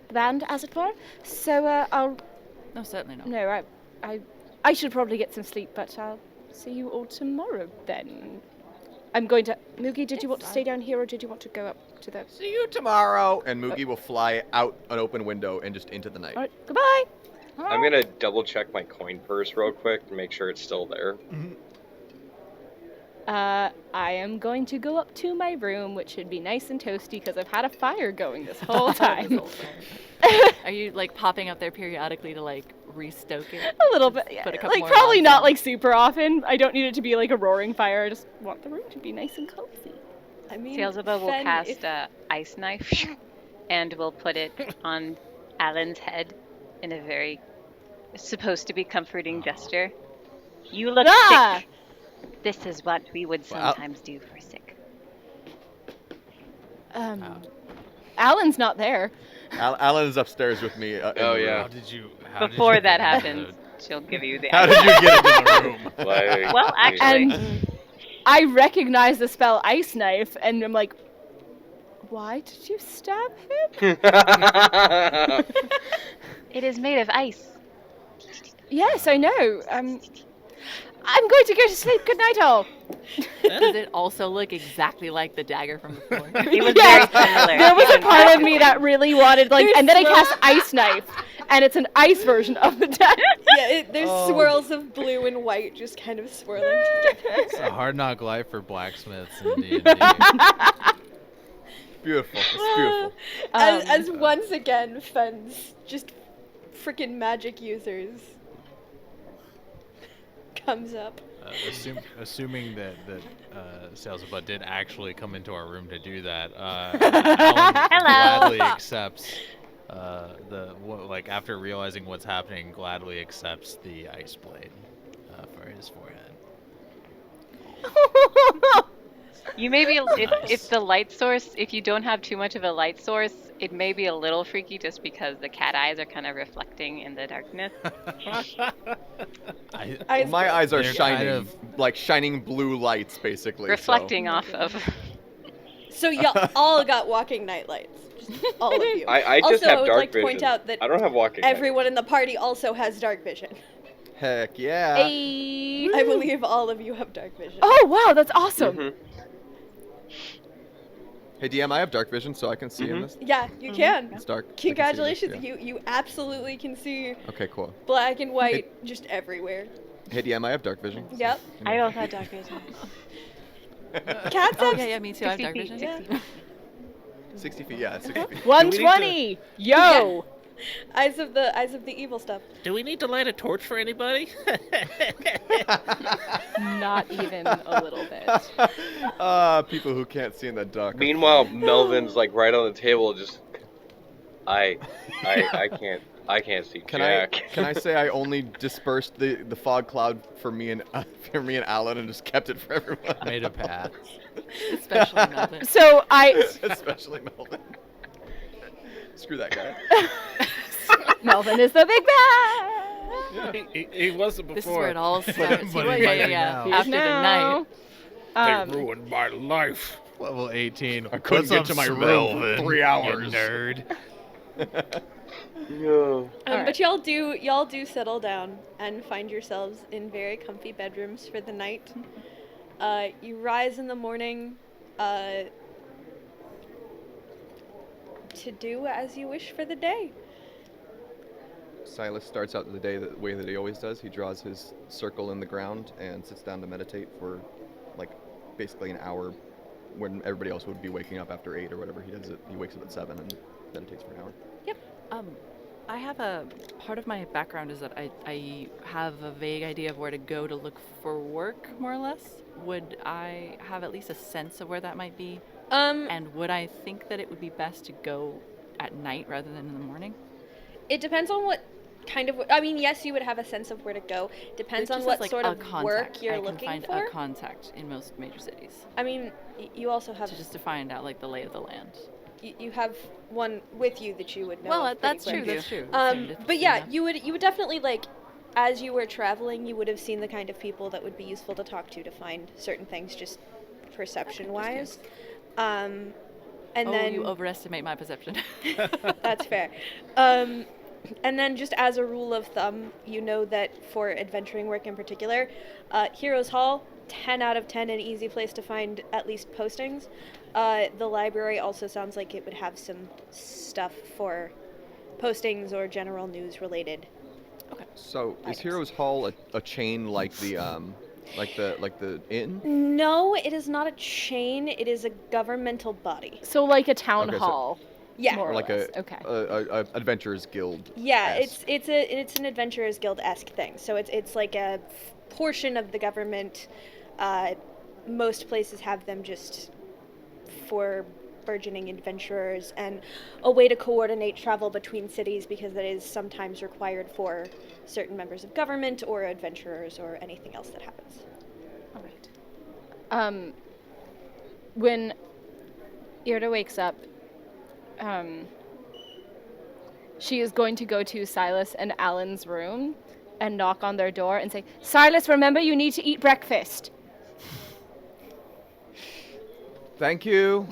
the band, as it were. So I'll. No, certainly not. No, I should probably get some sleep, but I'll see you all tomorrow then. I'm going to. Moogie, did you want to stay down here, or did you want to go up to the? See you tomorrow! And Moogie will fly out an open window and just into the night. All right, goodbye. I'm gonna double check my coin purse real quick to make sure it's still there. I am going to go up to my room, which should be nice and toasty because I've had a fire going this whole time. Are you like popping up there periodically to like restoke it? A little bit, yeah. Put a couple Like more probably logs not in? like super often. I don't need it to be like a roaring fire. I just want the room to be nice and cozy. I mean, Sailsaba will Fen, cast if- a ice knife and will put it on Alan's head in a very supposed to be comforting gesture. You look Ah! sick. This is what we would Well, sometimes do for sick. Alan's not there. Alan is upstairs with me. In Oh, the yeah. room. How did you? How did Before you that get into happens, she'll give you the How did you get into the room? Like, Well, actually, And I recognize the spell Ice Knife, and I'm like, why did you stab him? it is made of ice. Yes, I know. I'm going to go to sleep. Good night, all. Does it also look exactly like the dagger from before? It was Yes, very similar. there was a even part of visually. me that really wanted, like, and then I cast Ice Knife, and it's an ice version of the dagger. Yeah, there's swirls of blue and white just kind of swirling together. It's a hard knock life for blacksmiths in D&D. Beautiful. It's beautiful. As once again, Fen's just freaking magic users comes up. Assuming that Sailsaba did actually come into our room to do that, Alan gladly accepts after realizing what's happening, gladly accepts the ice blade for his forehead. You may be if the light source, if you don't have too much of a light source, it may be a little freaky just because the cat eyes are kind of reflecting in the darkness. My eyes are They're shining, kind of- like shining blue lights, basically. so- Reflecting off of. So y'all all got walking night lights. Just all of you. I just also, have I would dark like to vision. point out that I don't have walking. night. everyone in the party also has dark vision. Heck yeah. Hey. I believe all of you have dark vision. Oh, wow, that's awesome. Mhm. Hey DM, I have dark vision, so I can see in this. Yeah, you can. It's dark. I can see Congratulations, this, yeah. you absolutely can see Okay, cool. black and white just everywhere. Hey DM, I have dark vision. Yep. I also have dark vision. Cats Oh have yeah, me too. I have 60 dark feet, vision. 60 feet. 60 feet, yeah, 60 feet. 120. Yo. Eyes of the evil stuff. Do we need to light a torch for anybody? Not even a little bit. People who can't see in the dark. Meanwhile, Melvin's like right on the table, just I can't see Jack. Can I say I only dispersed the fog cloud for me and Alin and just kept it for everyone? Made a path. Especially Melvin. So I, Especially Melvin. Screw that guy. Melvin is the big bad. He wasn't before. This is where it all starts. But yeah. now. After the night. They ruined my life. Level 18. I couldn't What's get up, to my room Melvin, for 3 you hours. nerd. No. But y'all do settle down and find yourselves in very comfy bedrooms for the night. You rise in the morning to do as you wish for the day. Silas starts out the day the way that he always does. He draws his circle in the ground and sits down to meditate for, like, basically an hour when everybody else would be waking up after 8 or whatever. He wakes up at 7 and meditates for an hour. I have a part of my background is that I have a vague idea of where to go to look for work, more or less. Would I have at least a sense of where that might be? And would I think that it would be best to go at night rather than in the morning? It depends on what kind of. I mean, yes, you would have a sense of where to go. Depends It on just what has, like, sort a of contact. work you're I can looking find for. a contact in most major cities. I mean, you also have Just to find out, like, the lay of the land. you have one with you that you would know. Well, of pretty that's true. quick. That's true. But yeah, you would definitely, like, as you were traveling, you would have seen the kind of people that would be useful to talk to find certain things, just perception-wise. And then you overestimate my perception. that's fair. And then just as a rule of thumb, you know that for adventuring work in particular, Heroes Hall, 10 out of 10 an easy place to find at least postings. The library also sounds like it would have some stuff for postings or general news related. So is Items. Heroes Hall a chain like the inn? No, it is not a chain. It is a governmental body. So like a town Okay, so- hall. Yeah. More Or or like less. a Okay. Adventurers Guild? Yeah, esque. it's an Adventurers Guild-esque thing. So it's like a portion of the government. Most places have them just for burgeoning adventurers and a way to coordinate travel between cities, because that is sometimes required for certain members of government or adventurers or anything else that happens. All right. When Irde wakes up, she is going to go to Silas and Alan's room and knock on their door and say, "Silas, remember you need to eat breakfast." Thank you.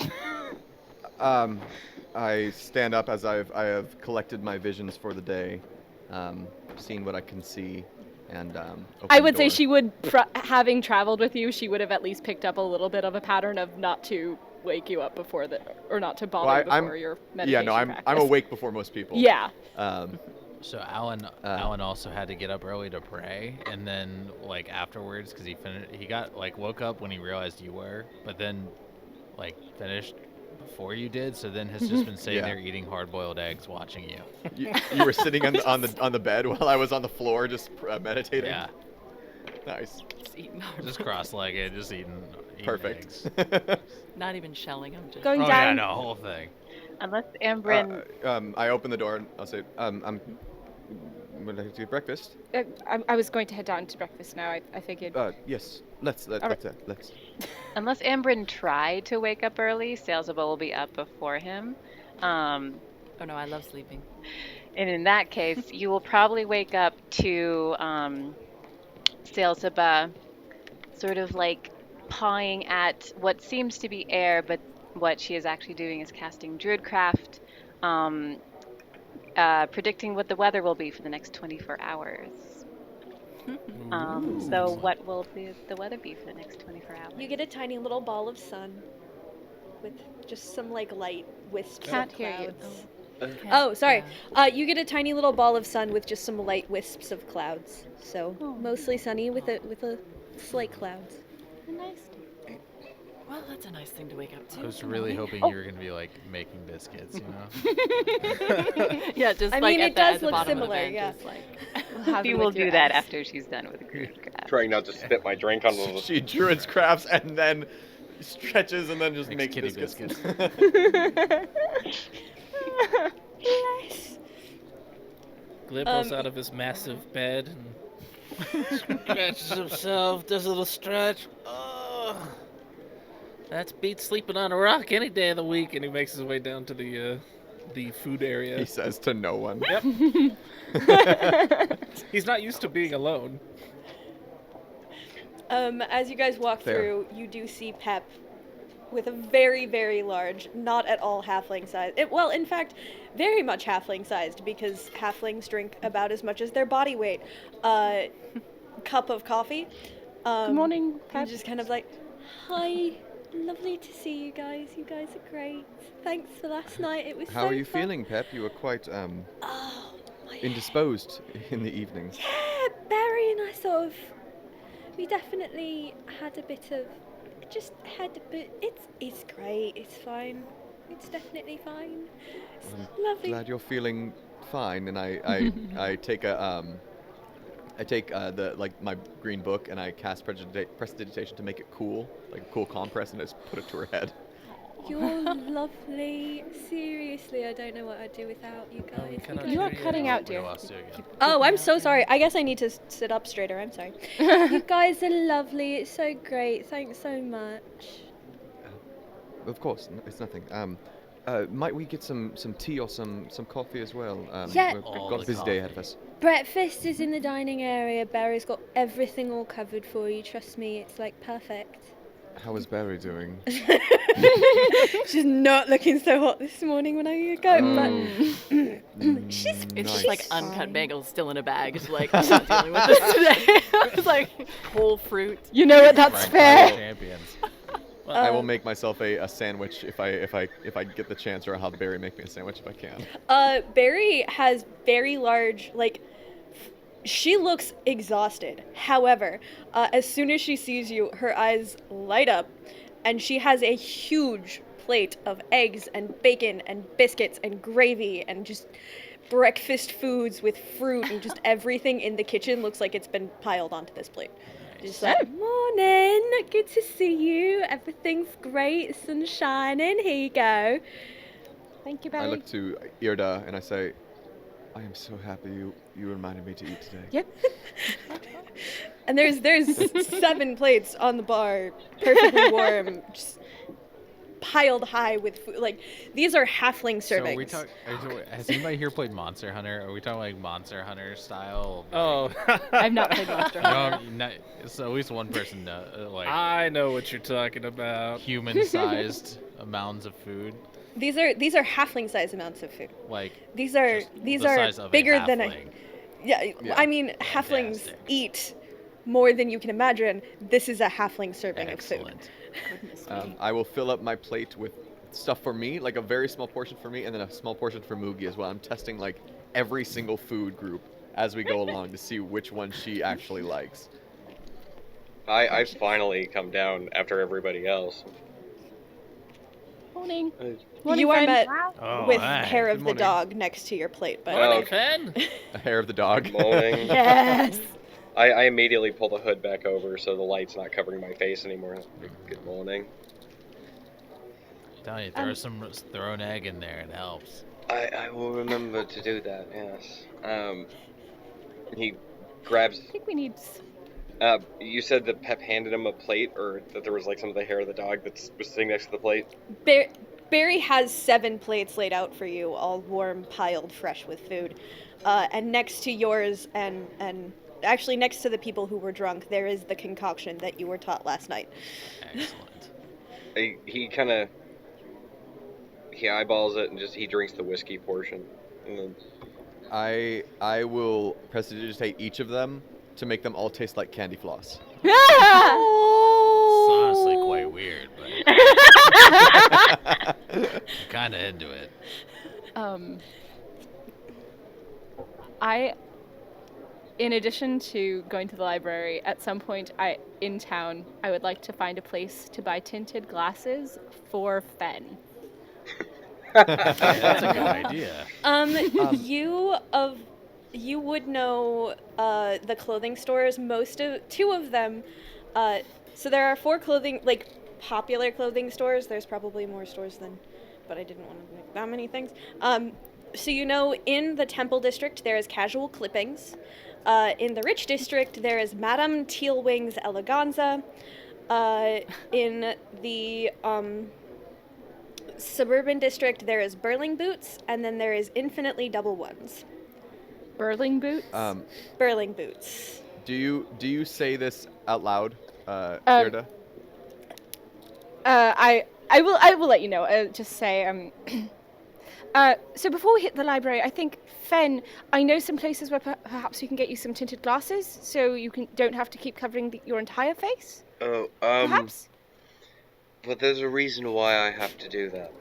I stand up as I have collected my visions for the day, seen what I can see, and open I the would say door. she would, having traveled with you, she would have at least picked up a little bit of a pattern of not to wake you up before or not to bother Well, I'm- before your Yeah, meditation no, I'm practice. awake before most people. Yeah. So Alan also had to get up early to pray, and then like afterwards, because he got like woke up when he realized you were, but then like finished before you did. So then has just been sitting Yeah. there eating hard-boiled eggs, watching you. You were sitting on the bed while I was on the floor just meditating. Yeah, Nice. Just eating just cross-legged, just eating Perfect. eggs. not even shelling them. Just Going Oh yeah, down. no, whole thing. Unless Aym'Bryn I open the door and I'll say, I'm going to eat breakfast. I was going to head down to breakfast now. I figured. Yes. Let's. Unless Aym'Bryn tried to wake up early, Sailsaba will be up before him. Oh no, I love sleeping. And in that case, you will probably wake up to Sailsaba sort of like pawing at what seems to be air, but what she is actually doing is casting Druidcraft, predicting what the weather will be for the next 24 hours. So what will the weather be for the next 24 hours? You get a tiny little ball of sun with just some like light wisps Can't of hear you. clouds. Oh, sorry. You get a tiny little ball of sun with just some light wisps of clouds. So mostly sunny with a slight clouds. Nice. Well, that's a nice thing to wake up to. I was Good really morning. hoping you were gonna be like making biscuits, you know? Yeah, just I like mean, at it the, does at the look bottom of the similar, band, yeah. just like Have She them will with your do that eggs. after she's done with the green craft. Trying not to spit my drink on the. She druid's crafts and then stretches and then just Makes makes kitty biscuits. Bless. Glib rolls out of his massive bed and scratches himself, does a little stretch. Oh, that's beat sleeping on a rock any day of the week. And he makes his way down to the food area. He says to no one. Yep. He's not used to being alone. As you guys walk Fair. through, you do see Pep with a very, very large, not at all halfling size. Well, in fact, very much halfling sized because halflings drink about as much as their body weight. Cup of coffee. Good morning, And Pep. just kind of like, hi, lovely to see you guys. You guys are great. Thanks for last night. It was How so are you fun. feeling, Pep? You were quite Oh, my indisposed in the evenings. Yeah, Barry and I sort of, we definitely had a bit of, it's great, it's fine. It's definitely fine. It's lovely. Glad you're feeling fine. And I take my green book and I cast prestidigitation to make it cool, like a cool compress, and I just put it to her head. You're lovely. Seriously, I don't know what I'd do without you guys. You cannot guys You are hear cutting out, We dear. lost you again. Oh, I'm so sorry. I guess I need to sit up straighter. I'm sorry. You guys are lovely. It's so great. Thanks so much. Of course, it's nothing. Might we get some tea or some coffee as well? Yeah. We've All got a the busy day ahead of us. Breakfast is in the dining area. Barry's got everything all covered for you. Trust me, it's like perfect. How is Barry doing? She's not looking so hot this morning when I go, but she's It's Nice. just like fine. uncut bagels still in a bag. It's like, I'm not dealing with this today. It's like whole fruit. You know what? That's Right, fair. champions. I will make myself a sandwich if I get the chance, or I'll have Barry make me a sandwich if I can. Barry has very large, like, she looks exhausted. However, as soon as she sees you, her eyes light up, and she has a huge plate of eggs and bacon and biscuits and gravy and just breakfast foods with fruit, and just everything in the kitchen looks like it's been piled onto this plate. Just like, morning, good to see you. Everything's great, sun's shining. Here you go. Thank you, I Barry. look to Irde and I say, I am so happy you reminded me to eat today. Yep. And there's 7 plates on the bar, perfectly warm, just piled high with food. Like, these are halfling So servings. has anybody here played Monster Hunter? Are we talking like Monster Hunter style? Oh, I've not played Monster Hunter. No, so at least one person like I know what you're talking about. human-sized amounts of food. These are halfling size amounts of food. Like These are just the size of a bigger than a halfling. yeah. Yeah. I mean, halflings Fantastic. eat more than you can imagine. This is a halfling serving of food. Excellent. Goodness me. I will fill up my plate with stuff for me, like a very small portion for me, and then a small portion for Mugi as well. I'm testing like every single food group as we go along to see which one she actually likes. I finally come down after everybody else. Morning. You are met Oh, with hi. hair of Good the morning. dog next to your plate, by the Oh. way. Morning, Fen. A hair of the dog. Morning. Yes. I immediately pull the hood back over so the light's not covering my face anymore. Good morning. Tell you, throw an egg in there, it helps. I will remember to do that, yes. He grabs... I think we need. you said that Pep handed him a plate, or that there was like some of the hair of the dog that was sitting next to the plate? Barry has 7 plates laid out for you, all warm, piled, fresh with food. And next to yours, and actually next to the people who were drunk, there is the concoction that you were taught last night. Excellent. He kind of... He eyeballs it and he drinks the whiskey portion. And then, I will prestidigitate each of them to make them all taste like candy floss. It's honestly quite weird, but I'm kind of into it. in addition to going to the library, at some point in town, I would like to find a place to buy tinted glasses for Fen. That's a good idea. You would know the clothing stores. Two of them. So there are 4 popular clothing stores. There's probably more stores than, but I didn't want to make that many things. So in the Temple District there is Casual Clippings. In the Rich District there is Madame Tealwing's Eleganza. In the Suburban District there is Burling Boots, and then there is Infinitely Double Ones. Burling Boots? Burling Boots. Do you say this out loud, Irde? I will let you know. Just say so before we hit the library, I think Fen, I know some places where perhaps we can get you some tinted glasses, so you don't have to keep covering your entire face. Oh, perhaps. But there's a reason why I have to do that.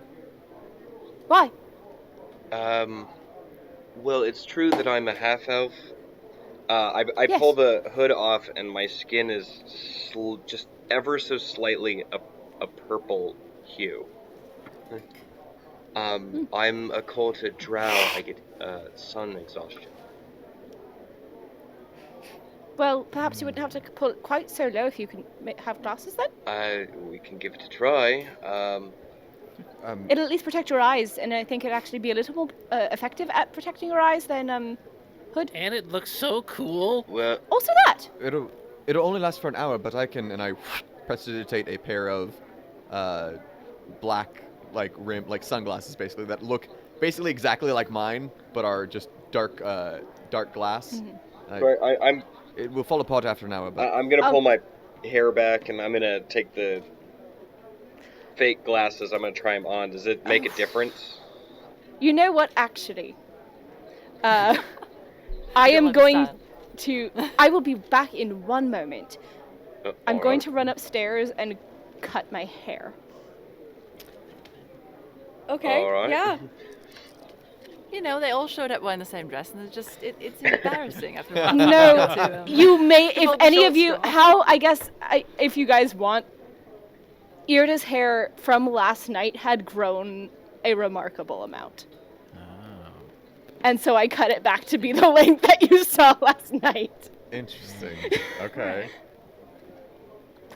Why? Well, it's true that I'm a half-elf. I Yes. pull the hood off, and my skin is just ever so slightly a purple hue. I'm a courted drow. I get sun exhaustion. Well, perhaps you wouldn't have to pull it quite so low if you can have glasses then. We can give it a try. It'll at least protect your eyes, and I think it'd actually be a little more effective at protecting your eyes than hood. And it looks so cool. Well, Also that. It'll only last for an hour, but I prestidigitate a pair of black sunglasses basically that look basically exactly like mine, but are just dark glass. I'm It will fall apart after an hour, but I'm gonna pull my hair back, and I'm gonna take the fake glasses. I'm gonna try them on. Does it make a difference? You know what? Actually, I am going to. I will be back in one moment. I'm going to run upstairs and cut my hair. Okay. All right. Yeah. You know, they all showed up wearing the same dress, and it's embarrassing after a while. No, you may, if Hold any the of you, shoulders if you guys want, Irde's hair from last night had grown a remarkable amount. Oh. And so I cut it back to be the length that you saw last night. interesting. Okay.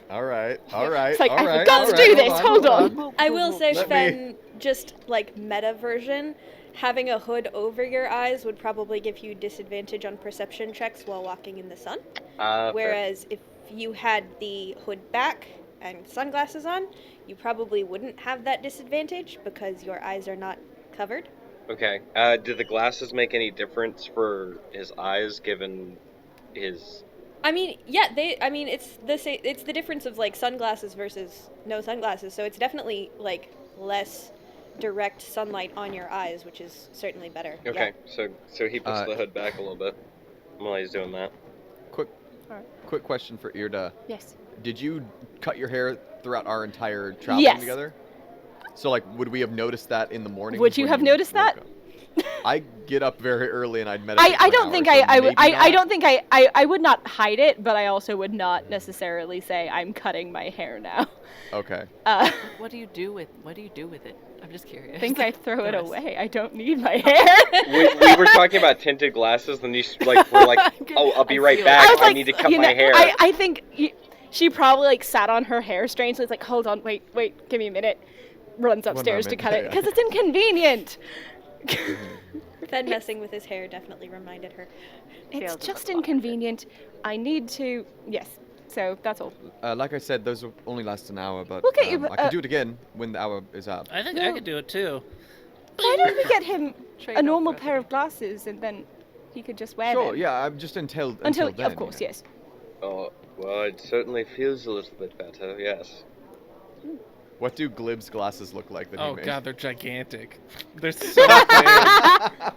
All right. It's like, I forgot to do this, hold on. I will say, Let Fen, just like meta version, having a hood over your eyes would probably give you disadvantage on perception checks while walking in the sun. Whereas if you had the hood back and sunglasses on, you probably wouldn't have that disadvantage because your eyes are not covered. Okay. Do the glasses make any difference for his eyes, given his? I mean, yeah, it's the difference of like sunglasses versus no sunglasses. So it's definitely like less direct sunlight on your eyes, which is certainly better. Okay. So he puts the hood back a little bit while he's doing that. Quick question for Irde. Yes. Did you cut your hair throughout our entire traveling Yes. together? So like, would we have noticed that in the morning? Would you have noticed that? I get up very early and I'd meditate. I for don't an think hour, so I would. maybe I not. don't think I would not hide it, but I also would not necessarily say I'm cutting my hair now. Okay. What do you do with it? I'm just curious. I think I throw it Yes. away. I don't need my hair. we were talking about tinted glasses, then you were like, oh, I'll be right feel back. it. I was like, need to cut you my know, hair. I think she probably like sat on her hair strangely. It's like, hold on, wait, give me a minute. Runs upstairs to moment, cut it yeah. because it's inconvenient. Fen messing with his hair definitely reminded her. It's Feels just a lot. inconvenient. I need to. Yes. So that's all. Like I said, those will only last an hour, but We'll get you, I can do it again when the hour is up. I think I No. could do it too. Why don't we get him Trade a off normal for pair of glasses and then he could just wear Sure, them? yeah, I'm just until Until then, of course, you know. yes. Oh, well, it certainly feels a little bit better. Yes. What do Glib's glasses look like that he Oh made? god, they're gigantic. They're so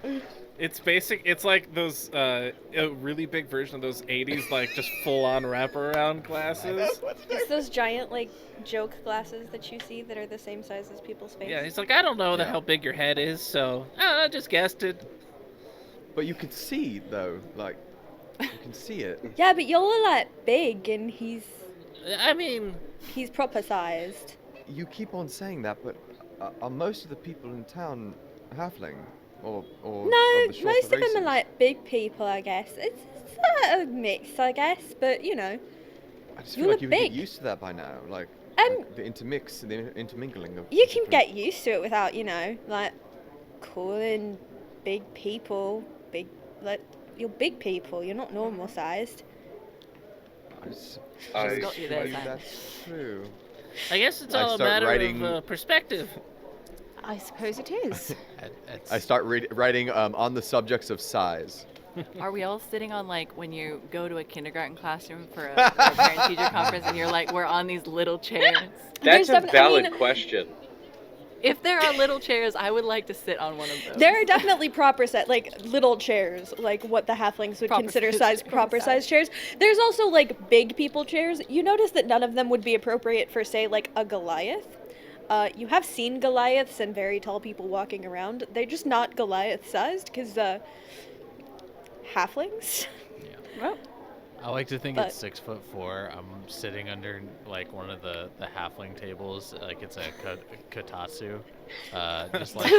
big. It's like those a really big version of those 80s like just full-on wraparound glasses. It's those giant like joke glasses that you see that are the same size as people's faces. Yeah, he's like, I don't know Yeah. how big your head is, so I just guessed it. But you could see though, like You can see it. Yeah, but y'all are like big, and he's I mean, proper sized. You keep on saying that, but are most of the people in town halfling? Or No, of the shorter most of them races? are like big people, I guess. It's a mix, I guess, but you know. I just you feel like look you would get big. used to that by now, like the intermix, the intermingling of. You can different- get used to it without, like, calling big people you're big people. You're not normal sized. I got you there, suppose Sam. that's true. I guess it's I all a start matter writing- of perspective. I suppose it is. I start writing on the subjects of size. Are we all sitting on like when you go to a kindergarten classroom for a parent-teacher conference and you're like, we're on these little chairs? That's There's a valid I mean- question. If there are little chairs, I would like to sit on one of those. There are definitely proper little chairs, like what the halflings would Proper consider size proper size chairs. There's also like big people chairs. You notice that none of them would be appropriate for, say, like a Goliath. You have seen Goliaths and very tall people walking around. They're just not Goliath sized because halflings. Well, I like to think But- it's 6'4". I'm sitting under like one of the halfling tables, like it's a kotatsu, just like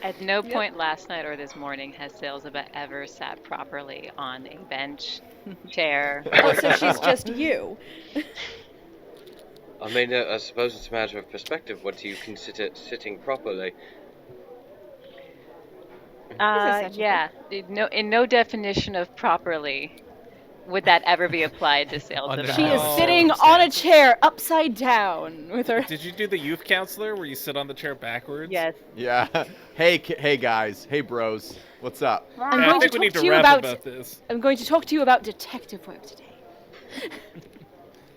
At no point last night or this morning has Sailsaba ever sat properly on a bench, chair. Also, she's just you. I mean, I suppose it's a matter of perspective. What do you consider sitting properly? Yeah. In no definition of properly would that ever be applied to Sailsaba. she is Oh, sitting on a chair upside down with her. Did you do the youth counselor where you sit on the chair backwards? Yes. Yeah. Hey guys. Hey bros. What's up? I'm I going to think we need talk to to you rap about. about this. I'm going to talk to you about detective work today.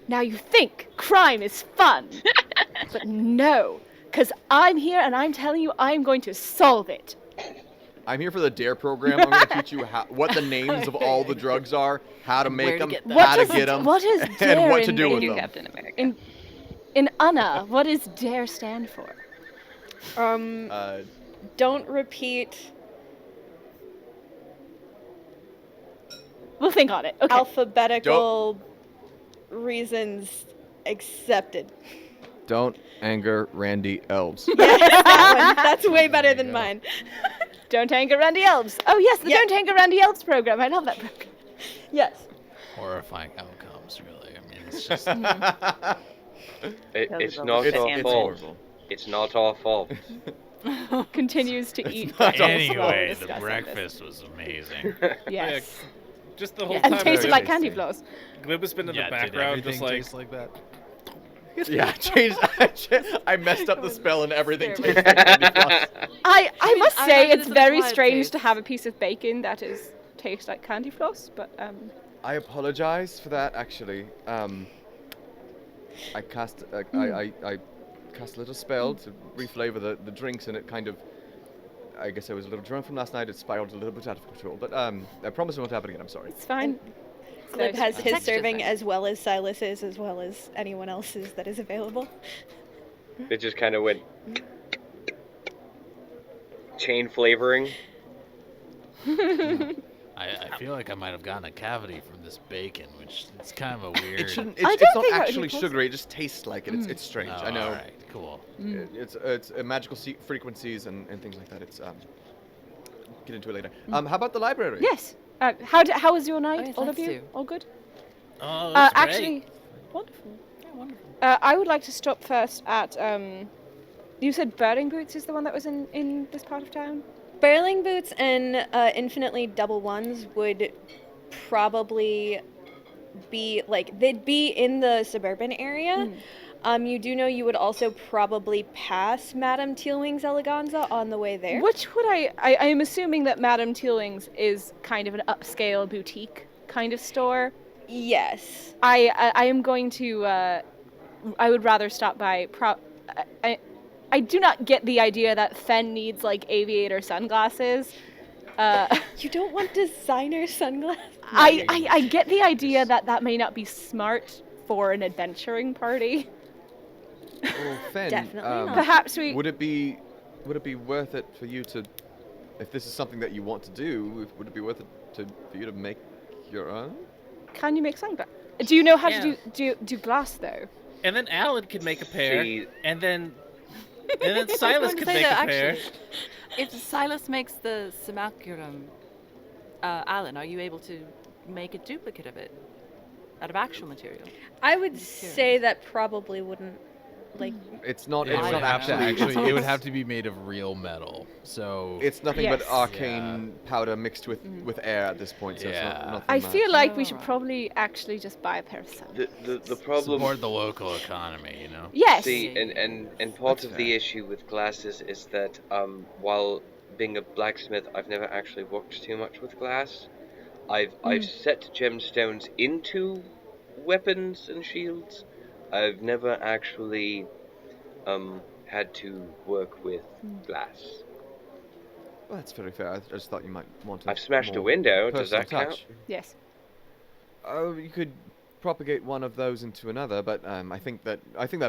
Now you think crime is fun, but no, because I'm here and I'm telling you I'm going to solve it. I'm here for the DARE program. I'm going to teach you what the names of all the drugs are, how to Where make to them, get them. how to get them, What is and DARE what to in- do Thank with you, them. Captain America. In Unna, what does DARE stand for? Don't repeat We'll think on it. Okay. alphabetical reasons accepted. Don't anger Randy Elves. Yes, that one. That's way better There than you go. mine. Don't Anger Randy Elves. Oh yes, the Yeah. Don't Anger Randy Elves program. I love that program. Yes. horrifying outcomes. Really, I mean, it's just It's Those not are the our answers. fault. It's not our fault. Continues to eat. not pretzels while we're anyway. The discussing breakfast was amazing. This. Yes. Just the whole And time. tasted like tasty. candy floss. Glib has been in Yeah, the did background, just everything like taste like that? Yeah, I messed up the spell and everything Terrible. tastes like candy floss. I must I say imagine it's it's an very acquired strange taste. to have a piece of bacon that tastes like candy floss, but I apologize for that. Actually, I cast I cast a little spell to reflavor the drinks, and it kind of. I guess I was a little drunk from last night. It spiraled a little bit out of control, but I promise it won't happen again. I'm sorry. it's fine. Glib has his Texture's serving nice. as well as Silas's, as well as anyone else's that is available. It just kind of went chain flavoring. I feel like I might have gotten a cavity from this bacon, which is kind of a weird. It shouldn't. I It's don't not think that would be actually possible. sugary. It just tastes like it. It's strange. Oh, I know. All right, cool. It's magical frequencies and things like that. It's get into it later. How about the library? Yes. How was your night, yes, all of let's you? do. All good? oh, that's great. Actually, wonderful. Yeah, wonderful. I would like to stop first at you said Birding Boots is the one that was in this part of town? Burling boots and infinitely double ones would probably be they'd be in the suburban area. You do know you would also probably pass Madame Tealwing's Eleganza on the way there. Which would I am assuming that Madame Tealing's is kind of an upscale boutique kind of store. Yes. I am going to I would rather stop by I do not get the idea that Fen needs like aviator sunglasses. You don't want designer sunglasses? I get the idea that may not be smart for an adventuring party. Well, Fen, Definitely not. Perhaps we would it be worth it for you to if this is something that you want to do, would it be worth it for you to make your own? Can you make sunglasses? Do you know how Yeah. to do glass though? And then Alin could make a pair, See- and then Silas going to could say make a that, pair. actually. If Silas makes the simulacrum, Alin, are you able to make a duplicate of it out of actual material? I would say that probably wouldn't, like, It's not. It It's would not have to actually. it would have to be made of real metal. So It's nothing but Yes. arcane powder mixed with air at this point. So it's Yeah. not, nothing I much. feel like we should Alright. probably actually just buy a pair of sunglasses. The problem. support the local economy, you know. Yes. See, and part That's of the fair. issue with glasses is that while being a blacksmith, I've never actually worked too much with glass. I've set gemstones into weapons and shields. I've never actually had to work with glass. Well, that's very fair. I just thought you might want to. I've smashed a more window. Does personal that count? touch. Yes. Oh, you could propagate one of those into another, but I think that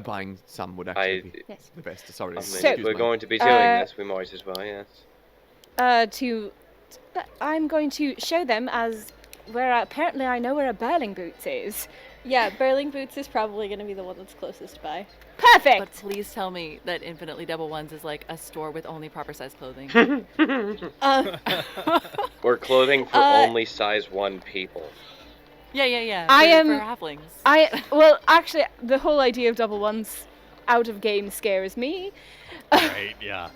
buying some would actually be Yes. the best. Sorry, I mean, So- if we're going to be doing this, we might as well, yes. I'm going to show them as where apparently I know where a Burling Boots is. yeah, Burling Boots is probably going to be the one that's closest by. Perfect. But please tell me that Infinitely Double Ones is like a store with only proper size clothing. Or clothing for only size 1 people. Yeah. I for am- halflings. Well, actually, the whole idea of double ones out of game scares me Right? Yeah.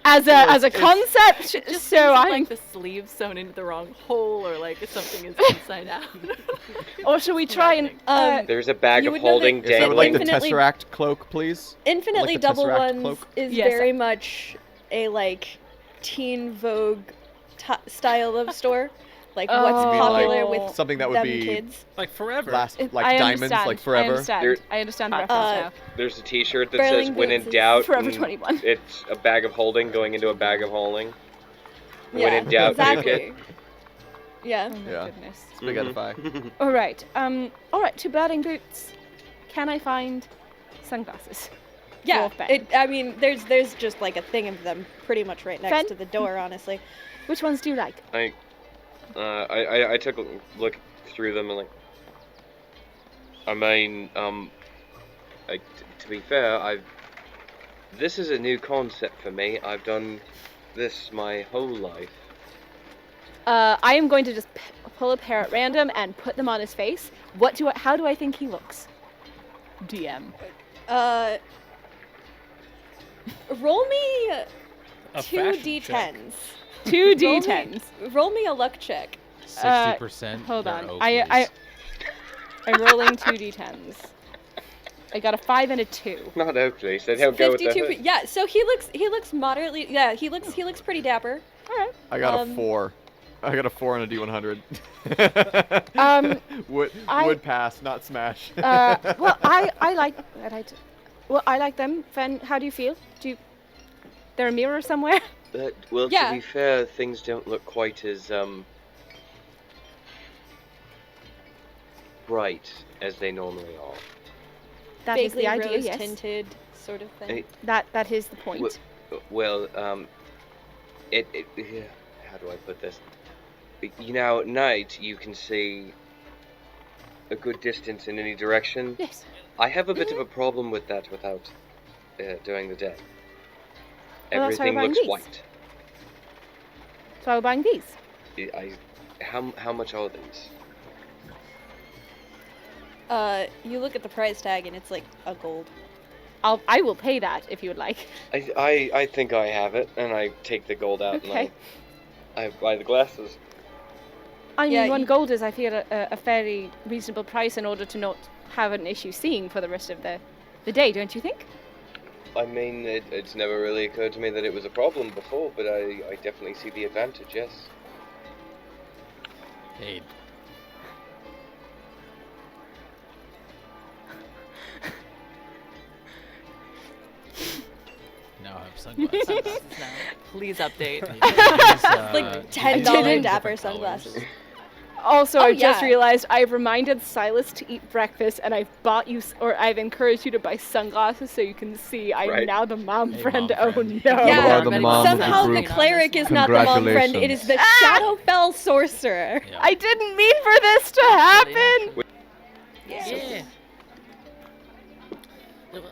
as a concept. Just So seems I'm. like the sleeve sewn into the wrong hole, or like something is inside out. Or shall we try and? There's a bag You of would know that- holding Yes, I would dangling. like the Infinitely- Tesseract cloak, please. Infinitely Like the Double Tesseract Ones cloak? is Yes. very much a, like, teen Vogue style of store. Like, what's Oh. You mean, popular like, with something that would them be kids. Like forever. Last, like I diamonds, understand. like forever. I understand the reference now. There's a T-shirt that Burling says "When in Boots is doubt." Forever and 21. It's a bag of holding going into a bag of holding. When Yeah, in doubt, nuke exactly. it. Yeah. Oh my Yeah. goodness. Spaghettify. All right. All right. To Burling Boots, can I find sunglasses? Yeah, Wolf bang. I mean, there's just like a thing of them pretty much right next Fen? to the door, honestly. Which ones do you like? I took a look through them and like. I mean, to be fair, this is a new concept for me. I've done this my whole life. I am going to just pull a pair at random and put them on his face. How do I think he looks? DM. Roll me A two fashion check. d10s. Two Roll me- D10s. Roll me a luck check. 60%. Hold they're on. Oakleys. I'm rolling two D10s. I got a 5 and a 2. Not Oakley, so they'll go with the 52. hood. Yeah, so he looks moderately. Yeah, he looks pretty dapper. All right. I got a Um, 4. I got a 4 on a D100. would I- would pass, not smash. Well, I like. I like them. Fen, how do you feel? There a mirror somewhere? Well, Yeah. to be fair, things don't look quite as bright as they normally are. That is Vaguely the idea. rose Yes. tinted sort of thing. That is the point. Well, how do I put this? You know, at night you can see a good distance in any direction. Yes. I have a bit of a problem with that without during the day. Well, that's why Everything we're buying looks these. white. So I'm buying these. How much are these? You look at the price tag and it's like a gold. I will pay that if you would like. I think I have it, and I take the gold out Okay. and I buy the glasses. I mean, Yeah, 1 you- gold is, I feel, a fairly reasonable price in order to not have an issue seeing for the rest of the day, don't you think? I mean, it's never really occurred to me that it was a problem before, but I definitely see the advantage, yes. Hey. Now I have sunglasses. Sunglasses now. Please update. These, Like these $10 come in dapper different colors. sunglasses. Also, Oh, I've just yeah. realized I've reminded Silus to eat breakfast, and I've bought you, or I've encouraged you to buy sunglasses so you can see I'm Right. now the mom Hey, friend. mom Oh friend. no! Yeah. You are the mom Somehow the group. cleric is not the mom friend. It is the Shadowfell sorcerer. Yeah. I didn't mean for this to happen. Yeah.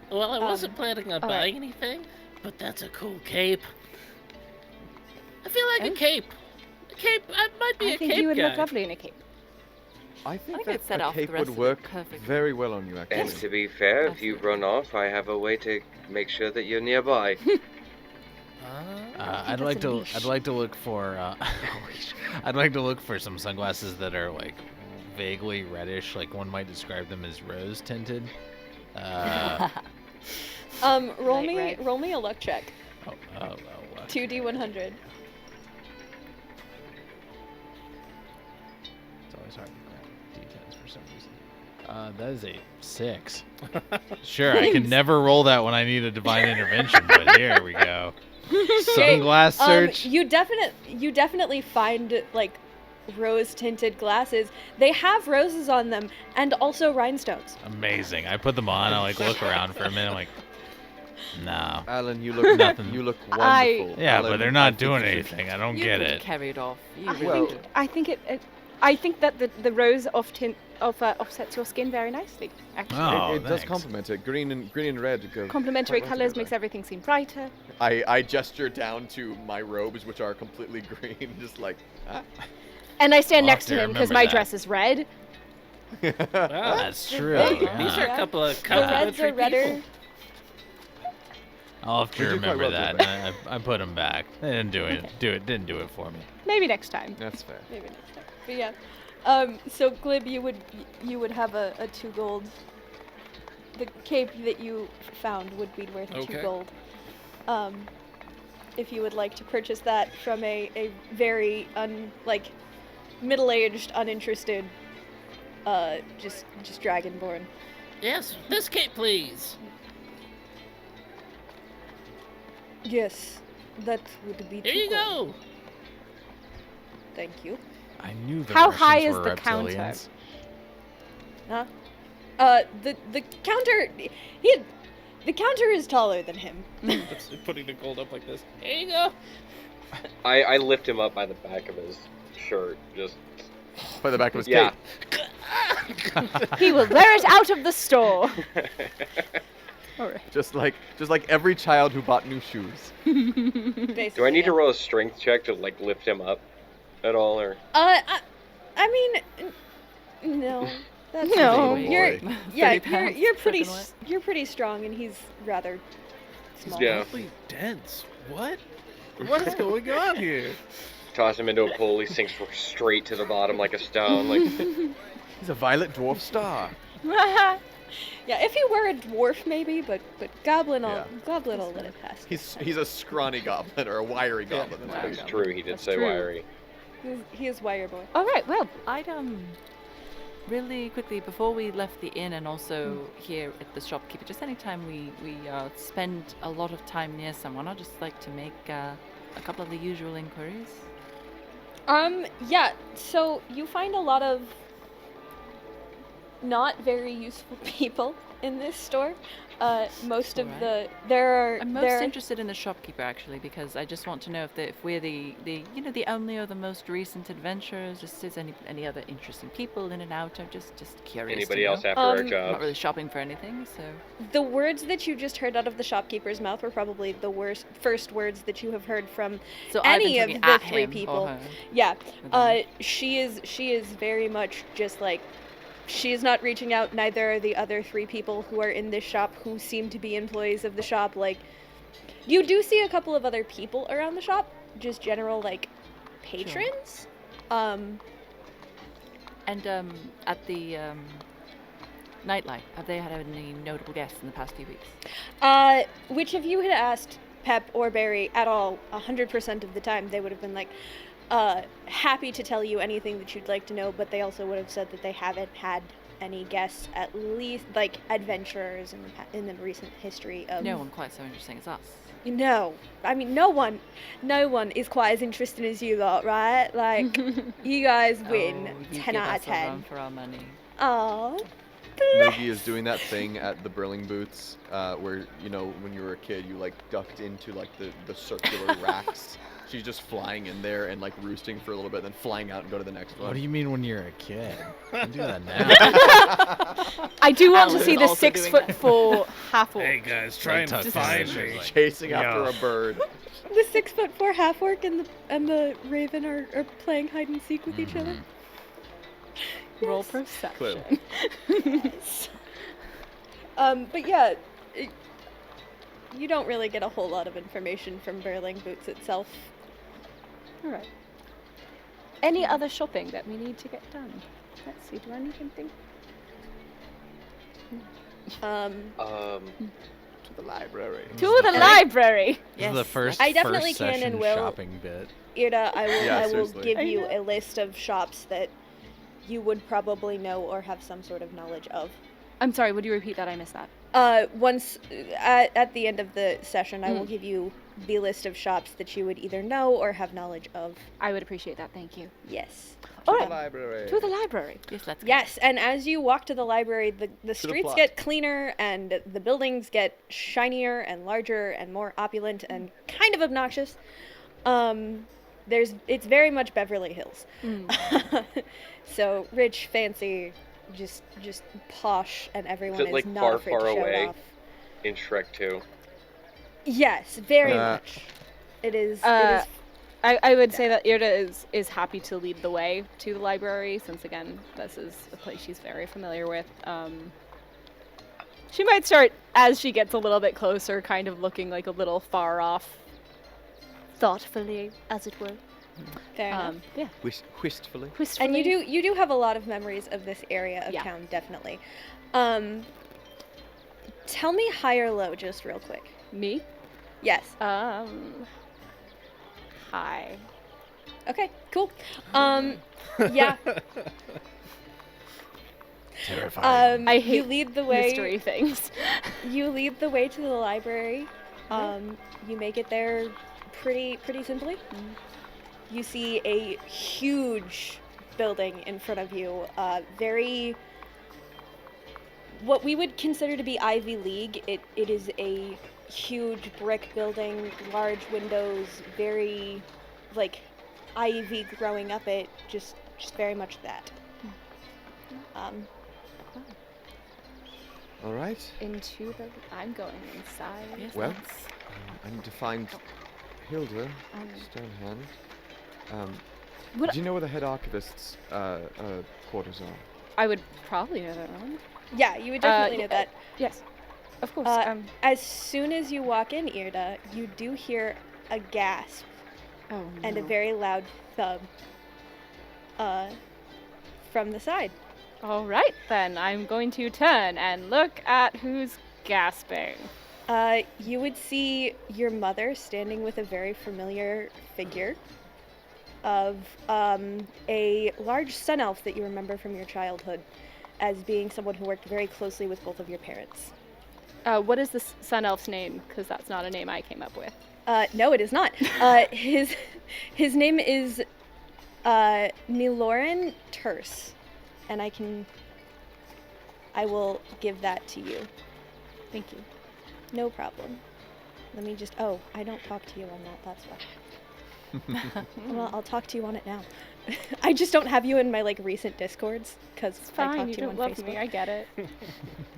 Well, I wasn't planning on buying anything, but that's a cool cape. I feel like a cape. A cape. I might be I a think cape you would guy. look lovely in a cape. I think think I'd set that a off the cape rest would of it work perfectly. very well on you, actually. And to be fair, if you run off, I have a way to make sure that you're nearby. I'd like to look for I'd like to look for some sunglasses that are like vaguely reddish, like one might describe them as rose tinted. Roll Light me red. roll me a luck check. What? 2d100. It's always hard to grab d10s for some reason. That is a 6. Sure, I can never roll that when I need a divine intervention, but here we go. Sunglass search. You definitely find like rose tinted glasses. They have roses on them and also rhinestones. Amazing. I put them on. I like look around for a minute. I'm like, no. Alan, you look Nothing. You look wonderful. Yeah, Alan, but they're I not think doing you should- anything. I don't You get could it. carry it off. You I really Well- could. I think that the rose offsets your skin very nicely. Actually, Oh, it does thanks. complement it. Green and red go. complementary quite well colors together. makes everything seem brighter. I gesture down to my robes, which are completely green, just like. Ah. And I stand I'll next have to to him because remember my that. dress is red. That's true. These These are yeah. a couple of The reds complimentary are redder. people. I'll have to We do quite remember well that. I put them back. They didn't do it. Didn't do it for me. Maybe next time. That's fair. Maybe next time. But yeah. So Glib, you would have a 2 gold. The cape that you found would be worth 2 Okay. gold. If you would like to purchase that from a very middle-aged, uninterested, just dragonborn. Yes, this cape, please. Yes, that would be. Here 2 you gold. go. Thank you. I knew the How Russians high is were the counter? reptilians. Huh? The counter. The counter is taller than him. It's putting the gold up like this. Here you go. I lift him up by the back of his shirt, just By the back of his yeah. cape. He will wear it out of the store. Alright. Just like every child who bought new shoes. Basically, Do I need to yeah. roll a strength check to like lift him up at all, or? I mean, no. That's No. Little You're boy. yeah. 30 pounds You're pretty soaking wet. you're pretty strong, and he's rather small. Yeah. Awfully dense. What? What is going on here? Toss him into a pool. He sinks straight to the bottom like a stone. Like He's a violet dwarf star. Yeah, if he were a dwarf, maybe, but Goblin, Yeah. Goblin will let it pass. He's a scrawny goblin or a wiry goblin. that's what it's he is. true. He did That's say true. wiry. He is wire boy. Alright, well, I'd really quickly before we left the inn and also here at the shopkeeper, just anytime we spend a lot of time near someone, I'd just like to make a couple of the usual inquiries. Yeah, so you find a lot of not very useful people in this store. Most of Alright. I'm most there interested in the shopkeeper actually because I just want to know if we're the the only or the most recent adventurers. Just is any other interesting people in and out? I'm just curious. Anybody to else know. after our Um, I'm not jobs? really shopping for anything, so the words that you just heard out of the shopkeeper's mouth were probably the first words that you have heard from so any I've of been the talking at 3 him or people. her. Yeah. Okay. She is very much just like she is not reaching out, neither are the other 3 people who are in this shop who seem to be employees of the shop. Like, you do see a couple of other people around the shop, just general, like, patrons. And at the nightlight, have they had any notable guests in the past few weeks? Which if you had asked Pep or Barry at all, 100% of the time, they would have been like, happy to tell you anything that you'd like to know, but they also would have said that they haven't had any guests, at least like adventurers in the recent history of. No one quite so interesting as us. No, I mean no one is quite as interesting as you lot, right? Like you guys win Oh, you 10 give out of us a run 10. for our money. Oh, Moogie is doing that thing at the Brilling Boots, where, you know, when you were a kid, you, like, ducked into, like, the circular racks. She's just flying in there and, like, roosting for a little bit, then flying out and go to the next one. What do you mean when you're a kid? You can do that now. I do want to Alan see is the also doing 6'4" half-orc. Hey guys, try and Tuck find Tabaxi me. is like, Chasing after "Yo." a bird. the 6'4" half-orc and the raven are playing hide and seek with each other. Roll Yes. perception. Yes. But yeah, you don't really get a whole lot of information from Brilling Boots itself. All right. Any other shopping that we need to get done? Let's see. Do I need anything? To the library. To the library. This is the first, I definitely first can and session will. shopping bit. Irde, Yeah, I will seriously. give I you know. a list of shops that you would probably know or have some sort of knowledge of. I'm sorry. Would you repeat that? I missed that. Once at the end of the session, I will Mm. give you the list of shops that you would either know or have knowledge of. I would appreciate that. Thank you. Yes. To All the right. library. To the library. Yes, let's go. Yes, and as you walk to the library, the streets plot. get cleaner and the buildings get shinier and larger and more opulent and kind of obnoxious. It's very much Beverly Hills. So rich, fancy, just posh, and everyone it, is like, not far, afraid far to show away? it off. In Shrek 2. Yes, very Uh, much. It is. I would say that Irde is happy to lead the way to the library, since again, this is a place she's very familiar with. She might start, as she gets a little bit closer, kind of looking like a little far off, thoughtfully, as it were. Fair enough. Yeah. Wistfully. And you do have a lot of memories of this area of Yeah. town, definitely. Tell me high or low, just real quick. Me? Yes. Hi. Okay. Cool. Yeah. Terrifying. I You hate lead the way. mystery things. You lead the way to the library. You make it there pretty simply. You see a huge building in front of you. Very. What we would consider to be Ivy League. It is a huge brick building, large windows, very like ivy growing up it. Just very much that. All right. Into the. I'm going inside. Yes, Well, let's- I need to find Hilda Um, Stonehand. Would- Do you know where the head archivist's quarters are? I would probably know that one. Yeah, you would definitely know that. Yes, of course. As soon as you walk in, Irde, you do hear a gasp Oh, and a no. very loud thud from the side. All right, then. I'm going to turn and look at who's gasping. You would see your mother standing with a very familiar figure of a large sun elf that you remember from your childhood as being someone who worked very closely with both of your parents. What is the sun elf's name? Because that's not a name I came up with. No, it is not. His name is Niloran Terse, and I will give that to you. Thank you. No problem. Let me just. Oh, I don't talk to you on that. That's why. Well, I'll talk to you on it now. I just don't have you in my like recent discords because I Fine, talk you to you don't on love Facebook. me. I get it.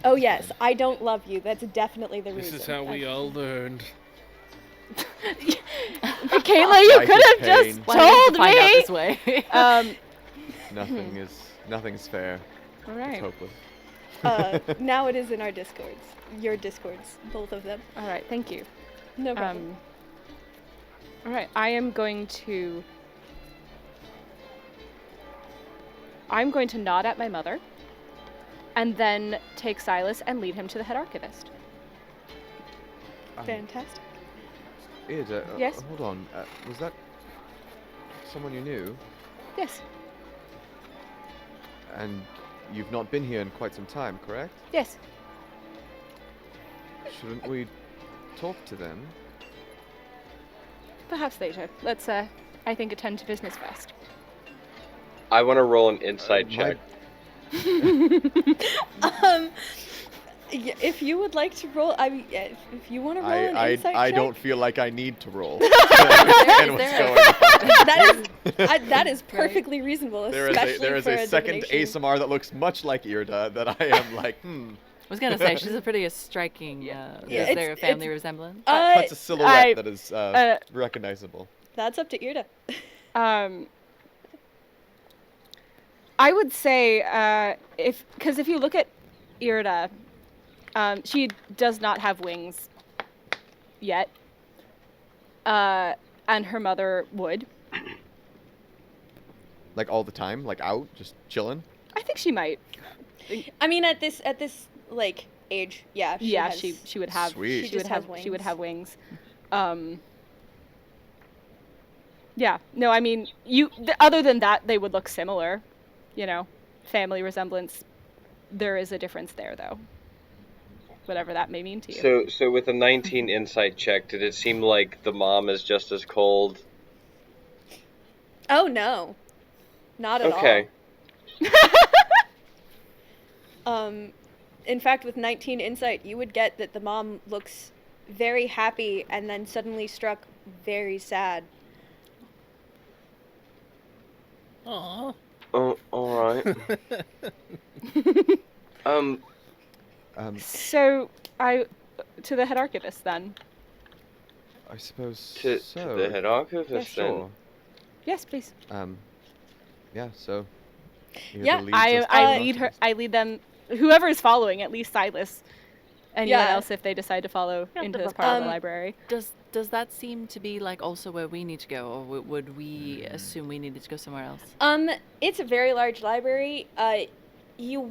Oh yes, I don't love you. That's definitely the This reason. is how we all learned. Michaela, you Life could is have just pain. Why did you told find out me. this way? Nothing's fair. All It's right. hopeless. Now it is in our discords. Your discords, both of them. All right. Thank you. No problem. All right. I'm going to nod at my mother, and then take Silas and lead him to the head archivist. Fantastic. Irde, Yes? hold on. Was that someone you knew? Yes. And you've not been here in quite some time, correct? Yes. Shouldn't we talk to them? Perhaps later. Let's, I think, attend to business first. I want to roll an insight check. If you would like to roll, if you want to roll an insight check. I don't feel like I need to roll. That is perfectly reasonable, especially there is for a second divination. Aasimar that looks much like Irde that I am like, I was gonna say she's a pretty striking. Is there a family resemblance? That's a silhouette that is recognizable. That's up to Irde. I would say because if you look at Irde, she does not have wings yet, and her mother would. Like all the time, like out, just chilling. I think she might. I mean, at this like age, yeah. She would have. Sweet. She would have wings. She would have wings. Yeah. No, I mean, other than that, they would look similar. You know, family resemblance. There is a difference there, though. Whatever that may mean to you. So with a 19 insight check, did it seem like the mom is just as cold? Oh no, not at all. Okay. In fact, with 19 insight, you would get that the mom looks very happy and then suddenly struck very sad. Aww. Oh, all right. So to the head archivist then. I suppose To so. the head archivist Yeah, then. sure. Yes, please. Yeah. So. Irde Yeah, leads us to I the lead her. archivist. I lead them. Whoever is following, at least Silus. Anyone Yeah. else, if they decide to follow into this part of the library. Does that seem to be like also where we need to go, or would we assume we needed to go somewhere else? It's a very large library. You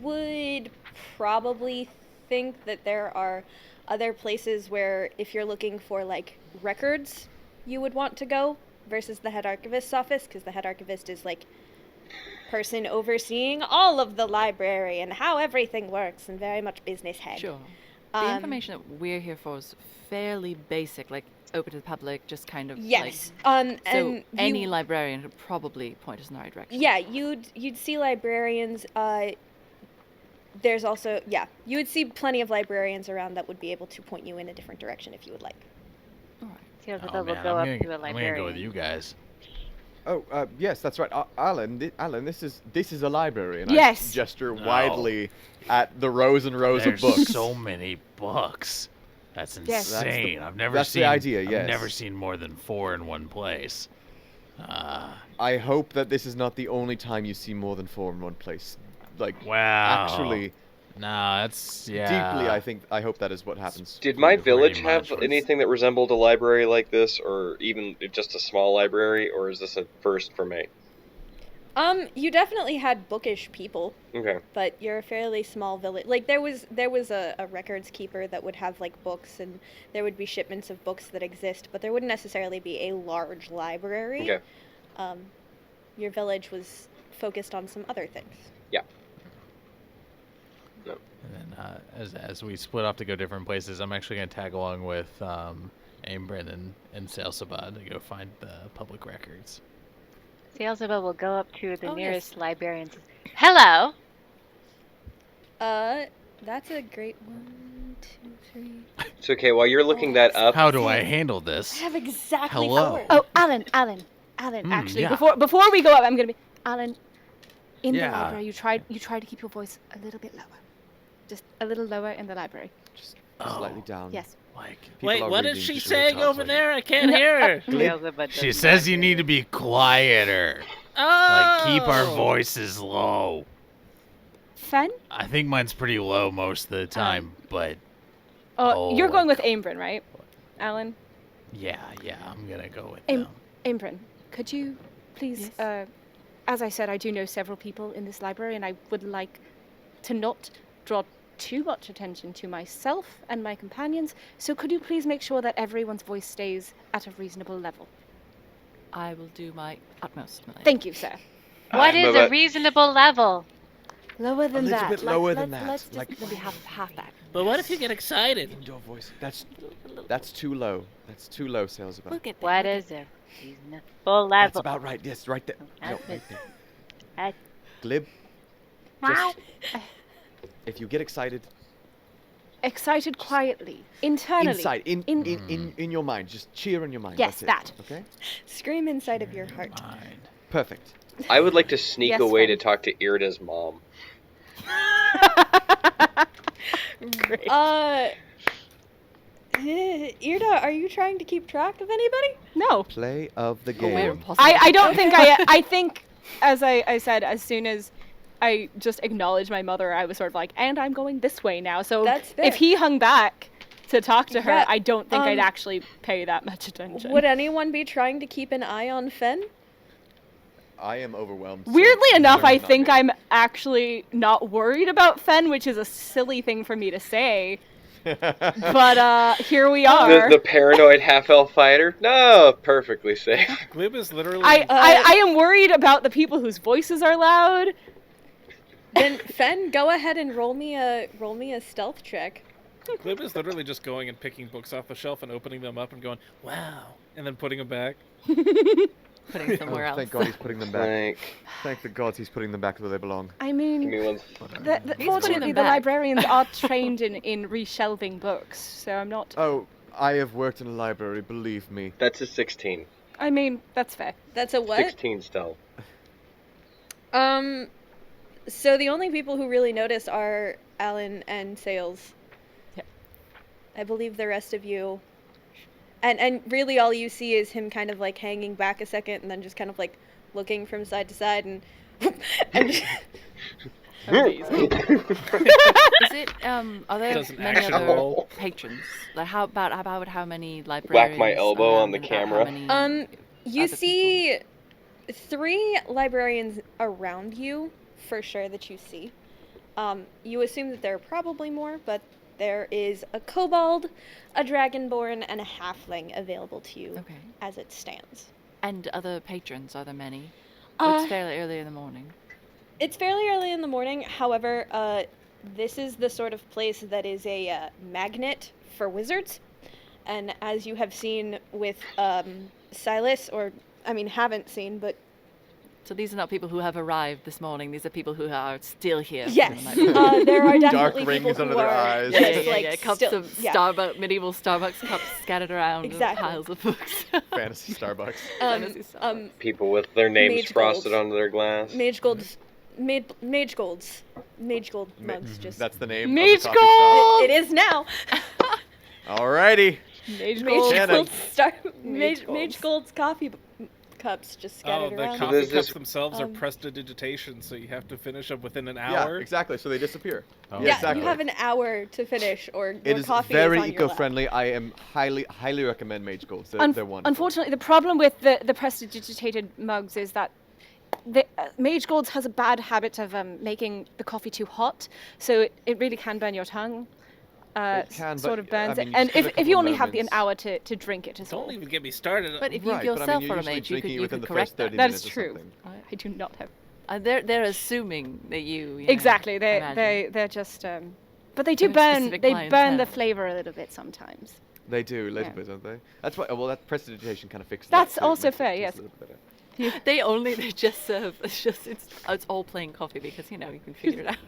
would probably think that there are other places where, if you're looking for like records, you would want to go versus the head archivist's office, because the head archivist is like person overseeing all of the library and how everything works and very much business head. Sure. The information that we're here for is fairly basic, like open to the public, just kind of Yes. like, so and any librarian could probably point us in the right direction. Yeah, you'd see librarians. There's also you would see plenty of librarians around that would be able to point you in a different direction if you would like. All right. Sailsaba Oh, will man, go up I'm to the gonna librarian. go with you guys. Oh, yes, that's right. Alin, this is a library, and Yes. I gesture No. widely at the rows and rows There's of books. so many books. That's Yes. insane. I've never that's the seen. idea, I've yes. never seen more than 4 in one place. I hope that this is not the only time you see more than 4 in one place. Like, Wow. actually, No, that's deeply, I hope that is what happens. Did my Pretty village much have was- anything that resembled a library like this, or even just a small library, or is this a first for me? You definitely had bookish people, Okay. but you're a fairly small village. Like there was a records keeper that would have like books, and there would be shipments of books that exist, but there wouldn't necessarily be a large library. Okay. Your village was focused on some other things. Yeah. And then as we split off to go different places, I'm actually going to tag along with Aym'Bryn and Sailsaba to go find the public records. Sailsaba will go up to the Oh, nearest librarian and says, "Hello." That's a great 1, 2, 3. It's okay. While you're looking that up, How do I handle this? I have exactly Hello. 4. Oh, Alin. Actually, yeah. before we go up, I'm gonna be Alin. In the Yeah. library, you try to keep your voice a little bit lower, just a little lower in the library. Just slightly down. Yes. Like, People Wait, are what is reading she just saying really over tough, there? I can't hear her. Sailsaba she does says not you do need to be quieter. Oh. Like, keep our voices low. Fen? I think mine's pretty low most of the time, but Oh, you're Oh, going like- with Aym'Bryn, right, Alin? yeah, I'm gonna go with Aim- them. Aym'Bryn, could you please, as I said, I do know several people in this library, and I would like to not draw too much attention to myself and my companions, so could you please make sure that everyone's voice stays at a reasonable level? I will do my utmost, Millie. Thank you, sir. What is but- a reasonable level? Lower A than little that. bit lower than that. Let's just like maybe half back. But what if you get excited? indoor voice. That's too low. That's too low, Sailsaba. We'll get there. What we'll is it? He's not full level. That's about right. Yes, right there. No, That's right it. there. Glib. Just, if you get excited, Excited quietly. Internally. inside, in your mind, just cheer in your mind. Yes, that's it, that. Okay. Scream inside of your heart. Perfect. I would like to sneak Yes, away to friend. talk to Irde's mom. Great. Irde, are you trying to keep track of anybody? No. Play of the we're game. impossible. I don't think I think, as I said, as soon as I just acknowledged my mother, I was sort of like, and I'm going this way now. So That's fair. if he hung back to talk to her, Yeah, I don't think I'd um, actually pay that much attention. Would anyone be trying to keep an eye on Fen? I am overwhelmed. so Weirdly enough, I certainly not think me. I'm actually not worried about Fen, which is a silly thing for me to say. But here we are. The paranoid half-elf fighter? No, perfectly safe. Glib is literally. I am worried about the people whose voices are loud. Then Fen, go ahead and roll me a stealth check. Glib is literally just going and picking books off the shelf and opening them up and going, wow, and then putting them back. Putting somewhere Oh, else. thank God he's putting them back. Like, Thank the gods he's putting them back where they belong. I give mean, me one. fortunately, them the back. librarians are trained in reshelving books, so I'm not. Oh, I have worked in a library, believe me. That's a 16. I mean, that's fair. That's a what? 16 stealth. So the only people who really notice are Alin and Sails. Yeah. I believe the rest of you. And really all you see is him kind of like hanging back a second and then just kind of like looking from side to side and Amazing. Is it? Are there Does an many action other roll. patrons? Like how how many librarians? Whack my elbow around on the and about camera. how many you other see 3 librarians around you for sure that you see. You assume that there are probably more, but there is a kobold, a dragonborn, and a halfling available to you Okay. as it stands. And other patrons? Are there many? Uh, It's fairly early in the morning. It's fairly early in the morning. However, this is the sort of place that is a magnet for wizards. And as you have seen with Silus, or, I mean, haven't seen, but So these are not people who have arrived this morning. These are people who are still here. yes, in the night. there are Dark definitely rings people under who their are eyes. just, yeah, like, yeah. Cups still, of yeah. medieval Starbucks cups scattered around, and Exactly. piles of books. Fantasy Starbucks. Fantasy Starbucks. People with their names Mage frosted golds. onto their glass. Mage gold mugs, just That's the name. Mage of the coffee it is now. shop. Alrighty. Mage Mage gold. Shannon. Gold's Mage Mage Gold's coffee cups just Oh, scattered the around. coffee there's cups this- themselves are um, prestidigitation, so you have to finish them within an Yeah, hour. exactly. So they disappear. Oh, Yeah, exactly. you have an hour to finish, or your It is coffee very is on your lap. eco-friendly. I am highly recommend Mage Golds. They're wonderful. Unfortunately, the problem with the prestidigitated mugs is that Mage Golds has a bad habit of making the coffee too hot, so it really can burn your tongue. It can, sort but, of burns I mean, it. you And just give it a if you couple only have an moments. hour to drink it as well. Don't even get me started. But if you Right, but I mean, yourself you're are a usually mage, you drinking could, it you within could the correct first that. 30 That minutes is or true. something. I do not have. They're assuming that you know, Exactly. imagine. They're just. But they do Very burn. specific They burn the clientele. flavor a little bit sometimes. They do a little Yeah. bit, don't they? That's why. Well, that prestidigitation kind of fixes. That's that, so it also makes it fair, taste yes. a little better. They just serve. It's all plain coffee because you know you can figure it out.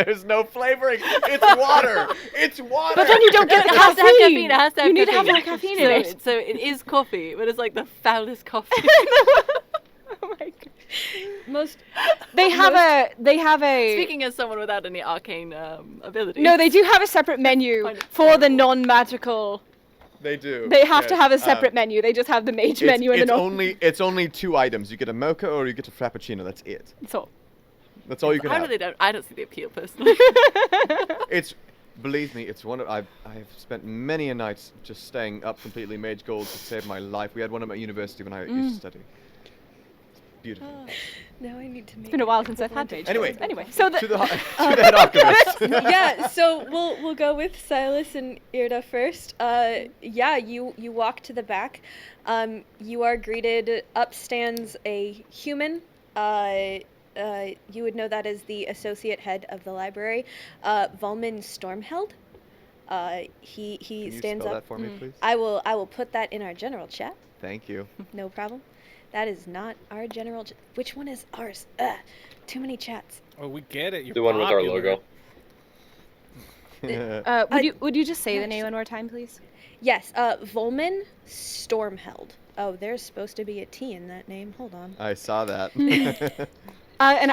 There's no flavoring. It's water. It's water. But then you don't get It has to have caffeine. caffeine. It has to have You need to have caffeine. more caffeine so, in it. So it is coffee, but it's like the foulest coffee. Oh my god. Most They have a. Speaking as someone without any arcane abilities. No, they do have a separate menu Find it for the non-magical. They do. They have to yes. have a separate menu. They just have the mage menu and the It's only 2 items. You get a mocha or you get a frappuccino. That's it. So. That's all you can I have. really don't. I don't see the appeal personally. It's, believe me, it's one of I've spent many a night just staying up completely Mage Gold to save my life. We had one at my university when I used to study. It's beautiful. now I need to make. It's been a while since I've had mage. Anyway. Anyway, so To the. the to the head archivist. Yeah, so we'll go with Silas and Irde first. Yeah, you walk to the back. You are greeted. Up stands a human, you would know that as the associate head of the library, Volman Stormheld. He Can you stands spell up. that for me, please? I will put that in our general chat. Thank you. No problem. That is not our general. Which one is ours? Too many chats. Oh, we get it. You're The one with our popular. logo. Would you just say the name one more time, please? Yes, Volman Stormheld. Oh, there's supposed to be a T in that name. Hold on. I saw that. And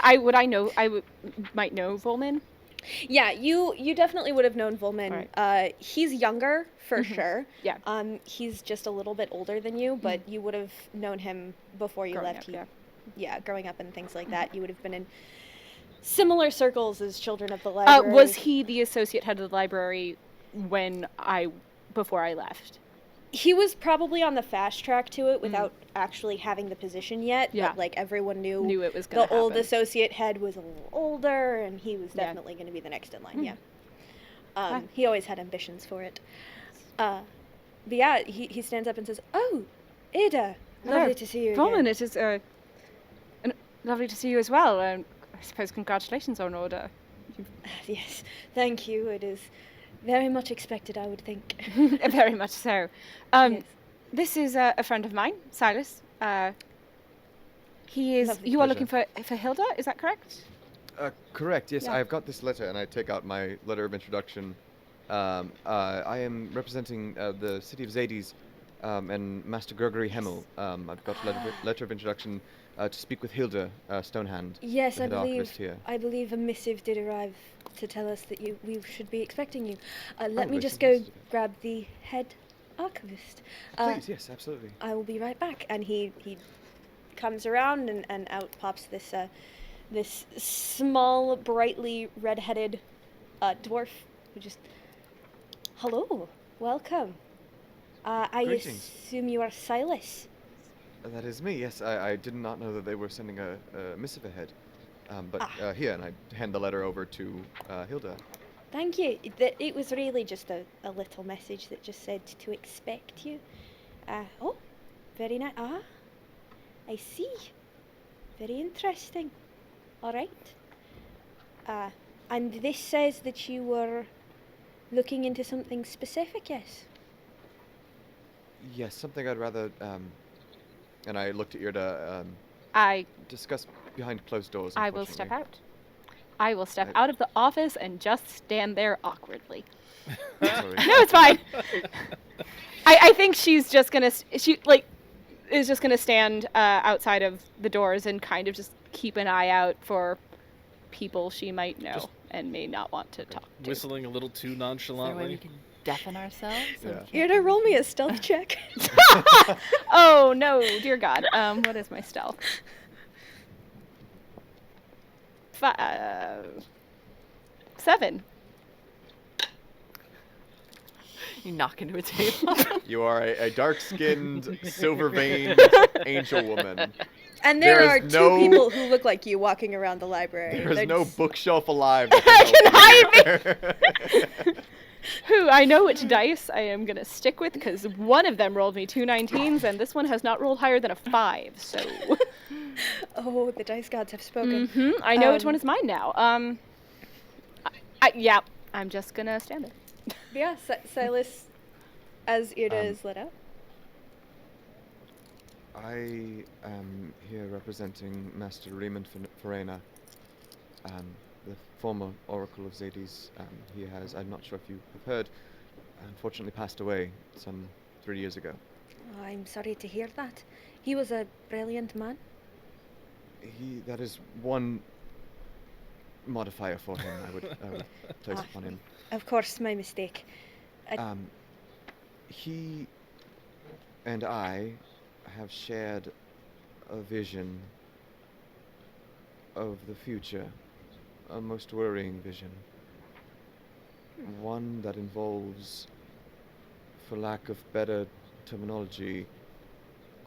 might know Volman. Yeah, you definitely would have known Volman. Right. He's younger for sure. Yeah. He's just a little bit older than you, but you would have known him before you Growing left. up, Yeah, growing up and things like that. You would have been in similar circles as children of the library. Was he the associate head of the library before I left? He was probably on the fast track to it without actually having the position yet. Yeah. But, like, everyone knew It was going to the old happen. associate head was a little older, and he was Yeah. definitely going to be the next in line. Yeah. He always had ambitions for it. But yeah, he stands up and says, "Oh, Irde, lovely to see you Volman, again." it is lovely to see you as well. I suppose congratulations on order. Yes, thank you. It is very much expected, I would think. Very much so. Yes. This is a friend of mine, Silus. He is. Lovely. You are looking for Hilda, is that correct? Correct, yes. Yeah. I've got this letter, and I take out my letter of introduction. I am representing the city of Zades and Master Gregory Hemmel. I've got a letter of introduction to speak with Hilda Stonehand. Yes, the I head archivist here. believe a missive did arrive to tell us that we should be expecting you. Let me very just simple. go grab the head archivist. Please, yes, absolutely. I will be right back. And he comes around and out pops this small, brightly red-headed dwarf who just, hello, welcome. I Greetings. assume you are Silus. That is me, yes. I did not know that they were sending a missive ahead. But here, and I hand the letter over to Hilda. Thank you. It was really just a little message that just said to expect you. Oh, very nice. I see. Very interesting. All right. And this says that you were looking into something specific, yes? Yes, something I'd rather, and I looked at Irde, I discuss behind closed doors, will step unfortunately. out. I will step out of the office and just stand there awkwardly. Sorry. No, it's fine. I think she's just gonna is just gonna stand outside of the doors and kind of just keep an eye out for people she might know Just and may not want to talk to. Whistling a little too Is there a way we nonchalantly. can deafen ourselves? Yeah. Irde, roll me a stealth check. Oh no, dear God. What is my stealth? 7. You knock into a table. You are a dark-skinned, silver-veined angel woman. And there There are is two no- people who look like you walking around the library. There is They're no just- bookshelf alive that can help her. Who I know which dice I am gonna stick with because one of them rolled me 2 19s and this one has not rolled higher than a 5. So Oh, the dice gods have spoken. I know which one is mine now. Yeah, I'm just gonna stand there. But yeah, Silas, as Irde is let out. I am here representing Master Raymond Farena, the former Oracle of Zades. He has, I'm not sure if you have heard, unfortunately passed away some 3 years ago. Oh, I'm sorry to hear that. He was a brilliant man. That is one modifier for him I would place upon him. Of course, my mistake. He and I have shared a vision of the future, a most worrying vision. One that involves, for lack of better terminology,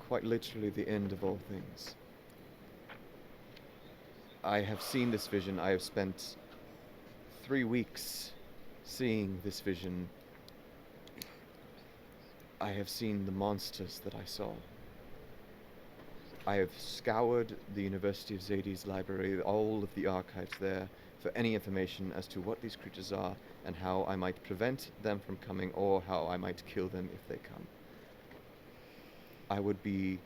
quite literally the end of all things. I have seen this vision. I have spent 3 weeks seeing this vision. I have seen the monsters that I saw. I have scoured the University of Zadie's library, all of the archives there, for any information as to what these creatures are and how I might prevent them from coming or how I might kill them if they come. I would be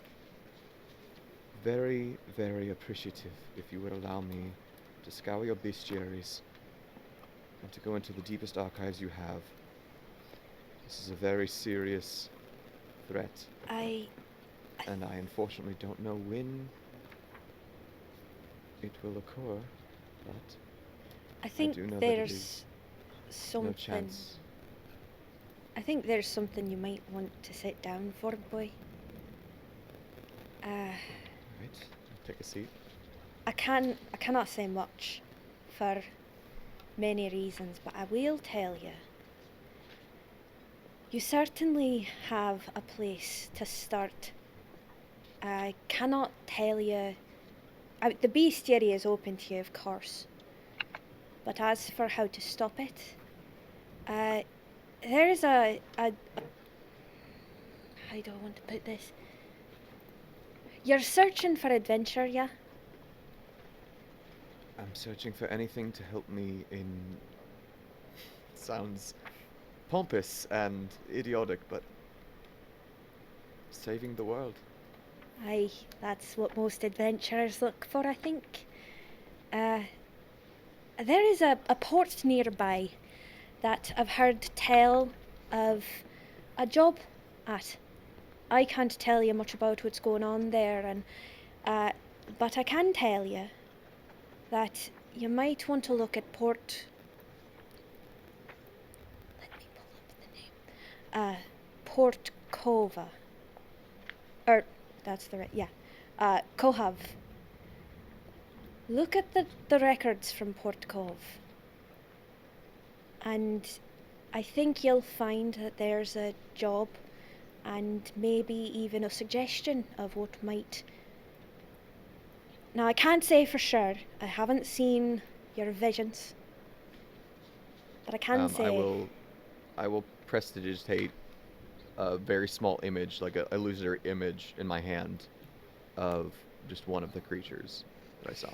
very, very appreciative if you would allow me to scour your bestiaries and to go into the deepest archives you have. This is a very serious threat, and I unfortunately don't know when it will occur, but I think do know that it is there's something. no chance. I think there's something you might want to sit down for, boy. Right, take a seat. I cannot say much for many reasons, but I will tell you. You certainly have a place to start. I cannot tell you. The bestiary is open to you, of course. But as for how to stop it, there's how do I want to put this? You're searching for adventure, yeah? I'm searching for anything to help me in... Sounds pompous and idiotic, but... saving the world. Aye, that's what most adventurers look for, I think. There is a port nearby that I've heard tell of a job at. I can't tell you much about what's going on there, and but I can tell you that you might want to look at Port... Let me pull up the name. Port Cova. That's the right... Yeah. Kohav. Look at the records from Port Cove. And I think you'll find that there's a job and maybe even a suggestion of what might... Now, I can't say for sure. I haven't seen your visions. But I can say... I will prestidigitate a very small image, like a illusory image in my hand of just one of the creatures that I saw.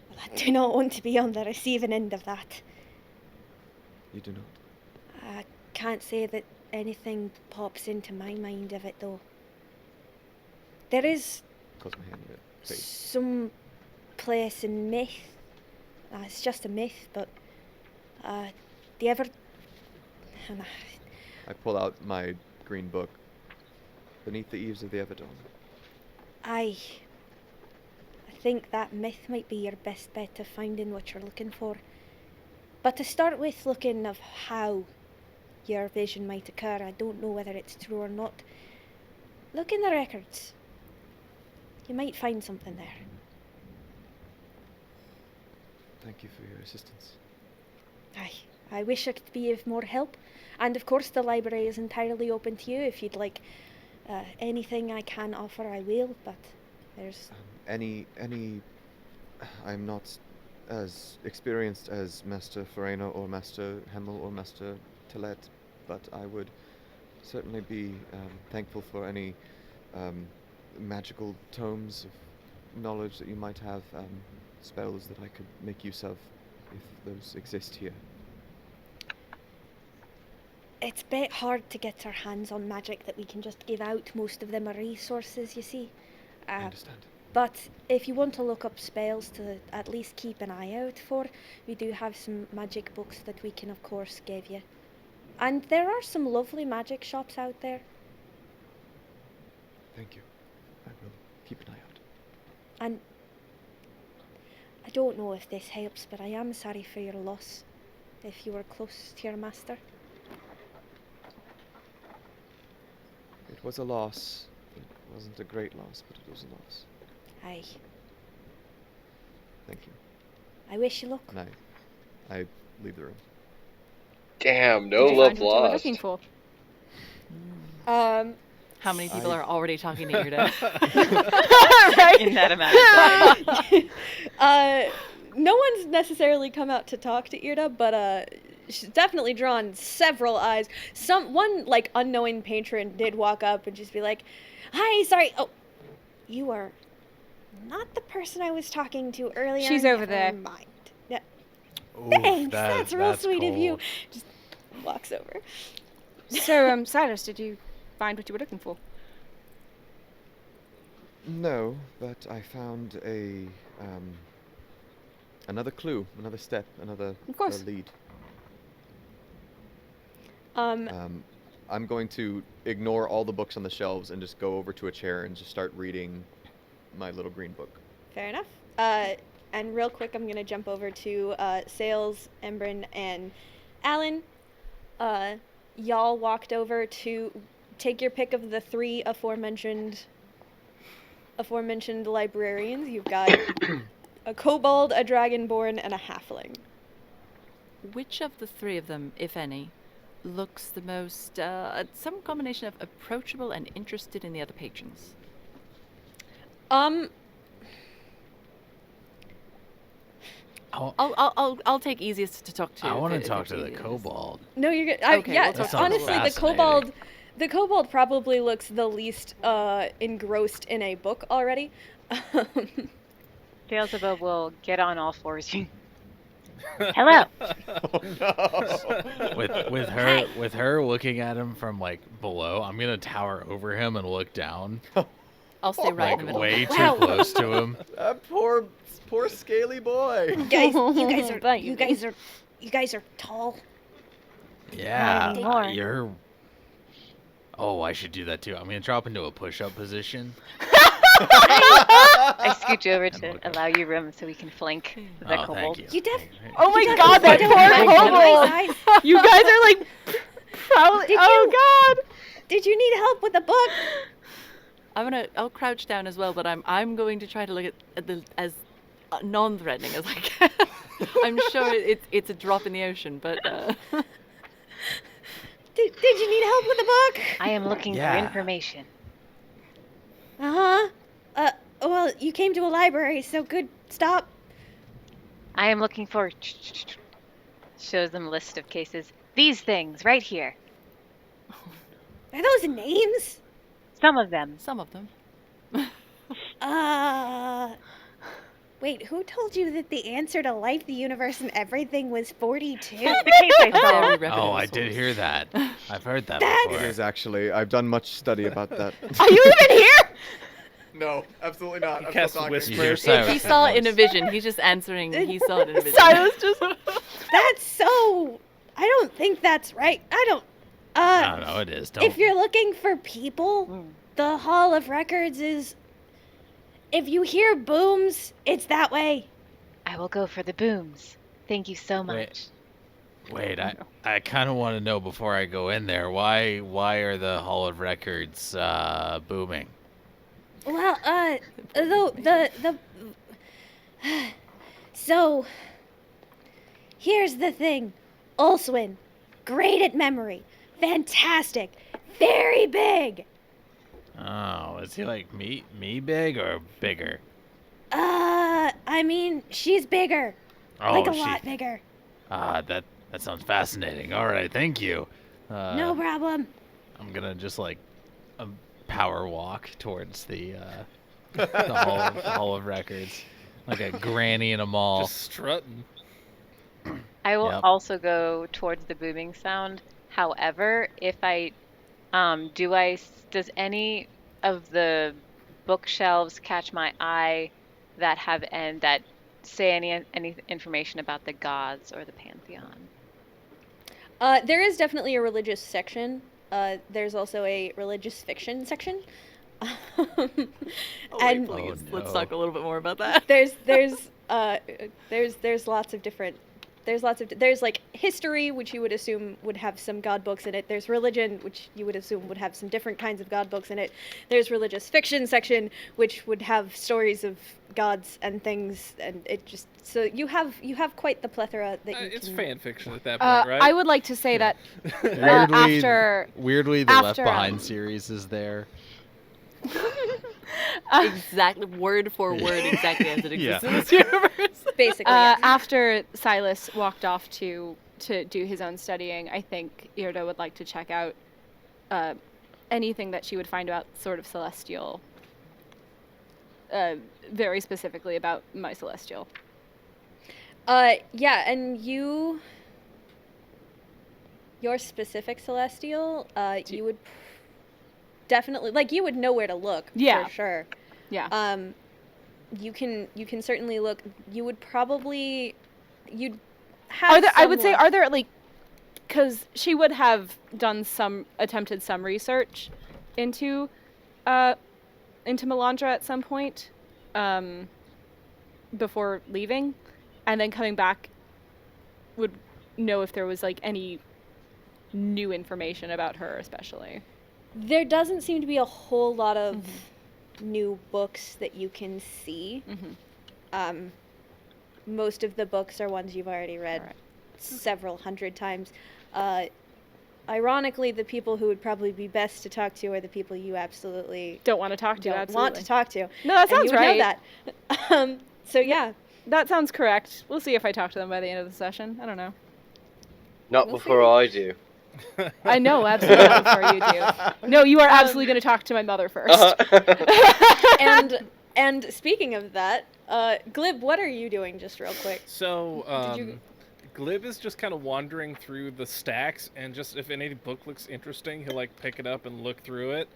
Well, I do not want to be on the receiving end of that. You do not? I can't say that anything pops into my mind of it, though. There is Close my hand a bit. Face. some place in myth. It's just a myth, but do you ever... I pull out my green book. Beneath the Eaves of the Everdome. I think that myth might be your best bet of finding what you're looking for. But to start with, looking of how your vision might occur, I don't know whether it's true or not. Look in the records. You might find something there. Thank you for your assistance. I wish I could be of more help. And of course the library is entirely open to you. If you'd like anything I can offer, I will, but there's... I'm not as experienced as Master Fen'rahl or Master Hemel or Master Telet, but I would certainly be thankful for any magical tomes of knowledge that you might have, spells that I could make use of, if those exist here. It's a bit hard to get our hands on magic that we can just give out. Most of them are resources, you see. I understand. But if you want to look up spells to at least keep an eye out for, we do have some magic books that we can of course give you. And there are some lovely magic shops out there. Thank you. I will keep an eye out. And I don't know if this helps, but I am sorry for your loss, if you were close to your master. It was a loss. It wasn't a great loss, but it was a loss. Aye. Thank you. I wish you luck. And I leave the room. Damn, Did no you love find what you were lost. looking for? How many people are already talking to Irde? In that amount of time. No one's necessarily come out to talk to Irde, but she's definitely drawn several eyes. One like unknowing patron did walk up and just be like, "Hi, sorry. Oh, you are not the person I was talking to earlier." She's over Never there. Mind. Yeah. Oof, Thanks. That's real sweet of you. cold. Just walks over. So, Silas, did you find what you were looking for? No, but I found another clue, another step, another Of course. lead. Um, I'm going to ignore all the books on the shelves and just go over to a chair and just start reading my little green book. Fair enough. And real quick, I'm gonna jump over to Sails, Aym'Bryn, and Alin. Y'all walked over to take your pick of the 3 aforementioned librarians. You've got a kobold, a dragonborn, and a halfling. Which of the 3 of them, if any, looks the most, some combination of approachable and interested in the other patrons? I'll take easiest to talk to. I want if to talk it's to the easiest. kobold. No, you're good. Okay, Yeah, we'll talk to honestly, the the kobold probably looks the least engrossed in a book already. Sailsaba will get on all fours. Hello. Oh no! With her looking at him from like below, I'm gonna tower over him and look down, I'll stay right in the middle. way too Wow. close to him. That poor scaly boy. You guys are tall. Yeah, anymore. you're. Oh, I should do that too. I'm gonna drop into a push-up position. I scooch over to allow you room so we can flank the Oh, kobold. thank You def- Oh my you god, that definitely poor don't kobold! recognize- You guys are like probably. Oh god! Did you need help with the book? I'll crouch down as well, but I'm going to try to look at the as non-threatening as I can. I'm sure it's a drop in the ocean, but Did you need help with the book? I am looking for Yeah. information. Uh-huh. Well, you came to a library, so good. Stop. I am looking for. Shows them a list of cases. These things right here. Are those names? Some of them. some of them. Wait, who told you that the answer to life, the universe, and everything was 42? The case I A saw. very reputable Oh, I did source. hear that. I've heard that That's- It before. is actually. I've done much study about that. Are you even here? No, absolutely not. He I'm casts still talking. whisper. You hear He silence. saw it in a vision. He's just answering. He saw it in a vision. Silas just. That's so... I don't think that's right. I don't... No, it is. Don't. If you're looking for people, the Hall of Records is... If you hear booms, it's that way. I will go for the booms. Thank you so much. Wait, I kind of want to know before I go in there. Why are the Hall of Records booming? Well, So, here's the thing. Ulswin, great at memory. Fantastic. Very big. Oh, is he like me big or bigger? I mean, she's bigger. Oh, Like a lot bigger. That sounds fascinating. All right, thank you. No problem. I'm gonna just like power walk towards the Hall of Records, like a granny in a mall. Just strutting. I will Yep. also go towards the booming sound. However, if I does any of the bookshelves catch my eye that say any information about the gods or the pantheon? There is definitely a religious section. There's also a religious fiction section. And Please, Oh, let's no. talk a little bit more about that. there's lots of different. There's like history, which you would assume would have some god books in it. There's religion, which you would assume would have some different kinds of god books in it. There's religious fiction section, which would have stories of gods and things, and it just so you have quite the plethora that you It's can. fan fiction at that point, right? I would like to say that Weirdly, the Left after, Behind series is there. Exactly, word for word, exactly as it exists Yeah. in this universe. Basically, yeah. after Silas walked off to to do his own studying, I think Irde would like to check out anything that she would find about sort of Celestial, very specifically about my Celestial. Yeah, and your specific Celestial, you would definitely, like, you would know where to look, for sure. Yeah. You can certainly look. You'd have I would say, are there, like, because she would have attempted some research into Melandra at some point, before leaving, and then coming back would know if there was, like, any new information about her, especially. There doesn't seem to be a whole lot of new books that you can see. Most of the books are ones you've already read several hundred times. Ironically, the people who would probably be best to talk to are the people you absolutely don't want to talk to. Want to talk to. No, that sounds right. Know that. So yeah, that sounds correct. We'll see if I talk to them by the end of the session. I don't know. Not before I do. I know, absolutely not before you do. No, you are absolutely going to talk to my mother first. And speaking of that, Glib, what are you doing, just real quick? So, Glib is just kind of wandering through the stacks, and just if any book looks interesting, he'll like pick it up and look through it.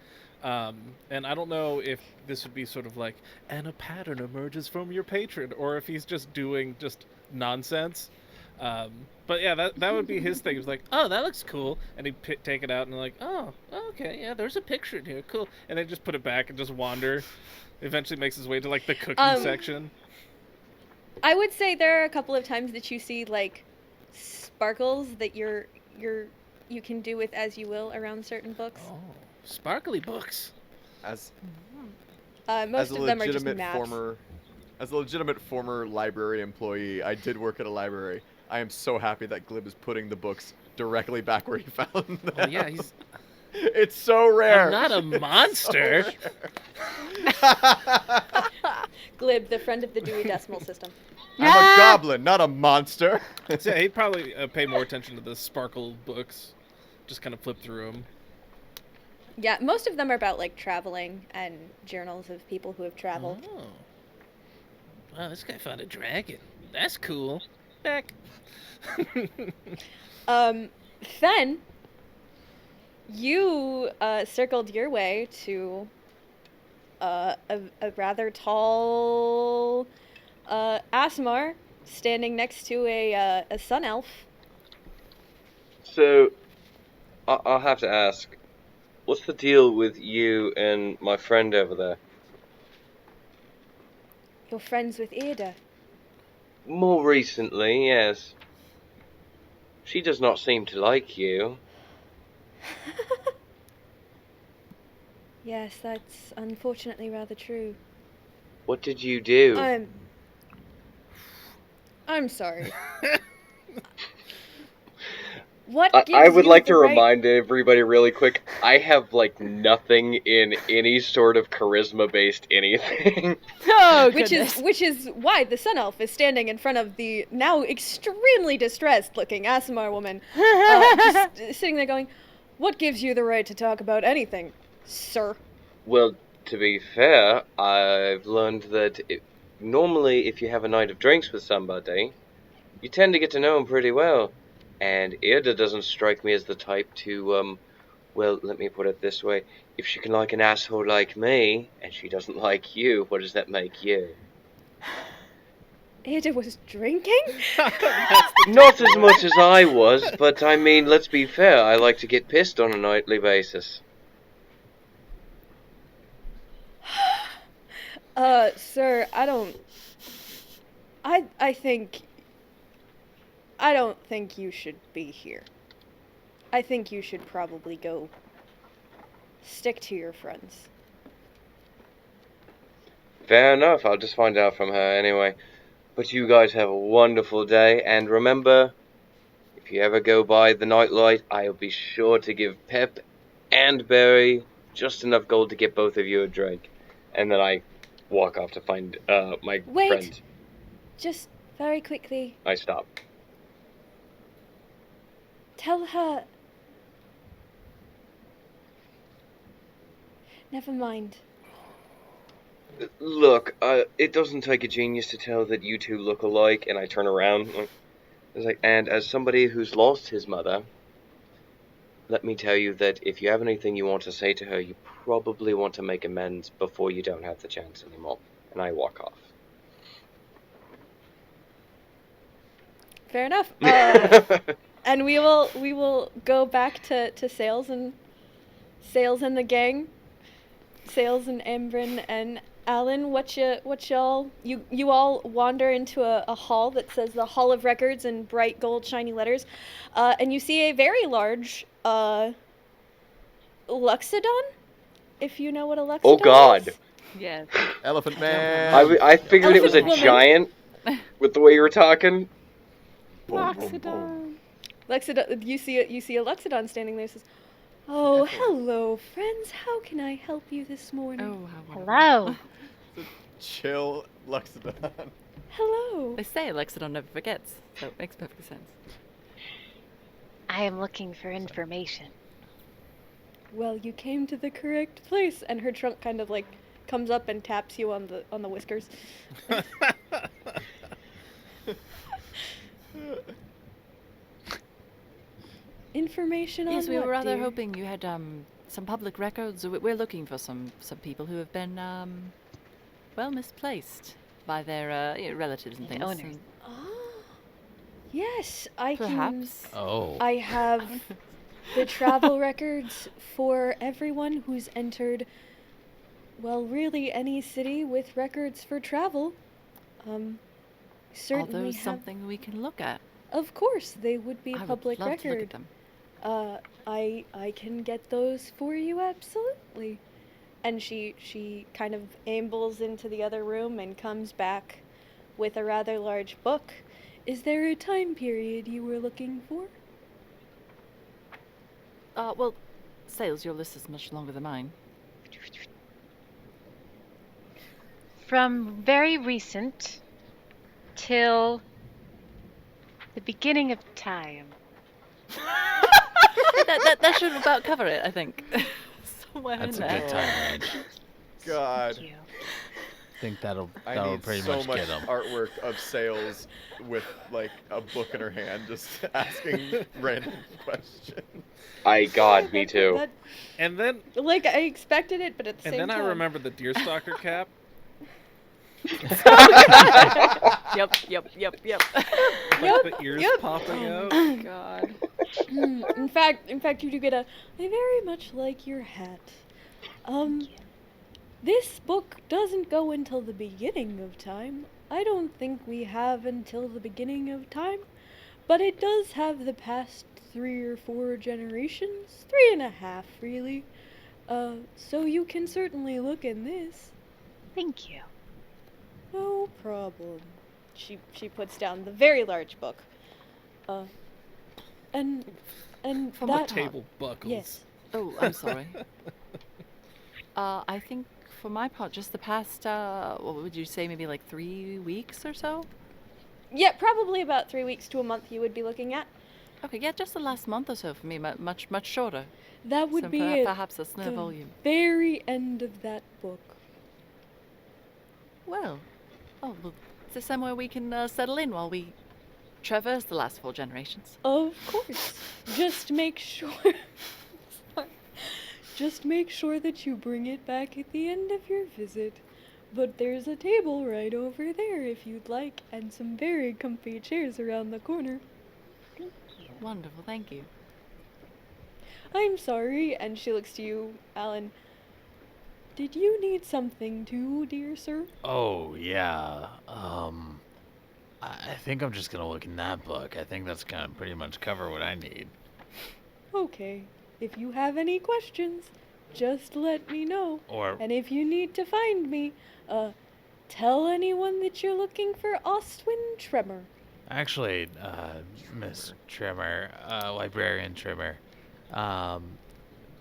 And I don't know if this would be sort of like, and a pattern emerges from your patron, or if he's just doing just nonsense. But yeah, that would be his thing. He's like, oh, that looks cool, and he'd take it out and like, oh, okay, yeah, there's a picture in here, cool, and then just put it back and just wander. Eventually makes his way to like the cooking section. I would say there are a couple of times that you see like sparkles that you can do with as you will around certain books. Oh, sparkly books. Most of them are just maps. As a legitimate former library employee, I did work at a library. I am so happy that Glib is putting the books directly back where he found them. Oh yeah, he's. It's so rare. I'm not a monster. Glib, the friend of the Dewey Decimal System. I'm a goblin, not a monster. Yeah, he'd probably pay more attention to the sparkle books. Just kind of flip through them. Yeah, most of them are about like traveling and journals of people who have traveled. Oh. Wow, this guy found a dragon. That's cool. Back. Fen, you circled your way to a rather tall Aasimar standing next to a sun elf. So, I'll have to ask, what's the deal with you and my friend over there? You're friends with Irde? More recently, yes. She does not seem to like you. Yes, that's unfortunately rather true. What did you do? I'm sorry. What gives I would you like the to right... remind everybody really quick, I have, like, nothing in any sort of charisma-based anything. Oh, which is why the sun elf is standing in front of the now extremely distressed-looking Aasimar woman, just sitting there going, "What gives you the right to talk about anything, sir?" Well, to be fair, I've learned that normally if you have a night of drinks with somebody, you tend to get to know them pretty well. And Irde doesn't strike me as the type to, well, let me put it this way. If she can like an asshole like me, and she doesn't like you, what does that make you? Irde was drinking? Not as much as I was, but I mean, let's be fair, I like to get pissed on a nightly basis. Sir, I don't think you should be here. I think you should probably go stick to your friends. Fair enough, I'll just find out from her anyway. But you guys have a wonderful day, and remember, if you ever go by the nightlight, I'll be sure to give Pep and Barry just enough gold to get both of you a drink. And then I walk off to find my friend. Just very quickly. I stop. Tell her... Never mind. Look, it doesn't take a genius to tell that you two look alike, and I turn around. It's like, and as somebody who's lost his mother, let me tell you that if you have anything you want to say to her, you probably want to make amends before you don't have the chance anymore. And I walk off. Fair enough. And we will go back to Sails and the gang. Sails and Aym'Bryn and Alin, what y'all you all wander into a hall that says the Hall of Records in bright gold shiny letters, and you see a very large Luxodon, if you know what a Luxodon Oh God! is. Yes. Elephant man. I figured it was a Elephant woman. giant with the way you were talking. Luxodon. You see a Luxodon standing there. Says, "Oh, hello, friends. How can I help you this morning?" Oh, how wonderful. Hello. Chill Luxodon. Hello. They say Alexidon never forgets, so it makes perfect sense. I am looking for information. Well, you came to the correct place. And her trunk kind of like comes up and taps you on the whiskers. Information on Yes, we what, were rather dear? hoping you had some public records. We're looking for some people who have been well misplaced by their relatives and The things. owners. Ah, yes, I can. Perhaps. Oh. I have the travel records for everyone who's entered. Well, really, any city with records for travel. Are Certainly those have. something we can look at? Of course, they would be I public would love to look record. at them. I can get those for you, absolutely. And she kind of ambles into the other room and comes back with a rather large book. Is there a time period you were looking for? Well, Sales, your list is much longer than mine. From very recent till the beginning of time. that should about cover it, I think. Somewhere That's in a there. good time range. God. Thank you. I think that'll I need pretty so much much get him. artwork of Sails with like a book in her hand, just asking random questions. God, me That- too. that- And then like I expected it, but at the and same then time. I remember the deerstalker cap. Yep. Like the ears yep. popping out. God. In fact, you do get I very much like your hat. This book doesn't go until the beginning of time. I don't think we have until the beginning of time, but it does have the past 3 or 4 generations, 3.5 really. So you can certainly look in this. Thank you. No problem. She puts down the very large book. And From that what Table buckles. yes. Oh, I'm sorry. I think for my part, just the past, what would you say, maybe like 3 weeks or so? Yeah, probably about 3 weeks to a month you would be looking at. Okay, yeah, just the last month or so for me, much shorter. That would So be it. perhaps a slimmer the volume. very end of that book. Well, is there somewhere we can settle in while we traverse the last 4 generations? Of course. Just make sure. Sorry. Just make sure that you bring it back at the end of your visit. But there's a table right over there if you'd like, and some very comfy chairs around the corner. Thank you. Wonderful, thank you. I'm sorry, and she looks to you, Alan. Did you need something too, dear sir? Oh yeah. I think I'm just gonna look in that book. I think that's gonna pretty much cover what I need. Okay. If you have any questions, just let me know. Or And if you need to find me, tell anyone that you're looking for Ostwin Tremor. actually, Miss Trimmer, Librarian Trimmer,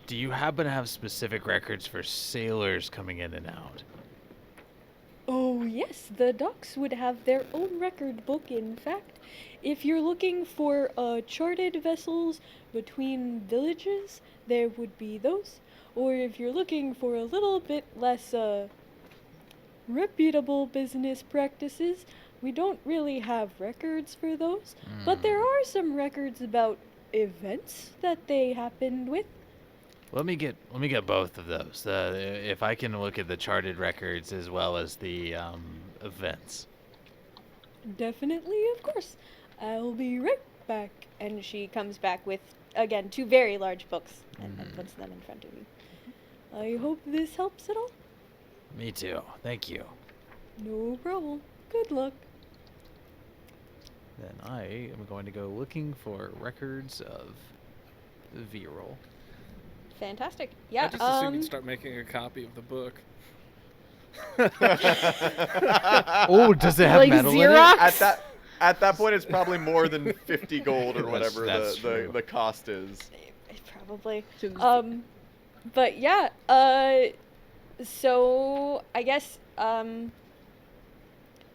do you happen to have specific records for sailors coming in and out? Oh, Oh, yes, the docks would have their own record book, in fact. If you're looking for charted vessels between villages, there would be those. Or if you're looking for a little bit less reputable business practices, we don't really have records for those. But there are some records about events that they happened with. Let me get both of those. If I can look at the charted records as well as the events. Definitely, of course. I'll be right back. And she comes back with, again, 2 very large books and puts them in front of you. I hope this helps at all. Me too. Thank you. No problem. Good luck. Then I am going to go looking for records of V-roll. Fantastic. Yeah. I just assumed you'd start making a copy of the book. Oh, does it have Like metal Xerox? in it? At that point, it's probably more than 50 gold or That's- whatever that's true. the cost is. Probably. But yeah. So I guess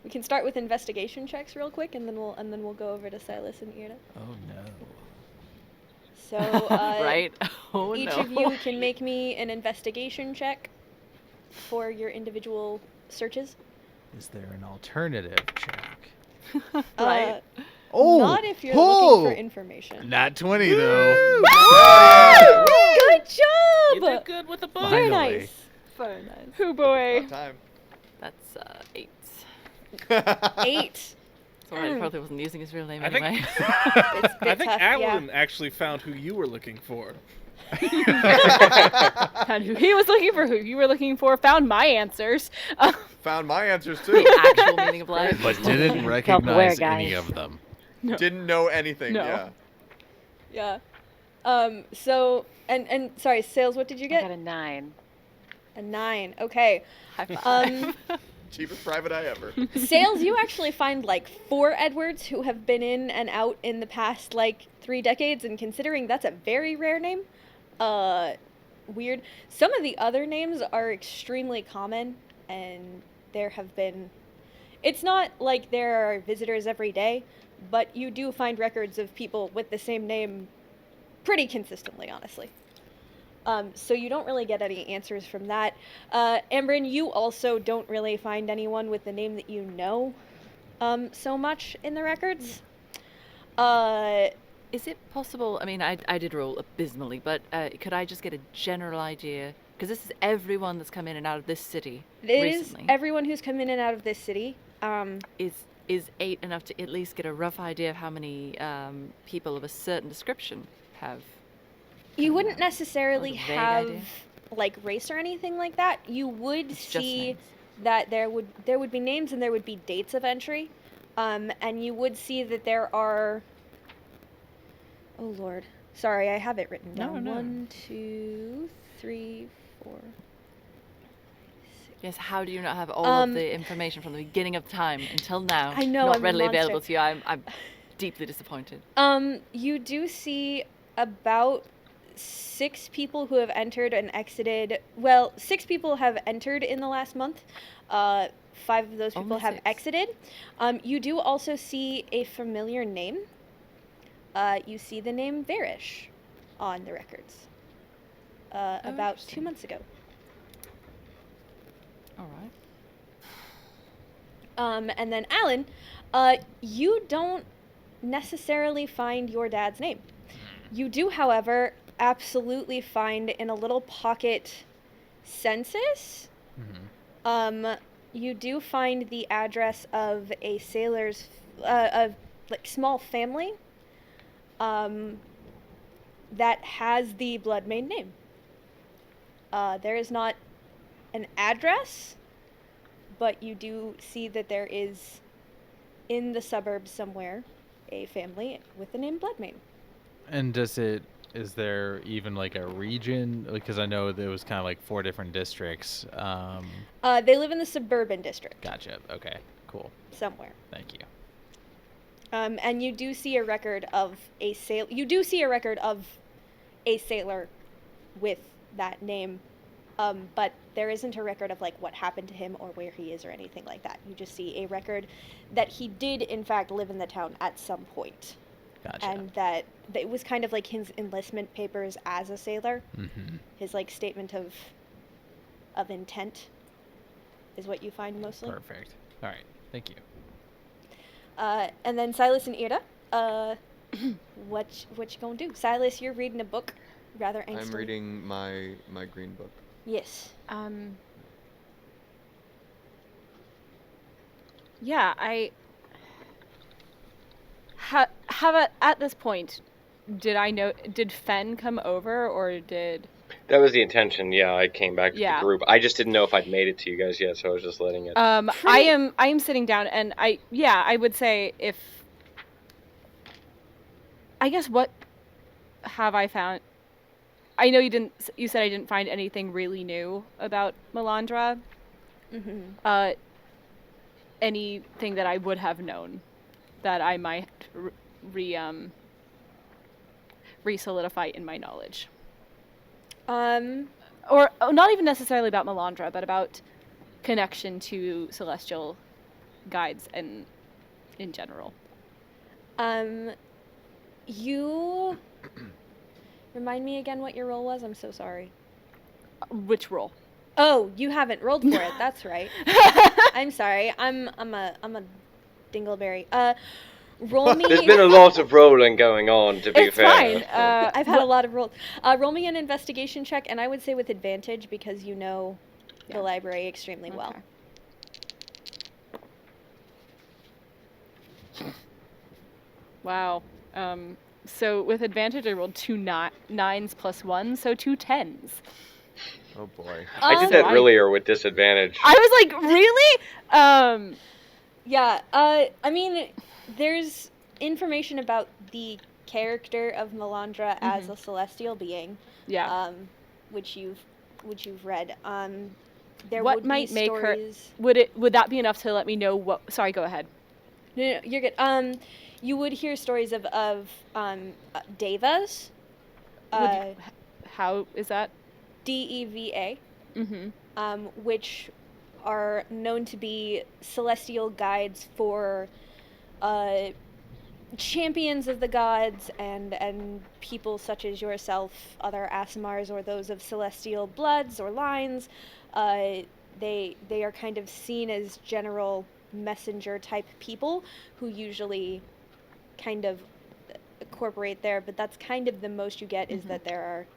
we can start with investigation checks real quick, and then we'll go over to Silus and Irde. Oh no. So Right? Oh each no. of you can make me an investigation check for your individual searches. Is there an alternative check? Right. Oh, Not if you're looking for information. Not 20 though. Good job! You did good with the book. Very Finally. nice. Very nice. Oh boy. About time. That's 8. 8. It's alright, he probably wasn't using his real name I think- anyway. It's a bit I think tough, yeah. Alin actually found who you were looking for. Found who he was looking for, who you were looking for, found my answers. Found my answers too. Actual meaning of life. But didn't Self-aware, recognize any guys. of them. No. Didn't know anything. No. Yeah. Yeah. So and sorry, Sales, what did you I get? got a 9. A 9. Okay. High five. Cheapest private eye ever. Sales, you actually find like 4 Edwards who have been in and out in the past like 3 decades, and considering that's a very rare name, weird. Some of the other names are extremely common, and there have been. It's not like there are visitors every day, but you do find records of people with the same name pretty consistently, honestly. So you don't really get any answers from that. Aym'Bryn, you also don't really find anyone with the name that you know so much in the records. Is it possible? I mean, I did roll abysmally, but could I just get a general idea? Because this is everyone that's come in and out of this city It recently. is everyone who's come in and out of this city. Is 8 enough to at least get a rough idea of how many people of a certain description have? You wouldn't necessarily Like a vague have idea? like race or anything like that. You would It's just see names. that there would be names and there would be dates of entry, and you would see that there are. Oh Lord, sorry, I have it written No, down. no. 1, 2, 3, 4. Yes. How do you not have all of Um, the information from the beginning of time until now? I know, Not I'm a readily monster. available to you. I'm deeply disappointed. You do see about 6 people who have entered and exited. Well, 6 people have entered in the last month. 5 of those people Only have 6. exited. You do also see a familiar name. You see the name Varish on the records. About 2 interesting. months ago. All right. And then Alin, you don't necessarily find your dad's name. You do, however, absolutely find in a little pocket census. You do find the address of a sailor's, like small family, that has the bloodmaid name. There is not an address, but you do see that there is, in the suburbs somewhere, a family with the name Bloodmaid. And is there even like a region? Because I know there was kind of like 4 different districts. They live in the suburban district Gotcha. Okay. Cool. somewhere. Thank you. And you do see a record of a sailor. You do see a record of a sailor with that name but there isn't a record of like what happened to him or where he is or anything like that. You just see a record that he did in fact live in the town at some point. Gotcha. And that it was kind of like his enlistment papers as a sailor. Mm-hmm. His like statement of intent is what you find mostly. Perfect. All right. Thank you. And then Silus and Irde, what you gonna do? Silus, you're reading a book, rather angsty. I'm reading my green book. Yes. Yeah, at this point, did Fen come over, or did... That was the intention. Yeah, I came back to Yeah. the group. I just didn't know if I'd made it to you guys yet, so I was just letting it. I am sitting down, and I would say if... I guess what have I found? I know you said I didn't find anything really new about Melandra. Mm-hmm. Anything that I would have known that I might re-solidify in my knowledge. Or not even necessarily about Melandra, but about connection to celestial guides and in general. You remind me again what your role was? I'm so sorry. Which role? Oh, you haven't rolled for it. That's right. I'm sorry. I'm a dingleberry. Roll me. There's been a lot of rolling going on, to be It's fair. fine. I've had a lot of rolls. Roll me an investigation check, and I would say with advantage because you know the library extremely well. Wow. So with advantage, I rolled 2 9s plus 1, so 2 10s. Oh boy. I did that earlier with disadvantage. I was like, really? Yeah. I mean, there's information about the character of Melandra as a celestial being. Yeah. Which you've read. There What would might be make stories... would that be enough to let me know what? Sorry, go ahead. No, you're good. You would hear stories of devas. How is that? DEVA. Mm-hmm. Which are known to be celestial guides for champions of the gods and people such as yourself, other Aasimars, or those of celestial bloods or lines. They are kind of seen as general messenger type people who usually kind of incorporate there, but that's kind of the most you get is that there are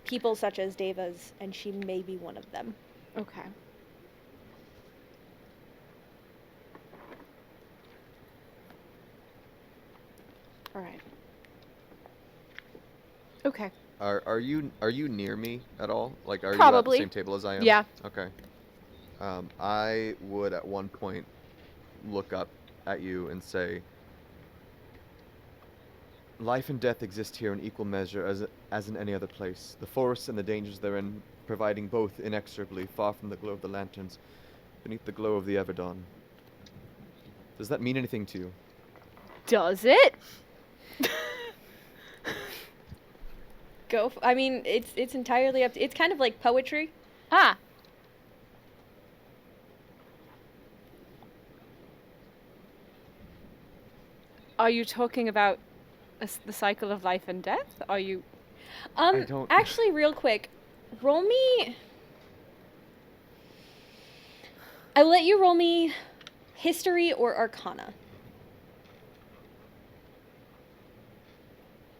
people such as devas, and she may be one of them. Okay. All right. Okay. Are you near me at all? Like, are you Probably. at the same table as I am? Yeah. Okay. I would at one point look up at you and say, life and death exist here in equal measure as in any other place. The forests and the dangers therein providing both inexorably, far from the glow of the lanterns, beneath the glow of the Everdawn. Does that mean anything to you? Does it? I mean, it's entirely up to... It's kind of like poetry. Ah. Are you talking about the cycle of life and death? Are you... I don't... Actually, real quick, roll me... I'll let you roll me history or arcana.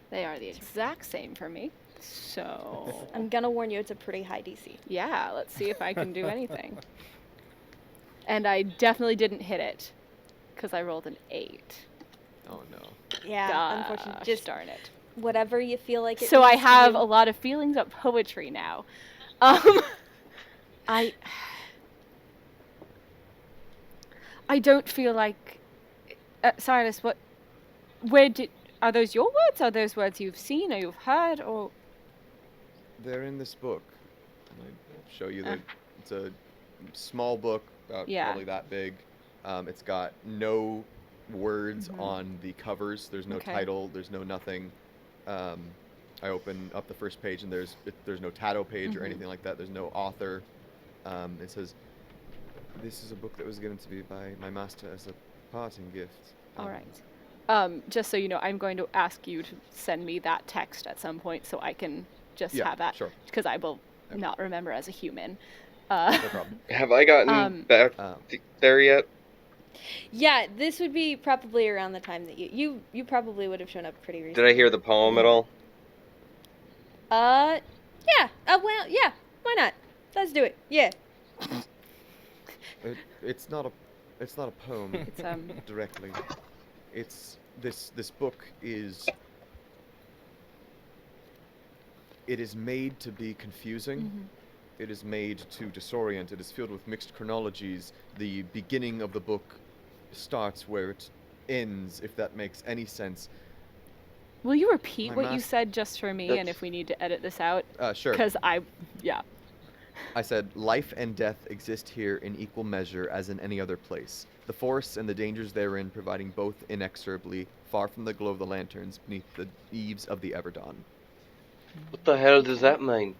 They are the exact same for me. So... I'm gonna warn you, it's a pretty high DC. Yeah, let's see if I can do anything. And I definitely didn't hit it, because I rolled an 8. Oh no. Yeah, unfortunately. Just darn it. whatever you feel like it So I needs to have do. a lot of feelings about poetry now. I don't feel like... Silas, are those your words? Are those words you've seen or you've heard, or... They're in this book. And I show you that it's a small book, about probably that big. It's got no words on the covers. There's no title. There's no nothing. I open up the first page, and there's no title page or anything like that. There's no author. It says, "This is a book that was given to me by my master as a parting gift." All right. Just so you know, I'm going to ask you to send me that text at some point so I can just have that. Sure. Because I will not remember as a human. No problem. Have I gotten back there yet? Yeah, this would be probably around the time that you probably would have shown up pretty recently. Did I hear the poem at all? Yeah. Well, yeah. Why not? Let's do it. Yeah. It's not a poem. It's directly. It's this book is. It is made to be confusing. It is made to disorient. It is filled with mixed chronologies. The beginning of the book starts where it ends, if that makes any sense. Will you repeat what you said just for me, and if we need to edit this out? Sure. Because I said, life and death exist here in equal measure as in any other place. The forests and the dangers therein providing both inexorably, far from the glow of the lanterns, beneath the eaves of the Everdawn. What the hell does that mean?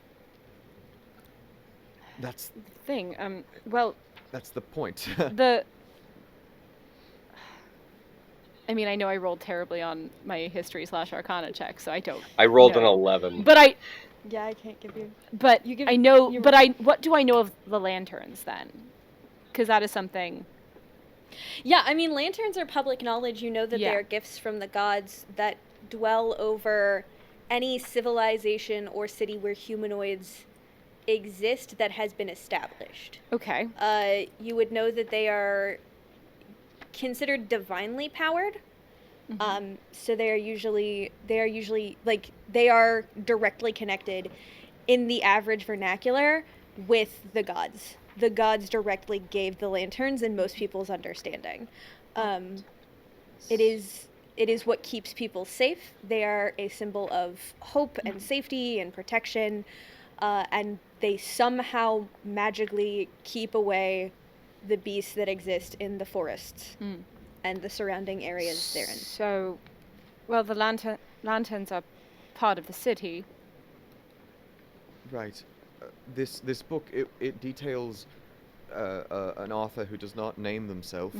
That's the thing. Well, that's the point. I mean, I know I rolled terribly on my history/Arcana check, so I don't. I rolled an 11. But Yeah, I can't give you. But I know. What do I know of the lanterns then? Because that is something. Yeah, I mean, lanterns are public knowledge. You know that they are gifts from the gods that dwell over any civilization or city where humanoids exist that has been established. Okay. You would know that they are considered divinely powered. So they are usually like they are directly connected in the average vernacular with the gods. The gods directly gave the lanterns in most people's understanding. It is what keeps people safe. They are a symbol of hope and safety and protection, and they somehow magically keep away the beasts that exist in the forests and the surrounding areas therein. So, well, the lanterns are part of the city. Right. This book, it details an author who does not name themselves,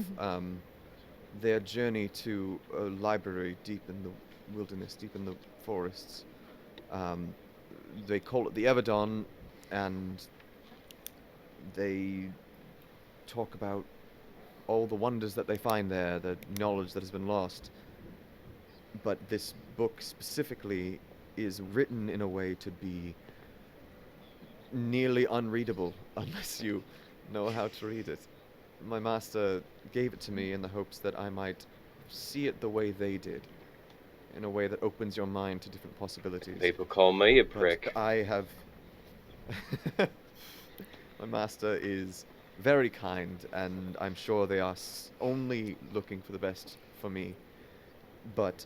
their journey to a library deep in the wilderness, deep in the forests. They call it the Everdawn, and they talk about all the wonders that they find there, the knowledge that has been lost. But this book specifically is written in a way to be nearly unreadable unless you know how to read it. My master gave it to me in the hopes that I might see it the way they did, in a way that opens your mind to different possibilities. People call me a prick. But I have... My master is very kind, and I'm sure they are only looking for the best for me. But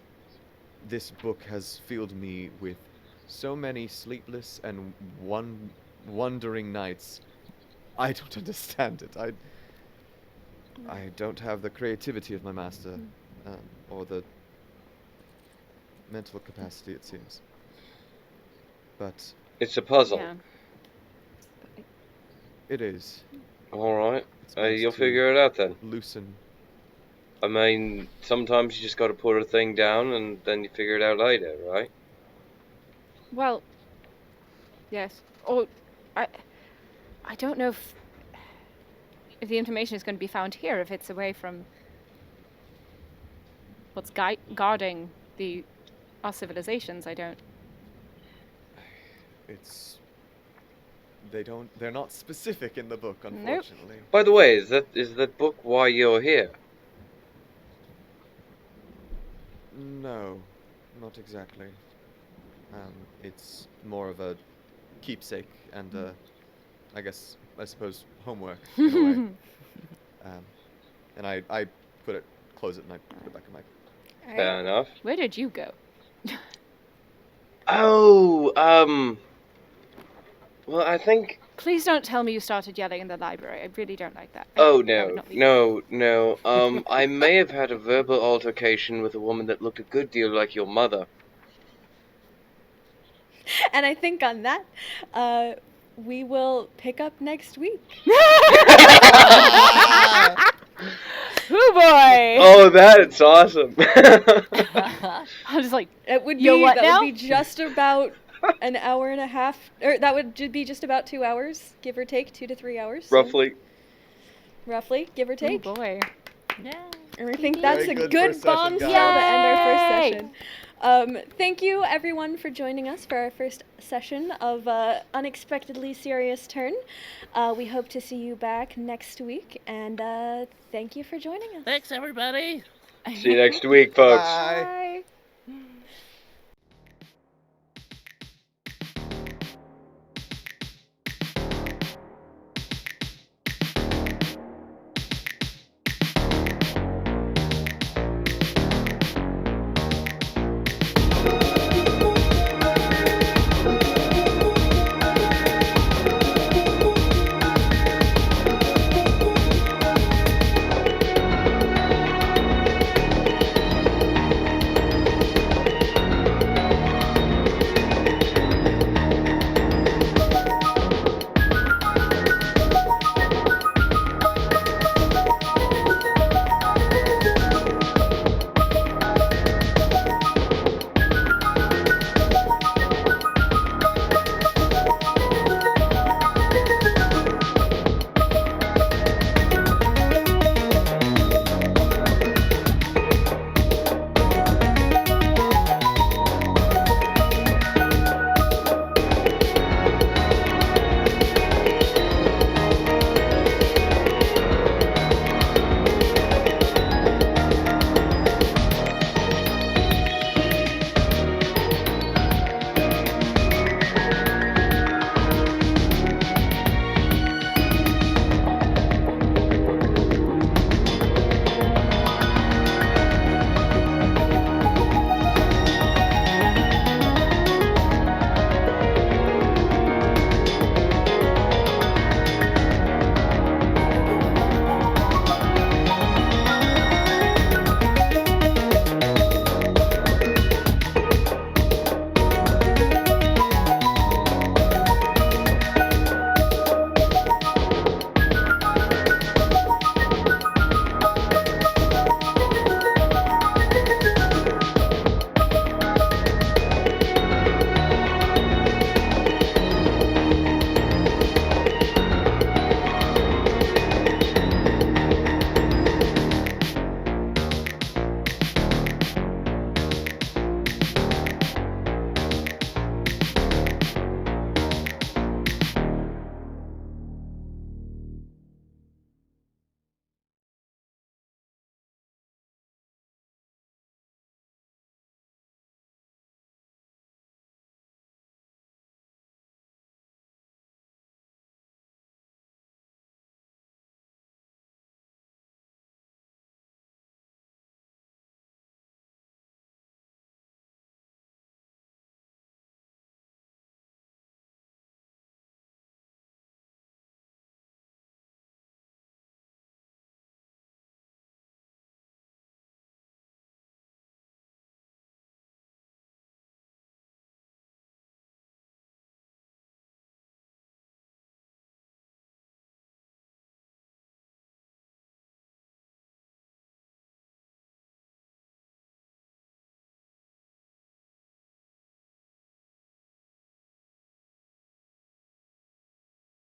this book has filled me with so many sleepless and wondering nights. I don't understand it. I don't have the creativity of my master, or the mental capacity, it seems. But it's a puzzle. Yeah. It is. All right. You'll figure it out then. Loosen. I mean, sometimes you just got to put a thing down and then you figure it out later, right? Well, yes. Or I don't know if the information is going to be found here, if it's away from what's guarding our civilizations. I don't. They're not specific in the book, unfortunately. Nope. By the way, is that book why you're here? No, not exactly. It's more of a keepsake and I suppose homework in a way. And I close it and I put it back in my... Fair enough. Where did you go? Well, I think... Please don't tell me you started yelling in the library. I really don't like that. Oh, no. I may have had a verbal altercation with a woman that looked a good deal like your mother. And I think on that, we will pick up next week. Oh boy! Oh, that's awesome. I'm just like, It would be Yo, what that now? would be just about an hour and a half, or that would be just about 2 hours, give or take, 2 to 3 hours. so Roughly. roughly, give or oh take. boy. Yeah. And I think that's Very a good good first session, bombshell guys. to end our first Yay! session. Thank you, everyone, for joining us for our first session of Unexpectedly Serious Turn. We hope to see you back next week, and thank you for joining us. Thanks, everybody. See you next week, folks. Bye.